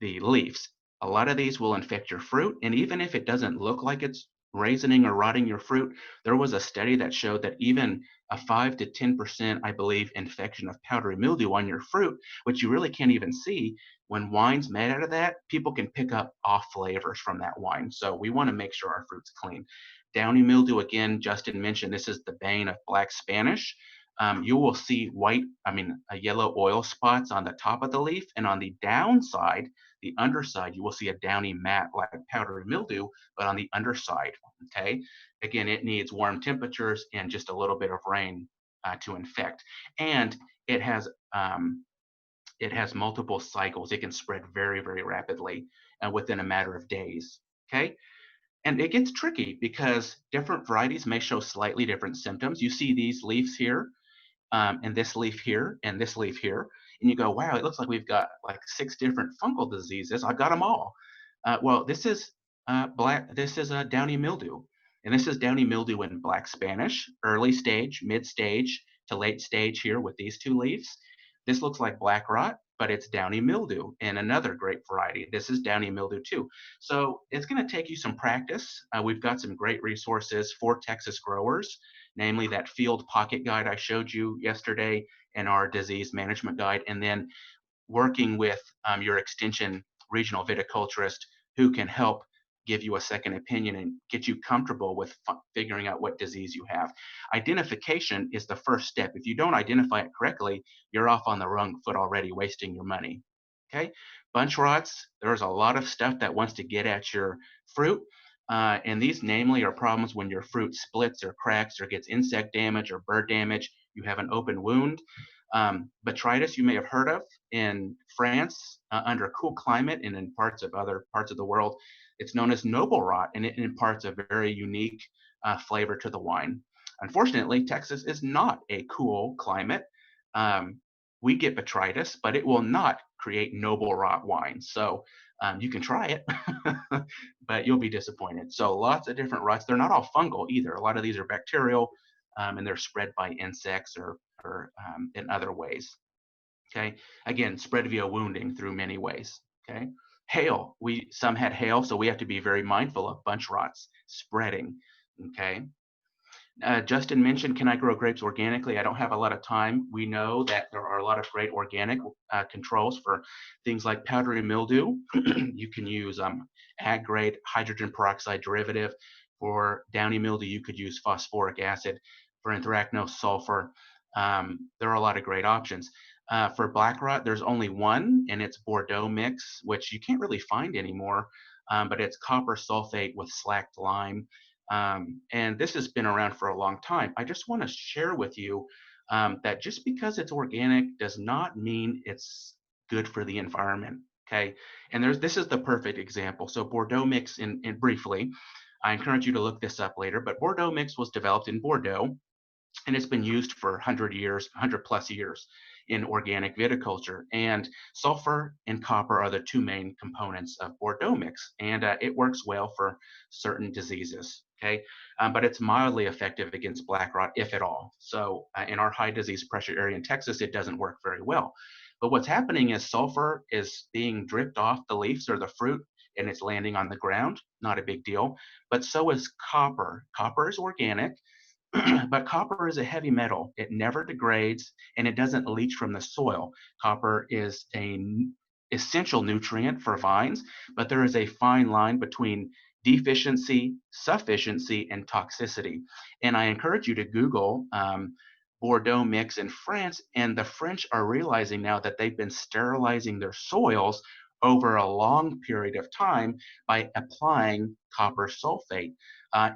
leaves. A lot of these will infect your fruit, and even if it doesn't look like it's raisining or rotting your fruit, there was a study that showed that even a 5 to 10%, I believe, infection of powdery mildew on your fruit, which you really can't even see, when wine's made out of that, people can pick up off flavors from that wine. So we want to make sure our fruit's clean. Downy mildew, again, Justin mentioned, this is the bane of black Spanish. You will see yellow oil spots on the top of the leaf, and on the downside, the underside, you will see a downy matte like powdery mildew, but on the underside, okay? Again, it needs warm temperatures and just a little bit of rain to infect. And it has multiple cycles. It can spread very, very rapidly within a matter of days, okay? And it gets tricky because different varieties may show slightly different symptoms. You see these leaves here, and this leaf here, and this leaf here, and you go, wow, it looks like we've got like 6 different fungal diseases. I've got them all. Well, this is downy mildew, and this is downy mildew in black Spanish, early stage, mid stage to late stage here with these 2 leaves. This looks like black rot, but it's downy mildew in another grape variety. This is downy mildew too. So it's going to take you some practice. We've got some great resources for Texas growers, namely that field pocket guide I showed you yesterday and our disease management guide, and then working with your extension regional viticulturist who can help give you a second opinion and get you comfortable with figuring out what disease you have. Identification is the first step. If you don't identify it correctly, you're off on the wrong foot already, wasting your money. Okay? Bunch rots, there's a lot of stuff that wants to get at your fruit. And these namely are problems when your fruit splits or cracks or gets insect damage or bird damage. You have an open wound. Botrytis you may have heard of in France under a cool climate, and in other parts of the world, it's known as noble rot, and it imparts a very unique flavor to the wine. Unfortunately, Texas is not a cool climate. We get botrytis, but it will not create noble rot wine. So you can try it, but you'll be disappointed. So lots of different rots. They're not all fungal either. A lot of these are bacterial, and they're spread by insects or in other ways. Okay, again, spread via wounding through many ways. Okay, hail. Some had hail, so we have to be very mindful of bunch rots spreading. Okay. Justin mentioned, can I grow grapes organically? I don't have a lot of time. We know that there are a lot of great organic controls for things like powdery mildew. You can use ag grade hydrogen peroxide derivative. For downy mildew, you could use phosphoric acid. For anthracnose, sulfur. There are a lot of great options. For black rot, there's only one, and it's Bordeaux mix, which you can't really find anymore, but it's copper sulfate with slacked lime. And this has been around for a long time. I just want to share with you that just because it's organic does not mean it's good for the environment. Okay, and this is the perfect example. So Bordeaux mix, in briefly, I encourage you to look this up later, but Bordeaux mix was developed in Bordeaux, and it's been used for 100 plus years in organic viticulture. And sulfur and copper are the 2 main components of Bordeaux mix, and it works well for certain diseases. Okay, but it's mildly effective against black rot, if at all. So in our high disease pressure area in Texas, it doesn't work very well. But what's happening is sulfur is being dripped off the leaves or the fruit, and it's landing on the ground. Not a big deal. But so is copper. Copper is organic. But copper is a heavy metal. It never degrades, and it doesn't leach from the soil. Copper is an essential nutrient for vines, but there is a fine line between deficiency, sufficiency, and toxicity. And I encourage you to Google Bordeaux mix in France, and the French are realizing now that they've been sterilizing their soils over a long period of time by applying copper sulfate.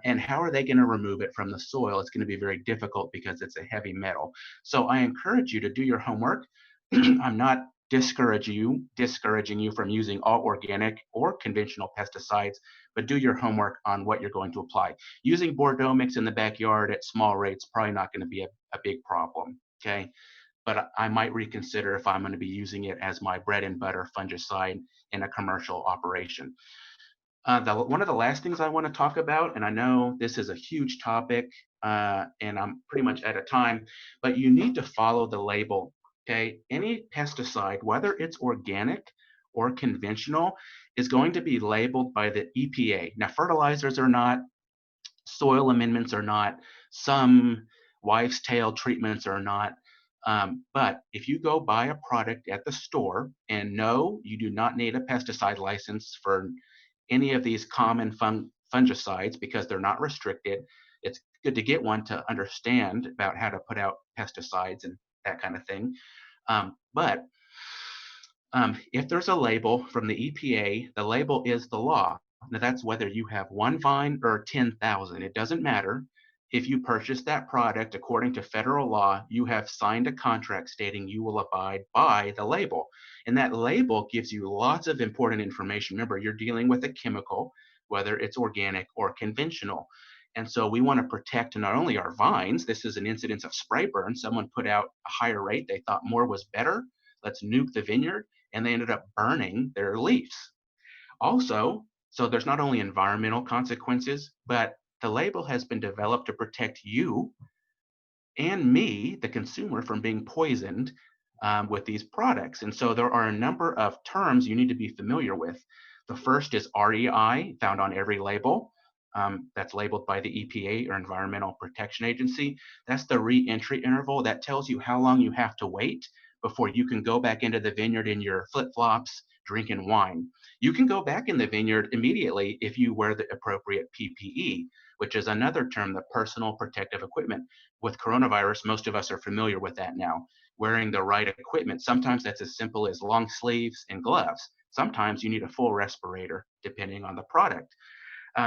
And how are they going to remove it from the soil? It's going to be very difficult because it's a heavy metal. So I encourage you to do your homework. I'm not discouraging you from using all organic or conventional pesticides, but do your homework on what you're going to apply. Using Bordeaux mix in the backyard at small rates probably not going to be a big problem. Okay, but I might reconsider if I'm going to be using it as my bread and butter fungicide in a commercial operation. One of the last things I want to talk about, and I know this is a huge topic, and I'm pretty much out of time, but you need to follow the label. Okay, any pesticide, whether it's organic or conventional, is going to be labeled by the EPA. Now, fertilizers are not, soil amendments are not, some wives' tale treatments are not. But if you go buy a product at the store, and no, you do not need a pesticide license for any of these common fungicides because they're not restricted. It's good to get one to understand about how to put out pesticides and that kind of thing. But if there's a label from the EPA, the label is the law. Now that's whether you have one vine or 10,000. It doesn't matter. If you purchase that product according to federal law, you have signed a contract stating you will abide by the label. And that label gives you lots of important information. Remember, you're dealing with a chemical, whether it's organic or conventional. And so we want to protect not only our vines. This is an incidence of spray burn. Someone put out a higher rate. They thought more was better. Let's nuke the vineyard. And they ended up burning their leaves. Also, so there's not only environmental consequences, but the label has been developed to protect you and me, the consumer, from being poisoned with these products. And so there are a number of terms you need to be familiar with. The first is REI, found on every label. That's labeled by the EPA or Environmental Protection Agency. That's the re-entry interval. That tells you how long you have to wait before you can go back into the vineyard in your flip-flops, drinking wine. You can go back in the vineyard immediately if you wear the appropriate PPE, which is another term, the personal protective equipment. With coronavirus, most of us are familiar with that now, wearing the right equipment. Sometimes that's as simple as long sleeves and gloves. Sometimes you need a full respirator, depending on the product.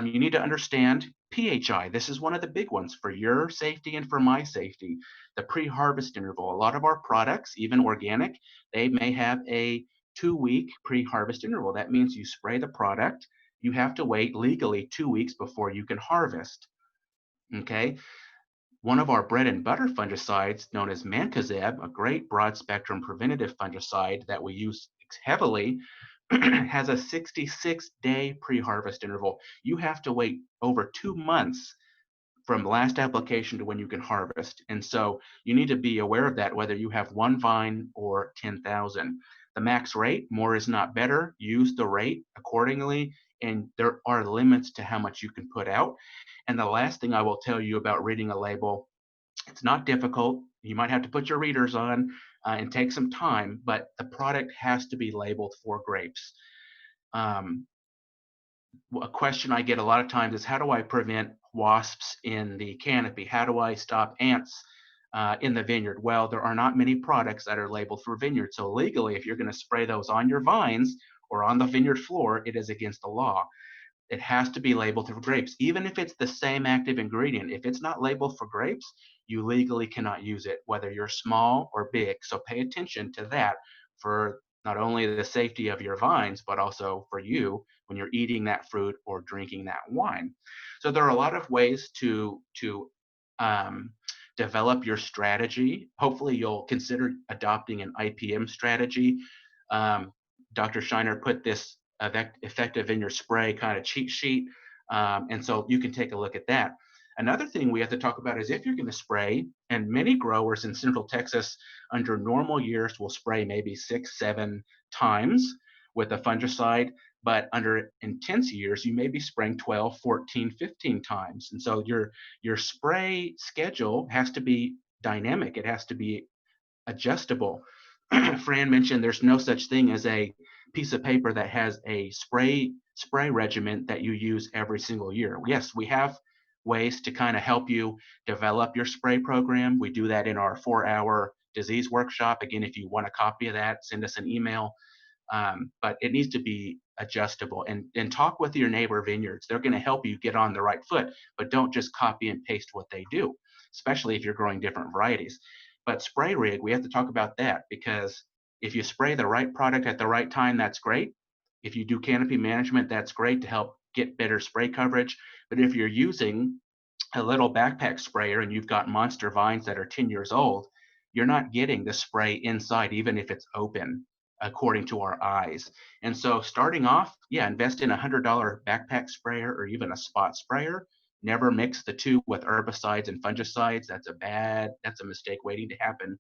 You need to understand PHI. This is one of the big ones for your safety and for my safety. The pre-harvest interval. A lot of our products, even organic, they may have a 2-week pre-harvest interval. That means you spray the product, you have to wait legally 2 weeks before you can harvest. Okay. One of our bread and butter fungicides, known as Mancozeb, a great broad spectrum preventative fungicide that we use heavily, has a 66-day pre-harvest interval. You have to wait over 2 months from last application to when you can harvest. And so you need to be aware of that, whether you have one vine or 10,000. The max rate, more is not better. Use the rate accordingly. And there are limits to how much you can put out. And the last thing I will tell you about reading a label, it's not difficult. You might have to put your readers on and take some time, but the product has to be labeled for grapes. A question I get a lot of times is, how do I prevent wasps in the canopy? How do I stop ants in the vineyard? Well, there are not many products that are labeled for vineyard. So legally, if you're going to spray those on your vines or on the vineyard floor, it is against the law. It has to be labeled for grapes, even if it's the same active ingredient. If it's not labeled for grapes, you legally cannot use it, whether you're small or big. So pay attention to that for not only the safety of your vines, but also for you when you're eating that fruit or drinking that wine. So there are a lot of ways to develop your strategy. Hopefully you'll consider adopting an IPM strategy. Dr. Shiner put this effective in your spray kind of cheat sheet. And so you can take a look at that. Another thing we have to talk about is if you're going to spray, and many growers in Central Texas under normal years will spray maybe 6-7 times with a fungicide, but under intense years, you may be spraying 12, 14, 15 times. And so your spray schedule has to be dynamic. It has to be adjustable. Fran mentioned there's no such thing as a piece of paper that has a spray regimen that you use every single year. Yes, we have ways to kind of help you develop your spray program. We do that in our 4-hour disease workshop. Again, if you want a copy of that, send us an email. But it needs to be adjustable, and talk with your neighbor vineyards. They're going to help you get on the right foot, but don't just copy and paste what they do, especially if you're growing different varieties. But spray rig, we have to talk about that, because if you spray the right product at the right time, that's great. If you do canopy management, that's great to help get better spray coverage. But if you're using a little backpack sprayer and you've got monster vines that are 10 years old, you're not getting the spray inside, even if it's open, according to our eyes. And so starting off, yeah, invest in a $100 backpack sprayer or even a spot sprayer. Never mix the two with herbicides and fungicides. That's a mistake waiting to happen.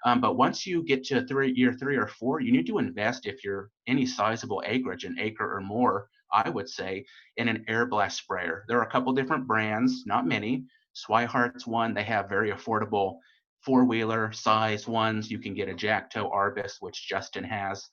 But once you get to year 3 or 4, you need to invest, if you're any sizable acreage, an acre or more, I would say, in an air blast sprayer. There are a couple different brands, not many. Swihart's one. They have very affordable 4-wheeler size ones. You can get a Jacktoe Arbus, which Justin has.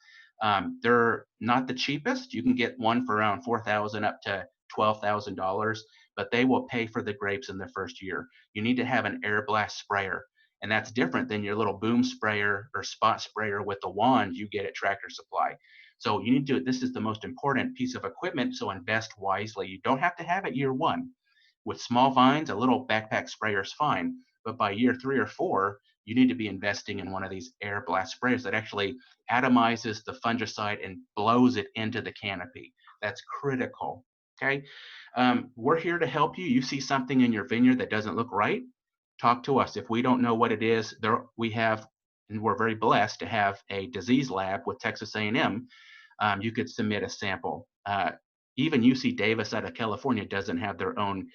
They're not the cheapest. You can get one for around $4,000 up to $12,000, but they will pay for the grapes in the first year. You need to have an air blast sprayer, and that's different than your little boom sprayer or spot sprayer with the wand you get at Tractor Supply. So you need to, this is the most important piece of equipment, so invest wisely. You don't have to have it year one. With small vines, a little backpack sprayer is fine, but by year 3 or 4, you need to be investing in one of these air blast sprayers that actually atomizes the fungicide and blows it into the canopy. That's critical, okay? We're here to help you. You see something in your vineyard that doesn't look right, talk to us. If we don't know what it is, we have, and we're very blessed to have a disease lab with Texas A&M. You could submit a sample. Even UC Davis out of California doesn't have their own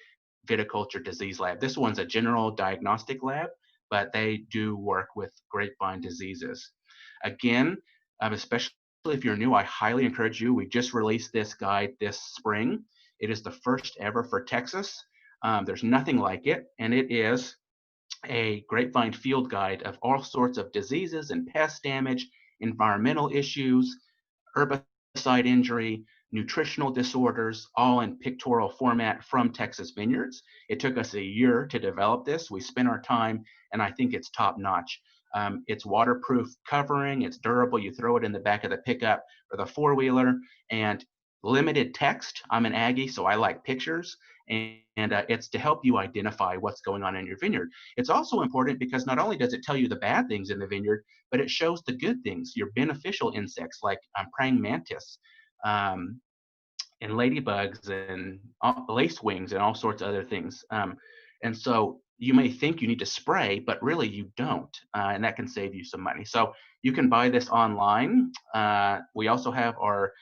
viticulture disease lab. This one's a general diagnostic lab, but they do work with grapevine diseases. Again, especially if you're new, I highly encourage you. We just released this guide this spring. It is the first ever for Texas. There's nothing like it, and it is a grapevine field guide of all sorts of diseases and pest damage, environmental issues, herbicide injury, nutritional disorders, all in pictorial format from Texas vineyards. It took us a year to develop this. We spent our time, and I think it's top notch. It's waterproof covering, it's durable. You throw it in the back of the pickup or the four-wheeler, and limited text. I'm an Aggie, so I like pictures, and it's to help you identify what's going on in your vineyard. It's also important because not only does it tell you the bad things in the vineyard, but it shows the good things, your beneficial insects like praying mantis, and ladybugs and lacewings and all sorts of other things. And so you may think you need to spray, but really you don't, and that can save you some money. So you can buy this online. We also have our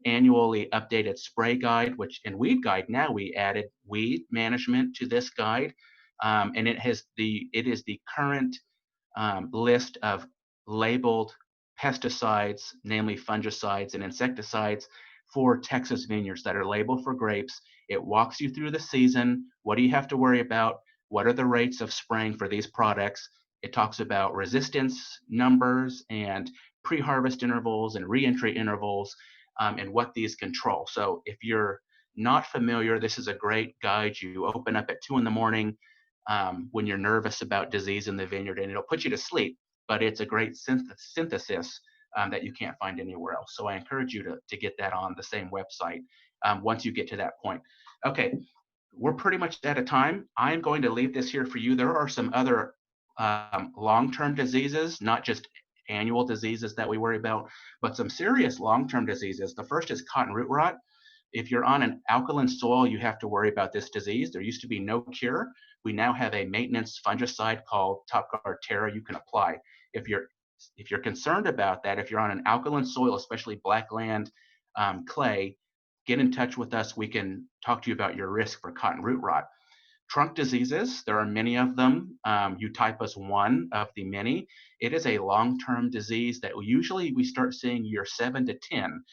annually updated spray guide, which in weed guide now we added weed management to this guide, and it is the current list of labeled pesticides, namely fungicides and insecticides for Texas vineyards that are labeled for grapes. It walks you through the season. What do you have to worry about? What are the rates of spraying for these products? It talks about resistance numbers and pre-harvest intervals and re-entry intervals, and what these control. So if you're not familiar, this is a great guide. You open up at 2 in the morning when you're nervous about disease in the vineyard, and it'll put you to sleep, but it's a great synthesis that you can't find anywhere else. So I encourage you to get that on the same website once you get to that point. Okay, we're pretty much out of time. I'm going to leave this here for you. There are some other long-term diseases, not just annual diseases that we worry about, but some serious long-term diseases. The first is cotton root rot. If you're on an alkaline soil, you have to worry about this disease. There used to be no cure. We now have a maintenance fungicide called TopGuard Terra you can apply. If you're concerned about that, if you're on an alkaline soil, especially blackland, clay, get in touch with us. We can talk to you about your risk for cotton root rot. Trunk diseases, there are many of them. Eutypus 1 of the many. It is a long-term disease that usually we start seeing year 7 to 10.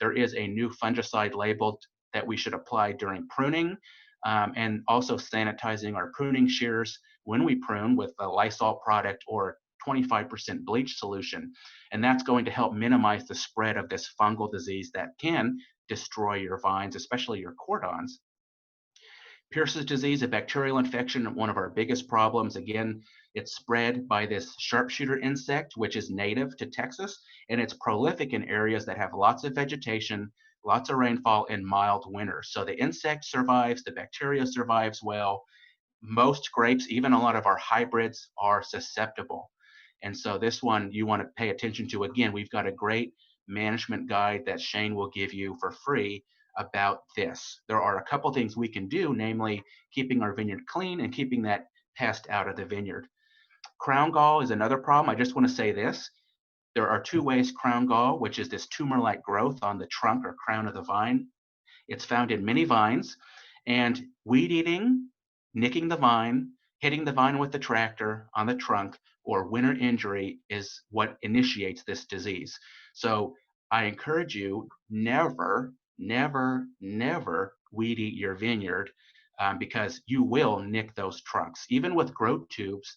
There is a new fungicide labeled that we should apply during pruning, and also sanitizing our pruning shears when we prune with a Lysol product or 25% bleach solution. And that's going to help minimize the spread of this fungal disease that can destroy your vines, especially your cordons. Pierce's disease, a bacterial infection, one of our biggest problems. Again, it's spread by this sharpshooter insect, which is native to Texas, and it's prolific in areas that have lots of vegetation, lots of rainfall, and mild winters. So the insect survives, the bacteria survives well. Most grapes, even a lot of our hybrids, are susceptible. And so this one you want to pay attention to. Again, we've got a great management guide that Shane will give you for free about this. There are a couple things we can do, namely keeping our vineyard clean and keeping that pest out of the vineyard. Crown gall is another problem. I just want to say this. There are 2 ways crown gall, which is this tumor-like growth on the trunk or crown of the vine. It's found in many vines, and weed eating, nicking the vine, hitting the vine with the tractor on the trunk, or winter injury is what initiates this disease. So I encourage you, never weed eat your vineyard, because you will nick those trunks. Even with grow tubes,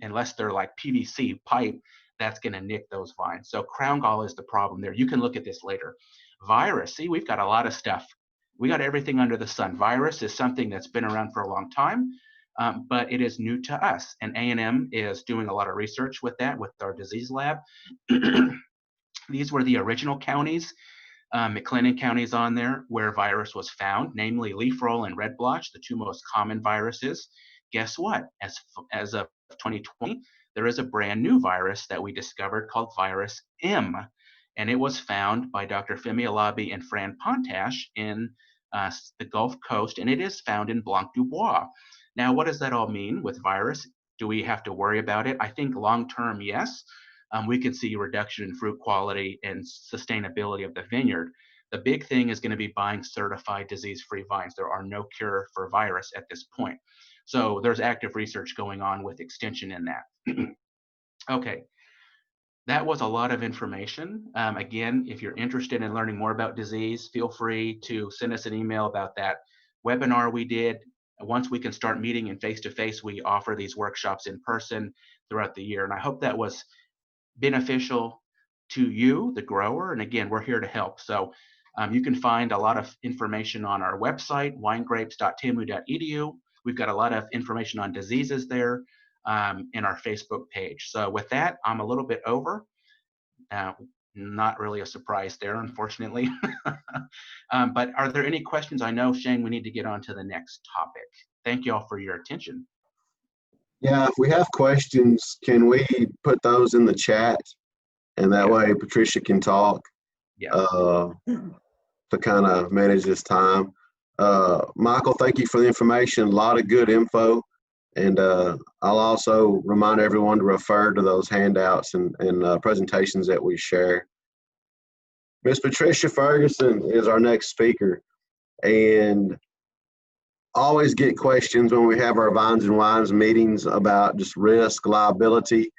unless they're like PVC pipe, that's going to nick those vines. So crown gall is the problem there. You can look at this later. Virus, see, we've got a lot of stuff. We got everything under the sun. Virus is something that's been around for a long time, but it is new to us. And A&M is doing a lot of research with that, with our disease lab. These were the original counties. McLennan County is on there where virus was found, namely leaf roll and red blotch, the two most common viruses. Guess what? As of 2020, there is a brand new virus that we discovered called virus M. And it was found by Dr. Femi Alabi and Fran Pontash in the Gulf Coast, and it is found in Blanc du Bois. Now, what does that all mean with virus? Do we have to worry about it? I think long-term, yes. We can see a reduction in fruit quality and sustainability of the vineyard. The big thing is going to be buying certified disease-free vines. There are no cure for virus at this point. So there's active research going on with extension in that. Okay. That was a lot of information. Again, if you're interested in learning more about disease, feel free to send us an email about that webinar we did. Once we can start meeting in face-to-face, we offer these workshops in person throughout the year. And I hope that was beneficial to you, the grower. And again, we're here to help. So you can find a lot of information on our website, winegrapes.tamu.edu. We've got a lot of information on diseases there. In our Facebook page. So with that, I'm a little bit over. Not really a surprise there, unfortunately. But are there any questions? I know, Shane, we need to get on to the next topic. Thank you all for your attention. Yeah, if we have questions, can we put those in the chat? And that way Patricia can talk to kind of manage this time. Michael, thank you for the information. A lot of good info. And I'll also remind everyone to refer to those handouts and presentations that we share. Miss Patricia Ferguson is our next speaker. And always get questions when we have our Vines and Wines meetings about just risk, liability.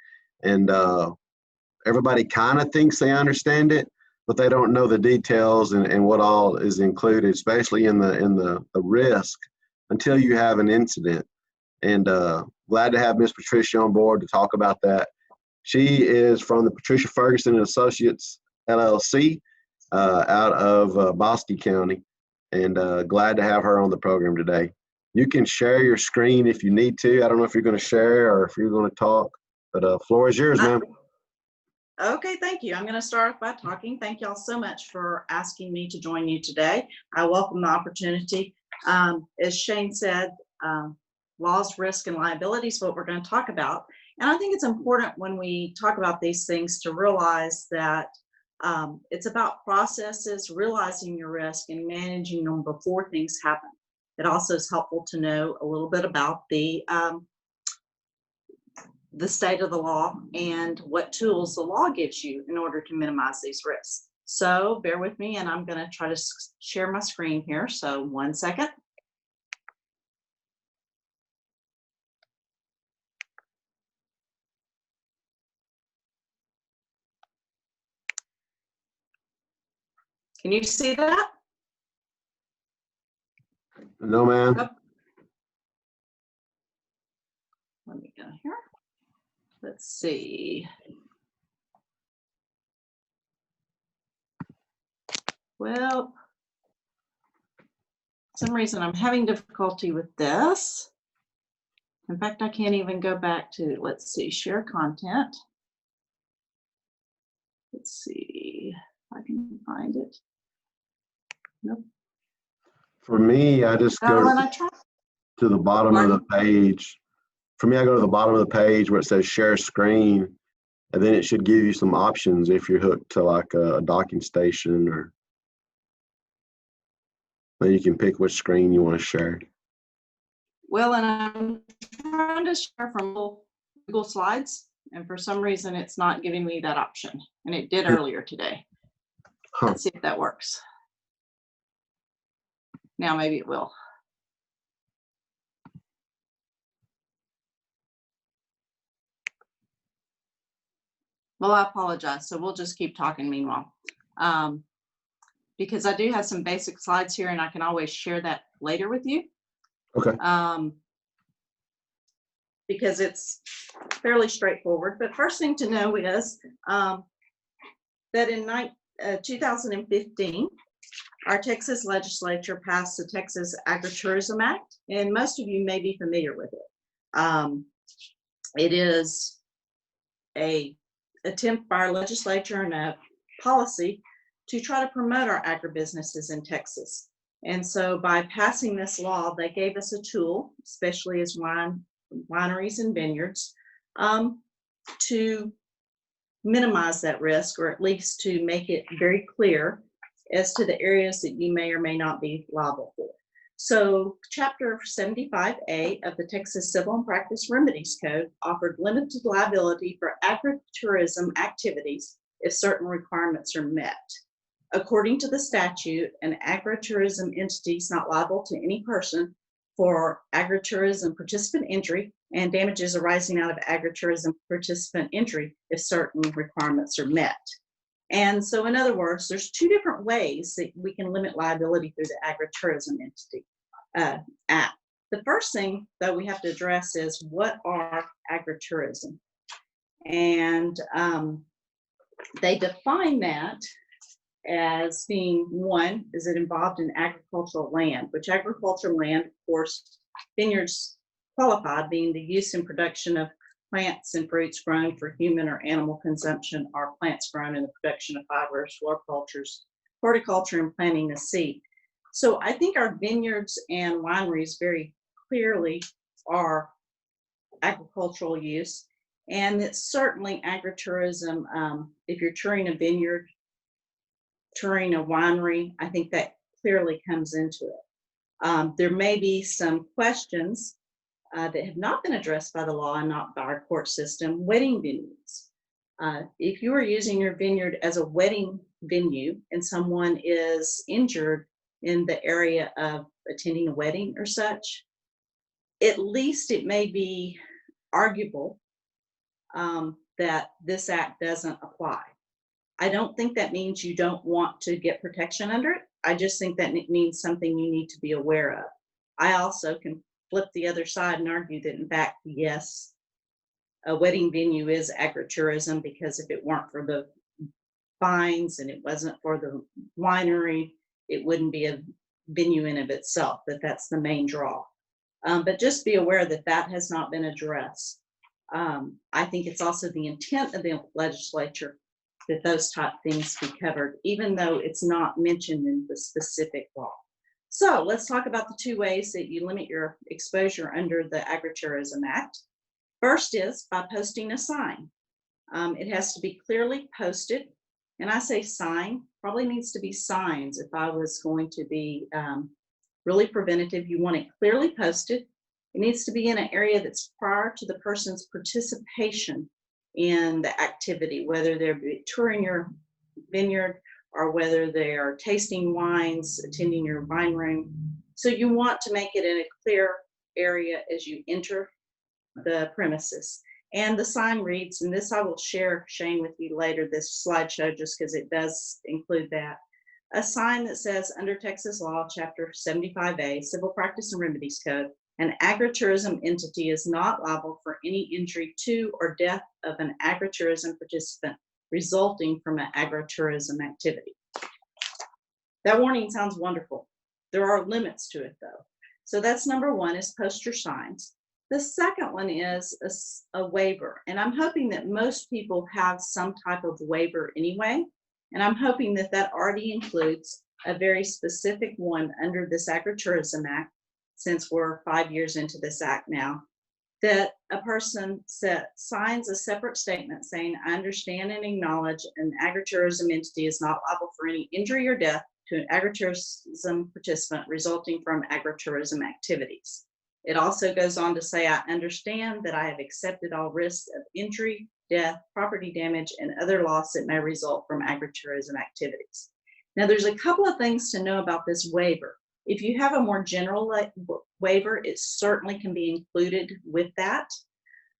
And everybody kind of thinks they understand it, but they don't know the details and what all is included, especially in the risk until you have an incident. And glad to have Miss Patricia on board to talk about that. She is from the Patricia Ferguson and Associates LLC out of Bosque County, and glad to have her on the program today. You can share your screen if you need to. I don't know if you're going to share or if you're going to talk, but floor is yours, ma'am. Okay, thank you. I'm going to start off by talking. Thank you all so much for asking me to join you today. I welcome the opportunity. As Shane said, laws, risk, and liability is what we're going to talk about. And I think it's important when we talk about these things to realize that it's about processes, realizing your risk, and managing them before things happen. It also is helpful to know a little bit about the state of the law and what tools the law gives you in order to minimize these risks. So bear with me, and I'm going to try to share my screen here. So 1 second. Can you see that? No, ma'am. Oh. Let me go here. Let's see. Well, for some reason I'm having difficulty with this. In fact, I can't even go back to, let's see, share content. Let's see if I can find it. Nope. For me, I just go to the bottom of the page. For me, I go to the bottom of the page where it says share screen, and then it should give you some options if you're hooked to like a docking station, or then you can pick which screen you want to share. Well, and I'm trying to share from Google Slides, and for some reason it's not giving me that option, and it did earlier today. Let's see if that works. Now maybe it will. Well, I apologize. So we'll just keep talking meanwhile. Because I do have some basic slides here, and I can always share that later with you. Okay. Because it's fairly straightforward. But first thing to know is that in 2015, our Texas legislature passed the Texas Agritourism Act, and most of you may be familiar with it. It is a attempt by our legislature and a policy to try to promote our agribusinesses in Texas. And so by passing this law, they gave us a tool, especially as wineries and vineyards, to minimize that risk, or at least to make it very clear as to the areas that you may or may not be liable for. So Chapter 75A of the Texas Civil and Practice Remedies Code offered limited liability for agritourism activities if certain requirements are met. According to the statute, an agritourism entity is not liable to any person for agritourism participant injury and damages arising out of agritourism participant injury if certain requirements are met. And so, in other words, there's two different ways that we can limit liability through the Agritourism Entity Act. The first thing that we have to address is, what are agritourism? And they define that as being, one, is it involved in agricultural land, which agricultural land, of course, vineyards qualified, being the use and production of plants and fruits grown for human or animal consumption, or plants grown in the production of fibers, floricultures, horticulture, and planting a seed. So I think our vineyards and wineries very clearly are agricultural use, and it's certainly agritourism. If you're touring a vineyard, touring a winery, I think that clearly comes into it. There may be some questions that have not been addressed by the law and not by our court system. Wedding venues. If you are using your vineyard as a wedding venue and someone is injured in the area of attending a wedding or such, at least it may be arguable that this act doesn't apply. I don't think that means you don't want to get protection under it. I just think that it means something you need to be aware of. I also can flip the other side and argue that, in fact, yes, a wedding venue is agritourism, because if it weren't for the vines and it wasn't for the winery, it wouldn't be a venue in of itself, that's the main draw. But just be aware that that has not been addressed. I think it's also the intent of the legislature that those type things be covered, even though it's not mentioned in the specific law. So let's talk about the two ways that you limit your exposure under the Agritourism Act. First is by posting a sign. It has to be clearly posted. And I say sign, probably needs to be signs. If I was going to be really preventative, you want it clearly posted. It needs to be in an area that's prior to the person's participation in the activity, whether they're touring your vineyard or whether they are tasting wines, attending your wine room. So you want to make it in a clear area as you enter the premises. And the sign reads, and this I will share, Shane, with you later, this slideshow, just because it does include that. A sign that says, under Texas law, Chapter 75A, Civil Practice and Remedies Code, an agritourism entity is not liable for any injury to or death of an agritourism participant resulting from an agritourism activity. That warning sounds wonderful. There are limits to it, though. So that's number one, is post your signs. The second one is a waiver. And I'm hoping that most people have some type of waiver anyway. And I'm hoping that that already includes a very specific one under this Agritourism Act, since we're 5 years into this act now, that a person signs a separate statement saying, I understand and acknowledge an agritourism entity is not liable for any injury or death to an agritourism participant resulting from agritourism activities. It also goes on to say, I understand that I have accepted all risks of injury, death, property damage, and other loss that may result from agritourism activities. Now, there's a couple of things to know about this waiver. If you have a more general waiver, it certainly can be included with that.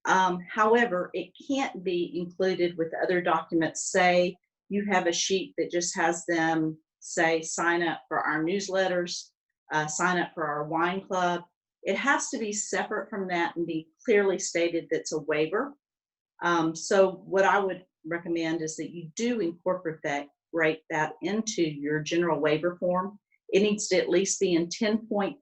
However, it can't be included with other documents. Say you have a sheet that just has them say, sign up for our newsletters, sign up for our wine club. It has to be separate from that and be clearly stated that's a waiver. So what I would recommend is that you do incorporate incorporate that into your general waiver form, it needs to at least be in 10-point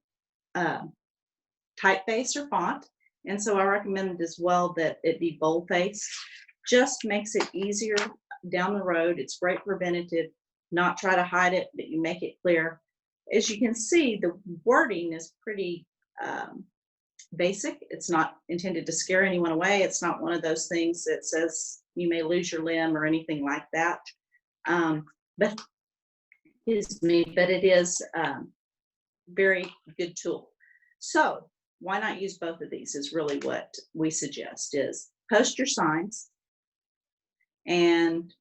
typeface or font. And so I recommend as well that it be boldface. Just makes it easier down the road. It's great preventative, not try to hide it, but you make it clear. As you can see, the wording is pretty basic. It's not intended to scare anyone away. It's not one of those things that says you may lose your limb or anything like that. But it is very good tool. So why not use both of these is really what we suggest, is post your signs and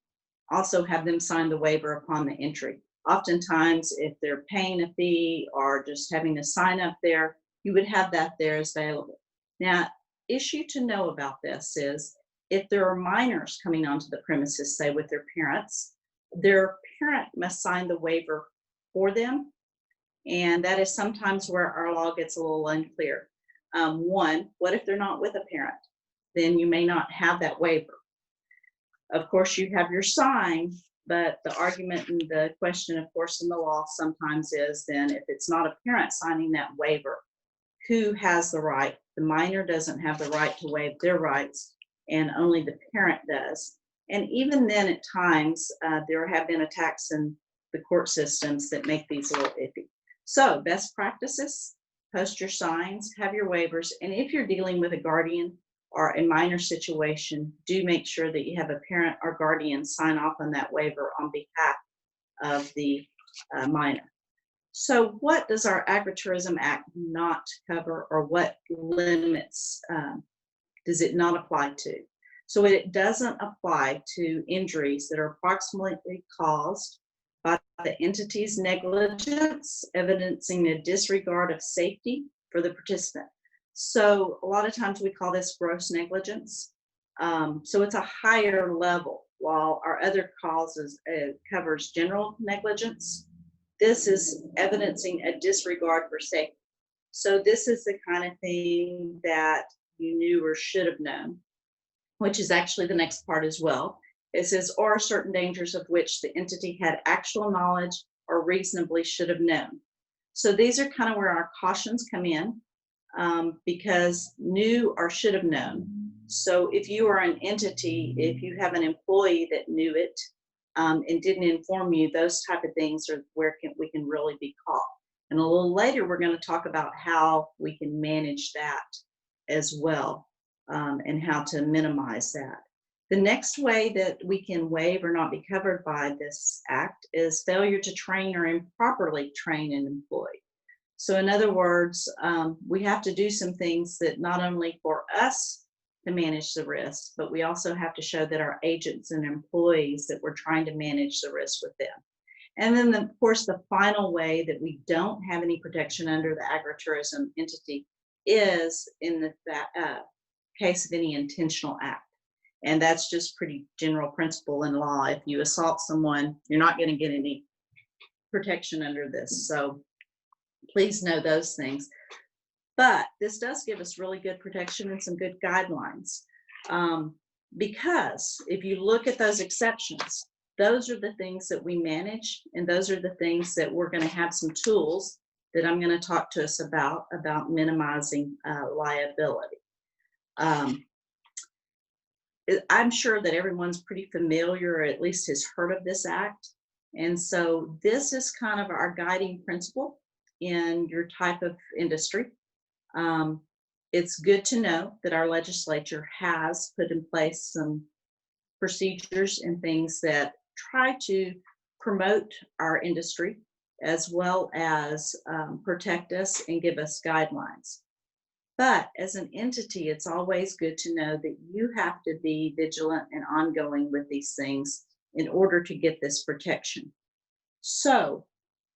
also have them sign the waiver upon the entry. Oftentimes, if they're paying a fee or just having to sign up there, you would have that there as available. Now, issue to know about this is if there are minors coming onto the premises, say with their parent must sign the waiver for them. And that is sometimes where our law gets a little unclear. One, what if they're not with a parent? Then you may not have that waiver. Of course, you have your sign, but the argument and the question, of course, in the law sometimes is then if it's not a parent signing that waiver, who has the right? The minor doesn't have the right to waive their rights, and only the parent does. And even then, at times, there have been attacks in the court systems that make these a little iffy. So best practices, post your signs, have your waivers, and if you're dealing with a guardian or a minor situation, do make sure that you have a parent or guardian sign off on that waiver on behalf of the minor. So what does our Agritourism Act not cover, or what limits does it not apply to? So it doesn't apply to injuries that are approximately caused by the entity's negligence, evidencing a disregard of safety for the participant. So a lot of times we call this gross negligence. So it's a higher level, while our other causes covers general negligence. This is evidencing a disregard for safety. So this is the kind of thing that you knew or should have known, which is actually the next part as well. It says, or certain dangers of which the entity had actual knowledge or reasonably should have known. So these are kind of where our cautions come in, because knew or should have known. So if you are an entity, if you have an employee that knew it and didn't inform you, those type of things are where we can really be caught. And a little later, we're going to talk about how we can manage that as well, and how to minimize that. The next way that we can waive or not be covered by this act is failure to train or improperly train an employee. So in other words, we have to do some things that not only for us to manage the risk, but we also have to show that our agents and employees that we're trying to manage the risk with them. And then, of course, the final way that we don't have any protection under the agritourism entity is in the case of any intentional act. And that's just pretty general principle in law. If you assault someone, you're not going to get any protection under this. So please know those things. But this does give us really good protection and some good guidelines. Because if you look at those exceptions, those are the things that we manage, and those are the things that we're going to have some tools that I'm going to talk to us about minimizing liability. I'm sure that everyone's pretty familiar, or at least has heard of this act. And so this is kind of our guiding principle in your type of industry. It's good to know that our legislature has put in place some procedures and things that try to promote our industry, as well as protect us and give us guidelines. But as an entity, it's always good to know that you have to be vigilant and ongoing with these things in order to get this protection. So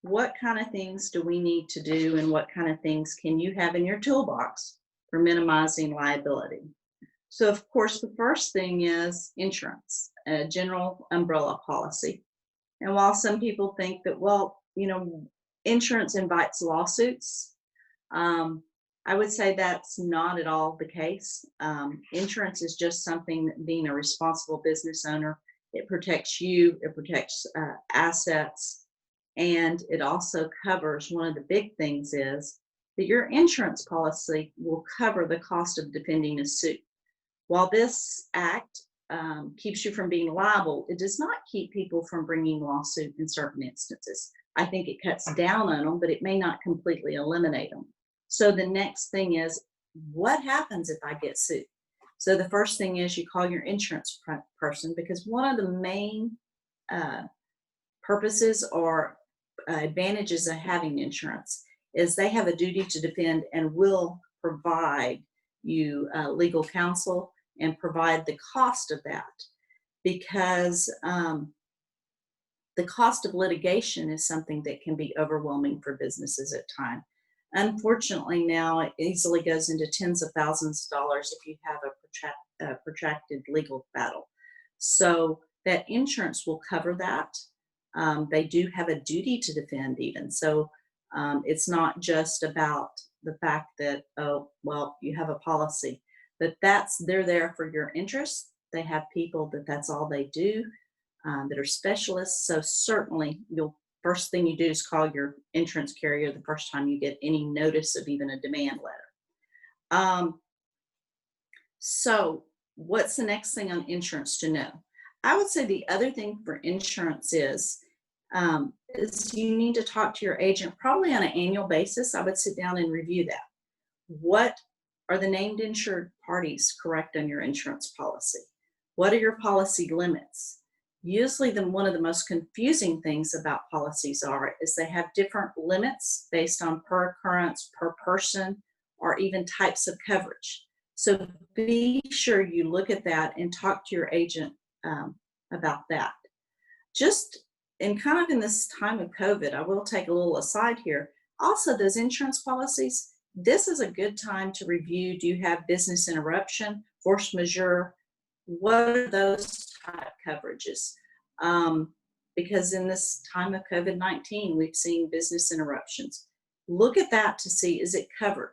what kind of things do we need to do, and what kind of things can you have in your toolbox for minimizing liability? So of course, the first thing is insurance, a general umbrella policy. And while some people think that, well, insurance invites lawsuits, I would say that's not at all the case. Insurance is just something that being a responsible business owner It protects you, it protects assets, and it also covers, one of the big things is that your insurance policy will cover the cost of defending a suit. While this act keeps you from being liable, it does not keep people from bringing lawsuit in certain instances. I think it cuts down on them, but it may not completely eliminate them. So the next thing is, what happens if I get sued? So the first thing is you call your insurance person, because one of the main purposes or advantages of having insurance is they have a duty to defend and will provide you legal counsel and provide the cost of that, because the cost of litigation is something that can be overwhelming for businesses at times. Unfortunately, now it easily goes into tens of thousands of dollars if you have a protracted legal battle. So that insurance will cover that. They do have a duty to defend even. So it's not just about the fact that, oh, well, you have a policy, but they're there for your interests. They have people that's all they do, that are specialists. So certainly first thing you do is call your insurance carrier the first time you get any notice of even a demand letter. So what's the next thing on insurance to know? I would say the other thing for insurance is you need to talk to your agent probably on an annual basis. I would sit down and review that. What are the named insured parties correct on your insurance policy? What are your policy limits? Usually one of the most confusing things about policies is they have different limits based on per occurrence, per person, or even types of coverage. So be sure you look at that and talk to your agent about that. Just in this time of COVID, I will take a little aside here. Also, those insurance policies, this is a good time to review. Do you have business interruption, force majeure? What are those type coverages? Because in this time of COVID-19, we've seen business interruptions. Look at that to see, is it covered?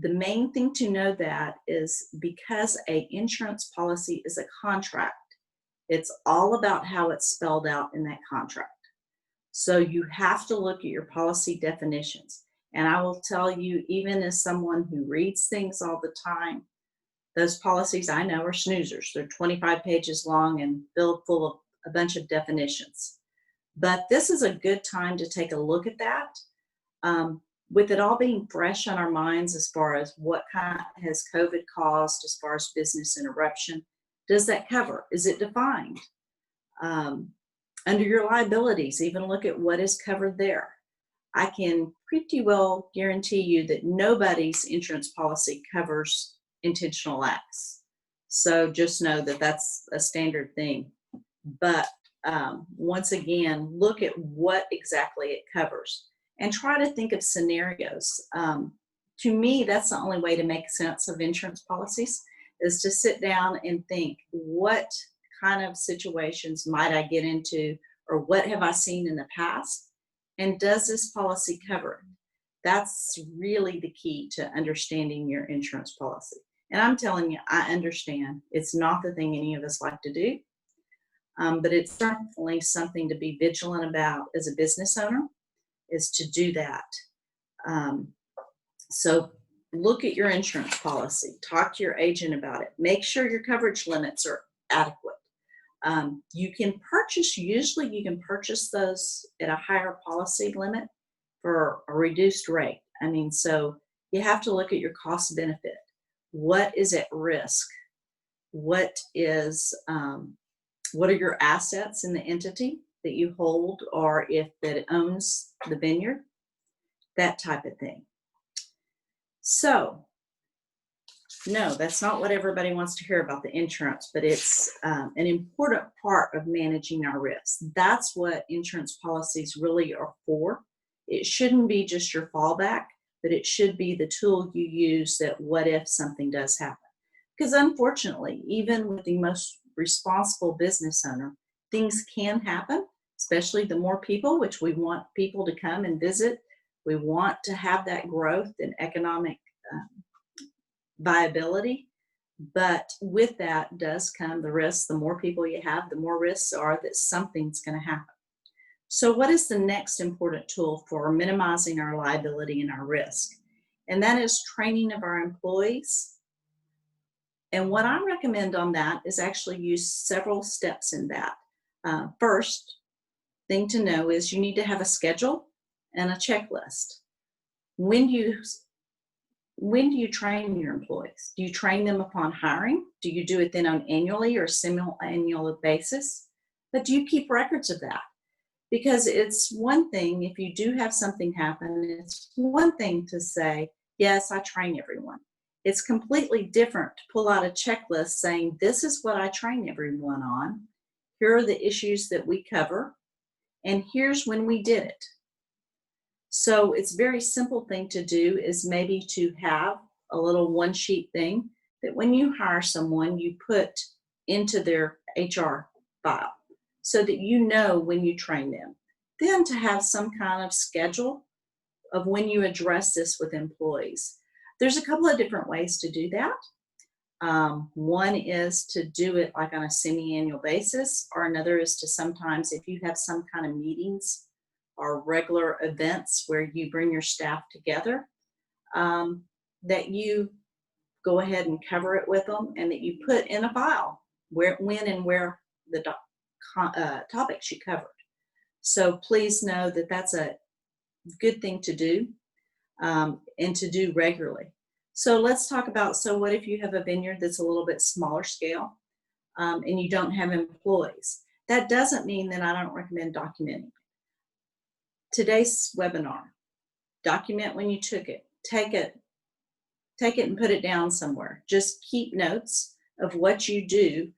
The main thing to know that is because an insurance policy is a contract, it's all about how it's spelled out in that contract. So you have to look at your policy definitions. And I will tell you, even as someone who reads things all the time, those policies I know are snoozers. They're 25 pages long and filled full of a bunch of definitions. But this is a good time to take a look at that. With it all being fresh on our minds as far as what kind has COVID caused as far as business interruption, does that cover? Is it defined? Under your liabilities, even look at what is covered there. I can pretty well guarantee you that nobody's insurance policy covers intentional acts. So just know that that's a standard thing. But once again, look at what exactly it covers and try to think of scenarios. To me, that's the only way to make sense of insurance policies, is to sit down and think, what kind of situations might I get into, or what have I seen in the past? And does this policy cover it? That's really the key to understanding your insurance policy. And I'm telling you, I understand it's not the thing any of us like to do, but it's certainly something to be vigilant about as a business owner, is to do that. So look at your insurance policy, talk to your agent about it, make sure your coverage limits are adequate. Usually you can purchase those at a higher policy limit for a reduced rate. So you have to look at your cost benefit. What is at risk? What are your assets in the entity that you hold, or if that owns the vineyard? That type of thing. So, no, that's not what everybody wants to hear about the insurance, but it's an important part of managing our risks. That's what insurance policies really are for. It shouldn't be just your fallback, but it should be the tool you use that what if something does happen. Because unfortunately, even with the most responsible business owner, things can happen, especially the more people, which we want people to come and visit. We want to have that growth and economic viability. But with that does come the risk. The more people you have, the more risks are that something's going to happen. So what is the next important tool for minimizing our liability and our risk? And that is training of our employees. And what I recommend on that is actually use several steps in that. First thing to know is you need to have a schedule and a checklist. When do you train your employees? Do you train them upon hiring? Do you do it then on annually or semi-annual basis? But do you keep records of that? Because it's one thing, if you do have something happen, it's one thing to say, yes, I train everyone. It's completely different to pull out a checklist saying, this is what I train everyone on. Here are the issues that we cover, and here's when we did it. So it's a very simple thing to do is maybe to have a little one sheet thing that when you hire someone, you put into their HR file so that you know when you train them. Then to have some kind of schedule of when you address this with employees. There's a couple of different ways to do that. One is to do it like on a semi-annual basis, or another is to sometimes, if you have some kind of meetings or regular events where you bring your staff together, that you go ahead and cover it with them and that you put in a file when and where the topics you covered. So please know that that's a good thing to do and to do regularly. So let's talk about, so what if you have a vineyard that's a little bit smaller scale and you don't have employees? That doesn't mean that I don't recommend documenting. Today's webinar, document when you took it, take it and put it down somewhere. Just keep notes of what you do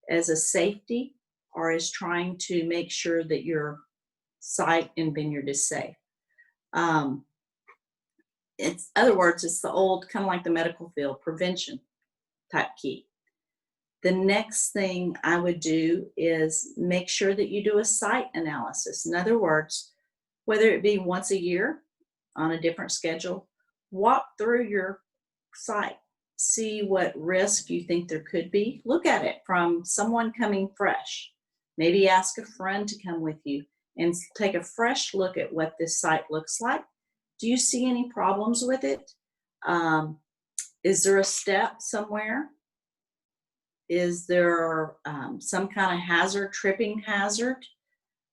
as a safety or as trying to make sure that your site and vineyard is safe. It's other words, it's the old, kind of like the medical field, prevention type key. The next thing I would do is make sure that you do a site analysis. In other words, whether it be once a year on a different schedule, walk through your site, see what risk you think there could be. Look at it from someone coming fresh. Maybe ask a friend to come with you and take a fresh look at what this site looks like. Do you see any problems with it? Is there a step somewhere? Is there some kind of hazard, tripping hazard?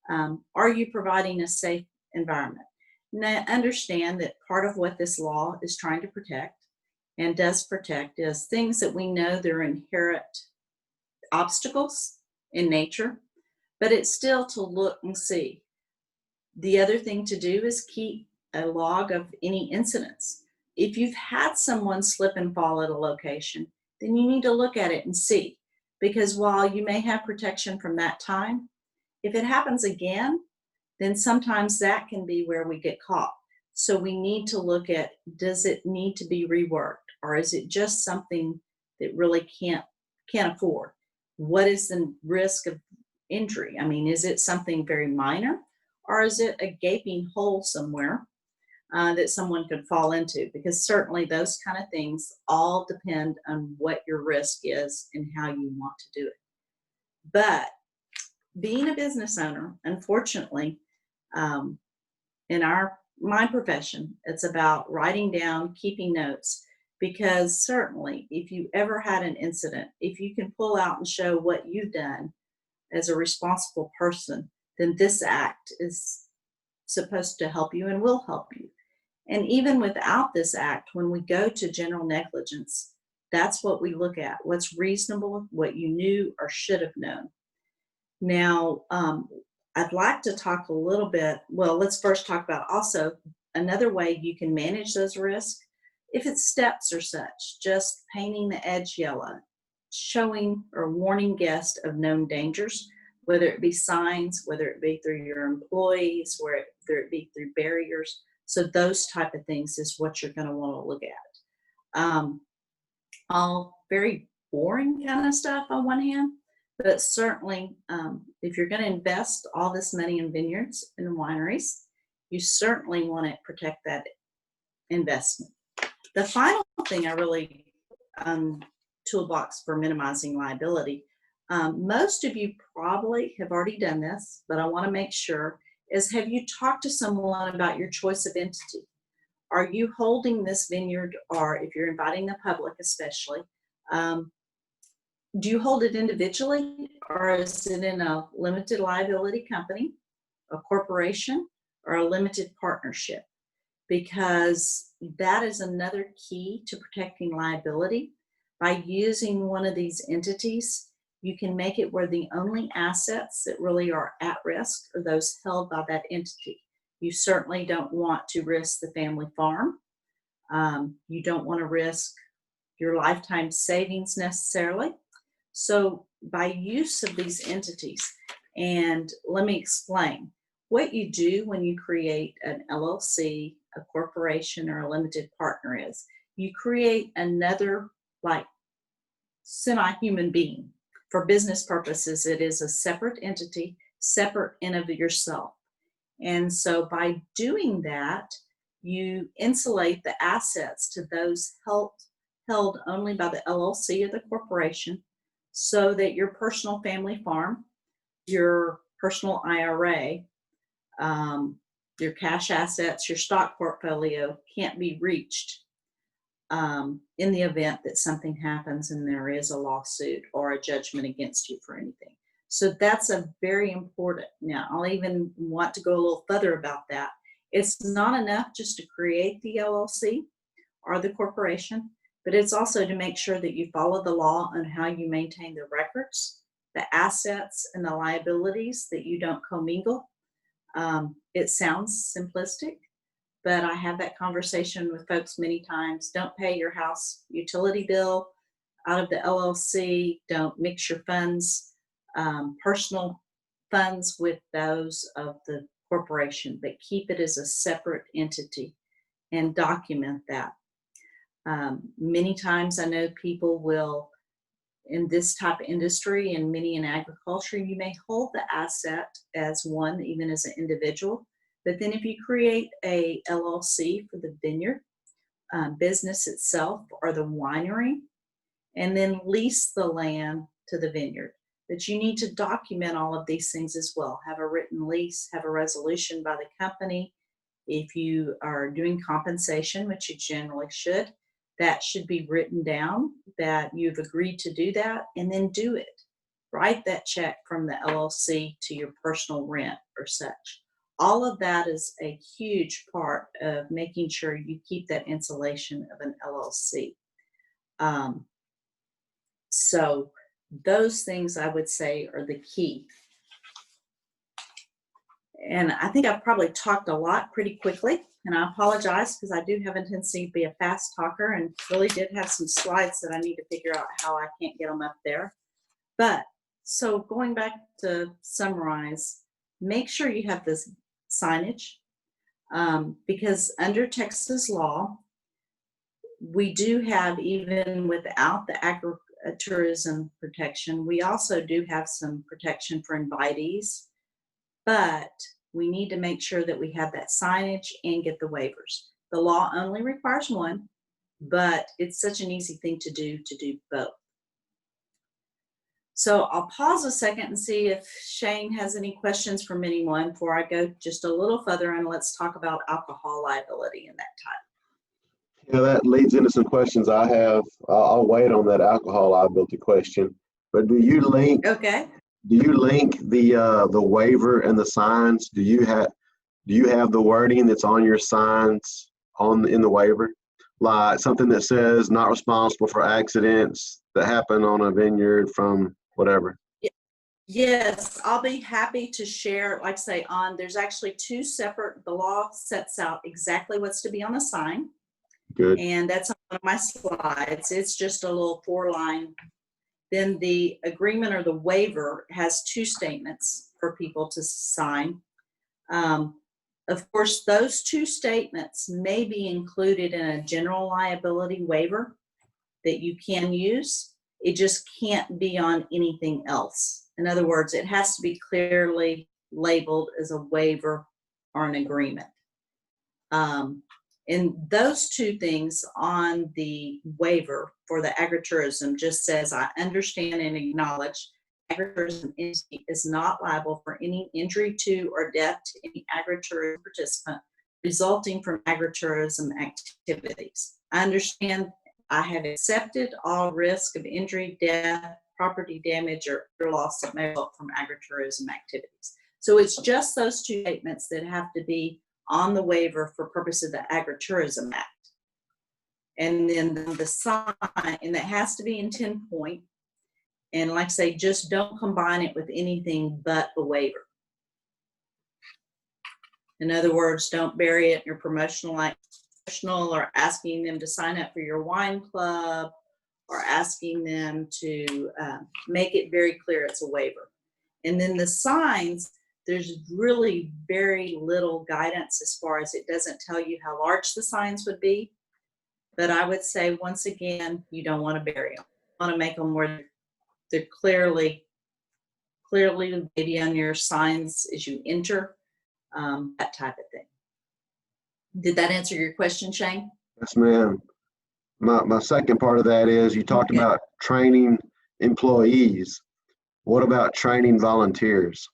Are you providing a safe environment? Now, understand that part of what this law is trying to protect and does protect is things that we know they're inherent obstacles in nature, but it's still to look and see. The other thing to do is keep a log of any incidents. If you've had someone slip and fall at a location, then you need to look at it and see, because while you may have protection from that time, if it happens again, then sometimes that can be where we get caught. So we need to look at, does it need to be reworked, or is it just something that really can't afford? What is the risk of injury? I mean, is it something very minor, or is it a gaping hole somewhere that someone could fall into? Because certainly those kind of things all depend on what your risk is and how you want to do it. But being a business owner, unfortunately, in my profession, it's about writing down, keeping notes, because certainly if you ever had an incident, if you can pull out and show what you've done as a responsible person, then this act is supposed to help you and will help you. And even without this act, when we go to general negligence, that's what we look at, what's reasonable, what you knew or should have known. Now, I'd like to talk a little bit, well, let's first talk about also another way you can manage those risks. If it's steps or such, just painting the edge yellow, showing or warning guests of known dangers, whether it be signs, whether it be through your employees, whether it be through barriers. So those type of things is what you're going to want to look at. All very boring kind of stuff on one hand, but certainly if you're going to invest all this money in vineyards and wineries, you certainly want to protect that investment. The final thing I really toolbox for minimizing liability. Most of you probably have already done this, but I want to make sure, is have you talked to someone about your choice of entity? Are you holding this vineyard, or if you're inviting the public especially, do you hold it individually, or is it in a limited liability company, a corporation, or a limited partnership? Because that is another key to protecting liability. By using one of these entities, you can make it where the only assets that really are at risk are those held by that entity. You certainly don't want to risk the family farm. You don't want to risk your lifetime savings necessarily. So by use of these entities, and let me explain, what you do when you create an LLC, a corporation, or a limited partner is you create another like semi-human being. For business purposes, it is a separate entity, separate in of yourself. And so by doing that, you insulate the assets to those held only by the LLC or the corporation, so that your personal family farm, your personal IRA, your cash assets, your stock portfolio can't be reached in the event that something happens and there is a lawsuit or a judgment against you for anything. So that's a very important. Now, I'll even want to go a little further about that. It's not enough just to create the LLC or the corporation, but it's also to make sure that you follow the law on how you maintain the records, the assets, and the liabilities, that you don't commingle. It sounds simplistic, but I have that conversation with folks many times. Don't pay your house utility bill out of the LLC. Don't mix your funds, personal funds, with those of the corporation, but keep it as a separate entity and document that. Many times I know people will, in this type of industry and many in agriculture, you may hold the asset as one, even as an individual. But then if you create a LLC for the vineyard business itself or the winery, and then lease the land to the vineyard, that you need to document all of these things as well. Have a written lease, have a resolution by the company. If you are doing compensation, which you generally should, that should be written down that you've agreed to do that, and then do it. Write that check from the LLC to your personal rent or such. All of that is a huge part of making sure you keep that insulation of an LLC. So those things I would say are the key. And I think I've probably talked a lot pretty quickly, and I apologize because I do have a tendency to be a fast talker and really did have some slides that I need to figure out how I can't get them up there. But so going back to summarize, make sure you have this signage, because under Texas law, we do have, even without the agritourism protection, we also do have some protection for invitees, but we need to make sure that we have that signage and get the waivers. The law only requires one, but it's such an easy thing to do both. So I'll pause a second and see if Shane has any questions from anyone before I go just a little further, and let's talk about alcohol liability and that type. Yeah, that leads into some questions I have. I'll wait on that alcohol liability question. But do you link? Okay. Do you link the waiver and the signs? Do you have the wording that's on your signs in the waiver, like something that says not responsible for accidents that happen on a vineyard from whatever? Yes, I'll be happy to share. Like I say, there's actually two separate. The law sets out exactly what's to be on the sign. Good. And that's on one of my slides. It's just a little 4-line. Then the agreement or the waiver has 2 statements for people to sign. Of course, those 2 statements may be included in a general liability waiver that you can use. It just can't be on anything else. In other words, it has to be clearly labeled as a waiver or an agreement. And those two things on the waiver for the agritourism just says, I understand and acknowledge agritourism is not liable for any injury to or death to any agritourism participant resulting from agritourism activities. I understand I have accepted all risk of injury, death, property damage, or loss that may result from agritourism activities. So it's just those two statements that have to be on the waiver for purposes of the Agritourism Act. And then the sign, and that has to be in 10 point. And like I say, just don't combine it with anything but the waiver. In other words, don't bury it in your promotional or asking them to sign up for your wine club or asking them to make it very clear it's a waiver. And then the signs, there's really very little guidance as far as it doesn't tell you how large the signs would be. But I would say, once again, you don't want to bury them. You want to make them where they're clearly maybe on your signs as you enter, that type of thing. Did that answer your question, Shane? Yes, ma'am. My second part of that is, you talked about training employees. What about training volunteers?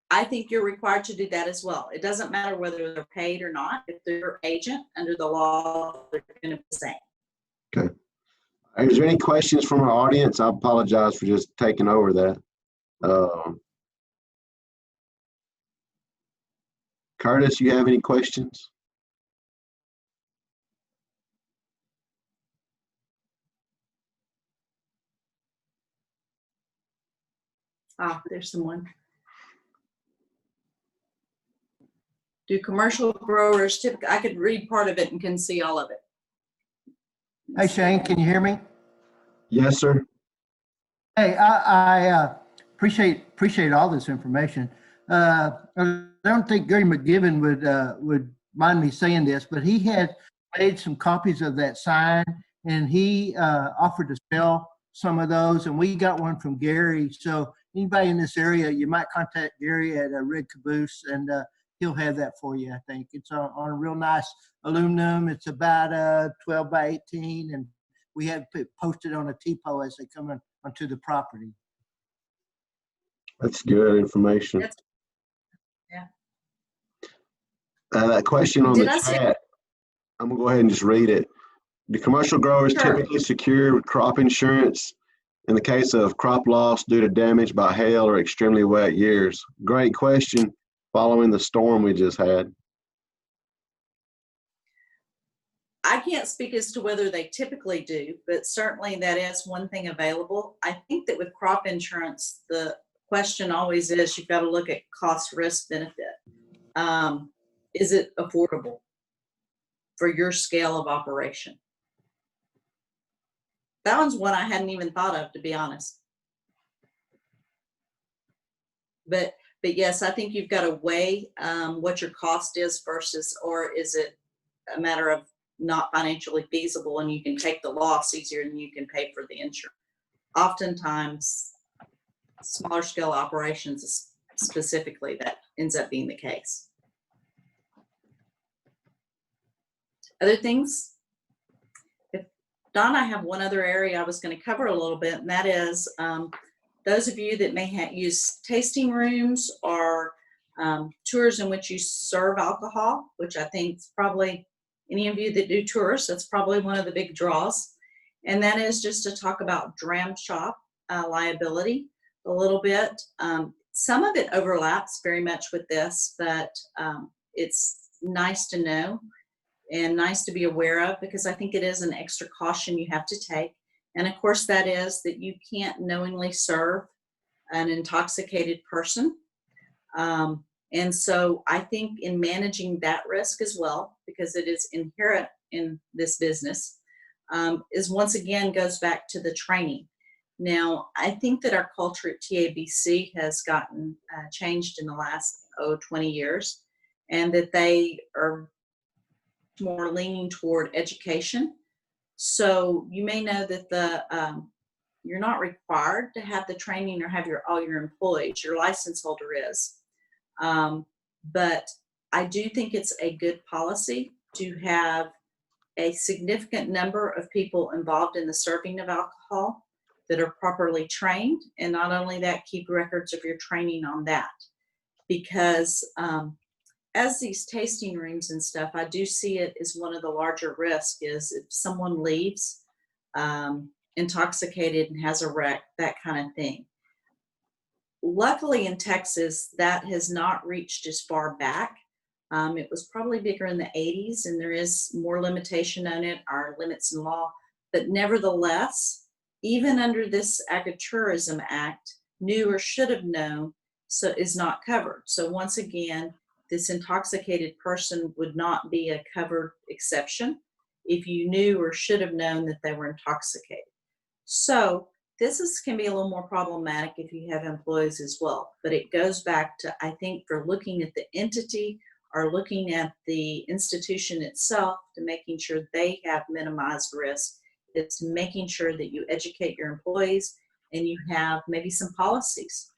I think you're required to do that as well. It doesn't matter whether they're paid or not. If they're your agent under the law, they're going to be the same. Okay. Is there any questions from our audience? I apologize for just taking over that. Curtis, you have any questions? Ah, there's someone. Do commercial growers typically, I could read part of it and can see all of it. Hey, Shane, can you hear me? Yes, sir. Hey, I appreciate all this information. I don't think Gary McGibbon would mind me saying this, but he had made some copies of that sign, and he offered to sell some of those, and we got one from Gary. So anybody in this area, you might contact Gary at Red Caboose, and he'll have that for you. I think it's on a real nice aluminum. It's about 12 by 18, and we have it posted on a TPO as they come onto the property. That's good information. That question on the chat, I'm gonna go ahead and just read it. Do commercial growers typically secure crop insurance in the case of crop loss due to damage by hail or extremely wet years? Great question, following the storm we just had. I can't speak as to whether they typically do, but certainly that is one thing available. I think that with crop insurance, the question always is, you've got to look at cost, risk, benefit. Is it affordable for your scale of operation? That one's one I hadn't even thought of, to be honest. But yes, I think you've got to weigh what your cost is versus, or is it a matter of not financially feasible and you can take the loss easier than you can pay for the insurance. Oftentimes, smaller scale operations specifically, that ends up being the case. Other things? Don, I have one other area I was going to cover a little bit, and that is those of you that may use tasting rooms or tours in which you serve alcohol, which I think is probably any of you that do tours, that's probably one of the big draws. And that is just to talk about dram shop liability a little bit. Some of it overlaps very much with this, but it's nice to know and nice to be aware of, because I think it is an extra caution you have to take. And of course, that is that you can't knowingly serve an intoxicated person. And so I think in managing that risk as well, because it is inherent in this business, is once again goes back to the training. Now, I think that our culture at TABC has gotten changed in the last 20 years, and that they are more leaning toward education. So you may know that you're not required to have the training or have all your employees. Your license holder is. But I do think it's a good policy to have a significant number of people involved in the serving of alcohol that are properly trained. And not only that, keep records of your training on that. Because as these tasting rooms and stuff, I do see it as one of the larger risks is if someone leaves intoxicated and has a wreck, that kind of thing. Luckily in Texas, that has not reached as far back. It was probably bigger in the 80s, and there is more limitation on it, our limits in law. But nevertheless, even under this Agritourism Act, knew or should have known so is not covered. So once again, this intoxicated person would not be a covered exception if you knew or should have known that they were intoxicated. So this can be a little more problematic if you have employees as well. But it goes back to, I think, for looking at the entity or looking at the institution itself to making sure they have minimized risk. It's making sure that you educate your employees and you have maybe some policies.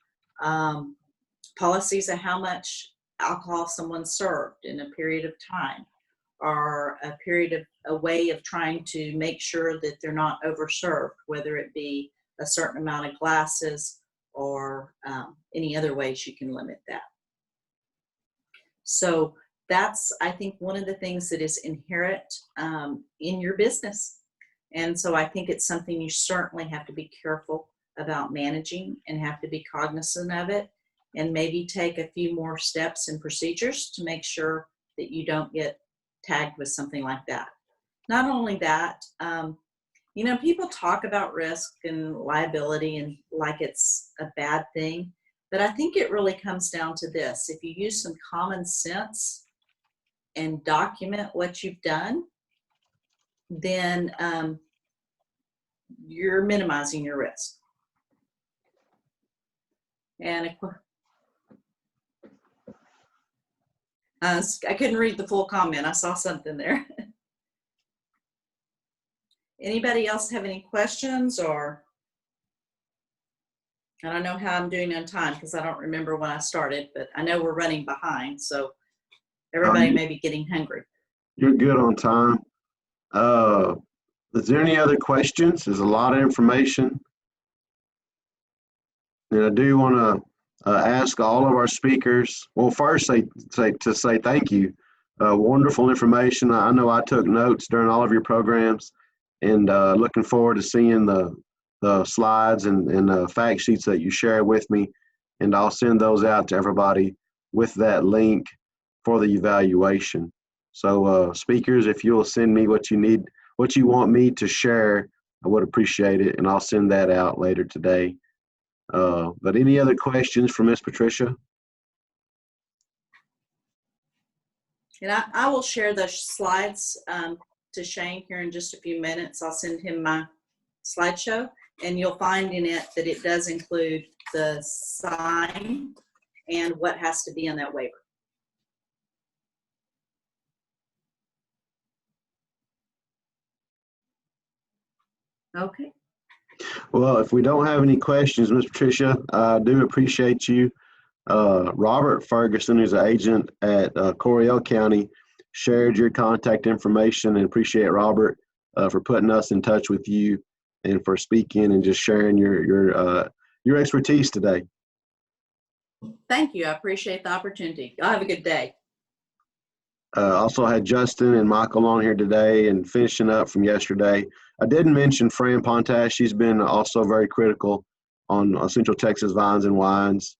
Policies of how much alcohol someone served in a period of time, or a way of trying to make sure that they're not overserved, whether it be a certain amount of glasses or any other ways you can limit that. So that's, I think, one of the things that is inherent in your business. And so I think it's something you certainly have to be careful about managing and have to be cognizant of it, and maybe take a few more steps and procedures to make sure that you don't get tagged with something like that. Not only that, you know, people talk about risk and liability and like it's a bad thing, but I think it really comes down to this. If you use some common sense and document what you've done, then you're minimizing your risk. And I couldn't read the full comment. I saw something there. Anybody else have any questions? Or I don't know how I'm doing on time because I don't remember when I started, but I know we're running behind, so everybody may be getting hungry. You're good on time. Is there any other questions? There's a lot of information. And I do want to ask all of our speakers, well, first say thank you. Wonderful information. I know I took notes during all of your programs, and looking forward to seeing the slides and fact sheets that you share with me. And I'll send those out to everybody with that link for the evaluation. So speakers, if you'll send me what you need, what you want me to share, I would appreciate it, and I'll send that out later today. But any other questions for Ms. Patricia? And I will share those slides to Shane here in just a few minutes. I'll send him my slideshow, and you'll find in it that it does include the sign and what has to be on that waiver. Okay. Well, if we don't have any questions, Ms. Patricia, I do appreciate you. Robert Ferguson, who's an agent at Coryell County, shared your contact information, and appreciate Robert for putting us in touch with you and for speaking and just sharing your expertise today. Thank you. I appreciate the opportunity. Y'all have a good day. Also had Justin and Michael on here today, and finishing up from yesterday. I didn't mention Fran Pontash. She's been also very critical on Central Texas Vines and Wines,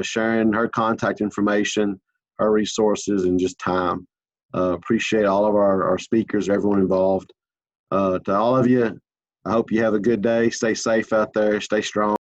sharing her contact information, her resources, and just time. Appreciate all of our speakers, everyone involved. To all of you, I hope you have a good day. Stay safe out there. Stay strong.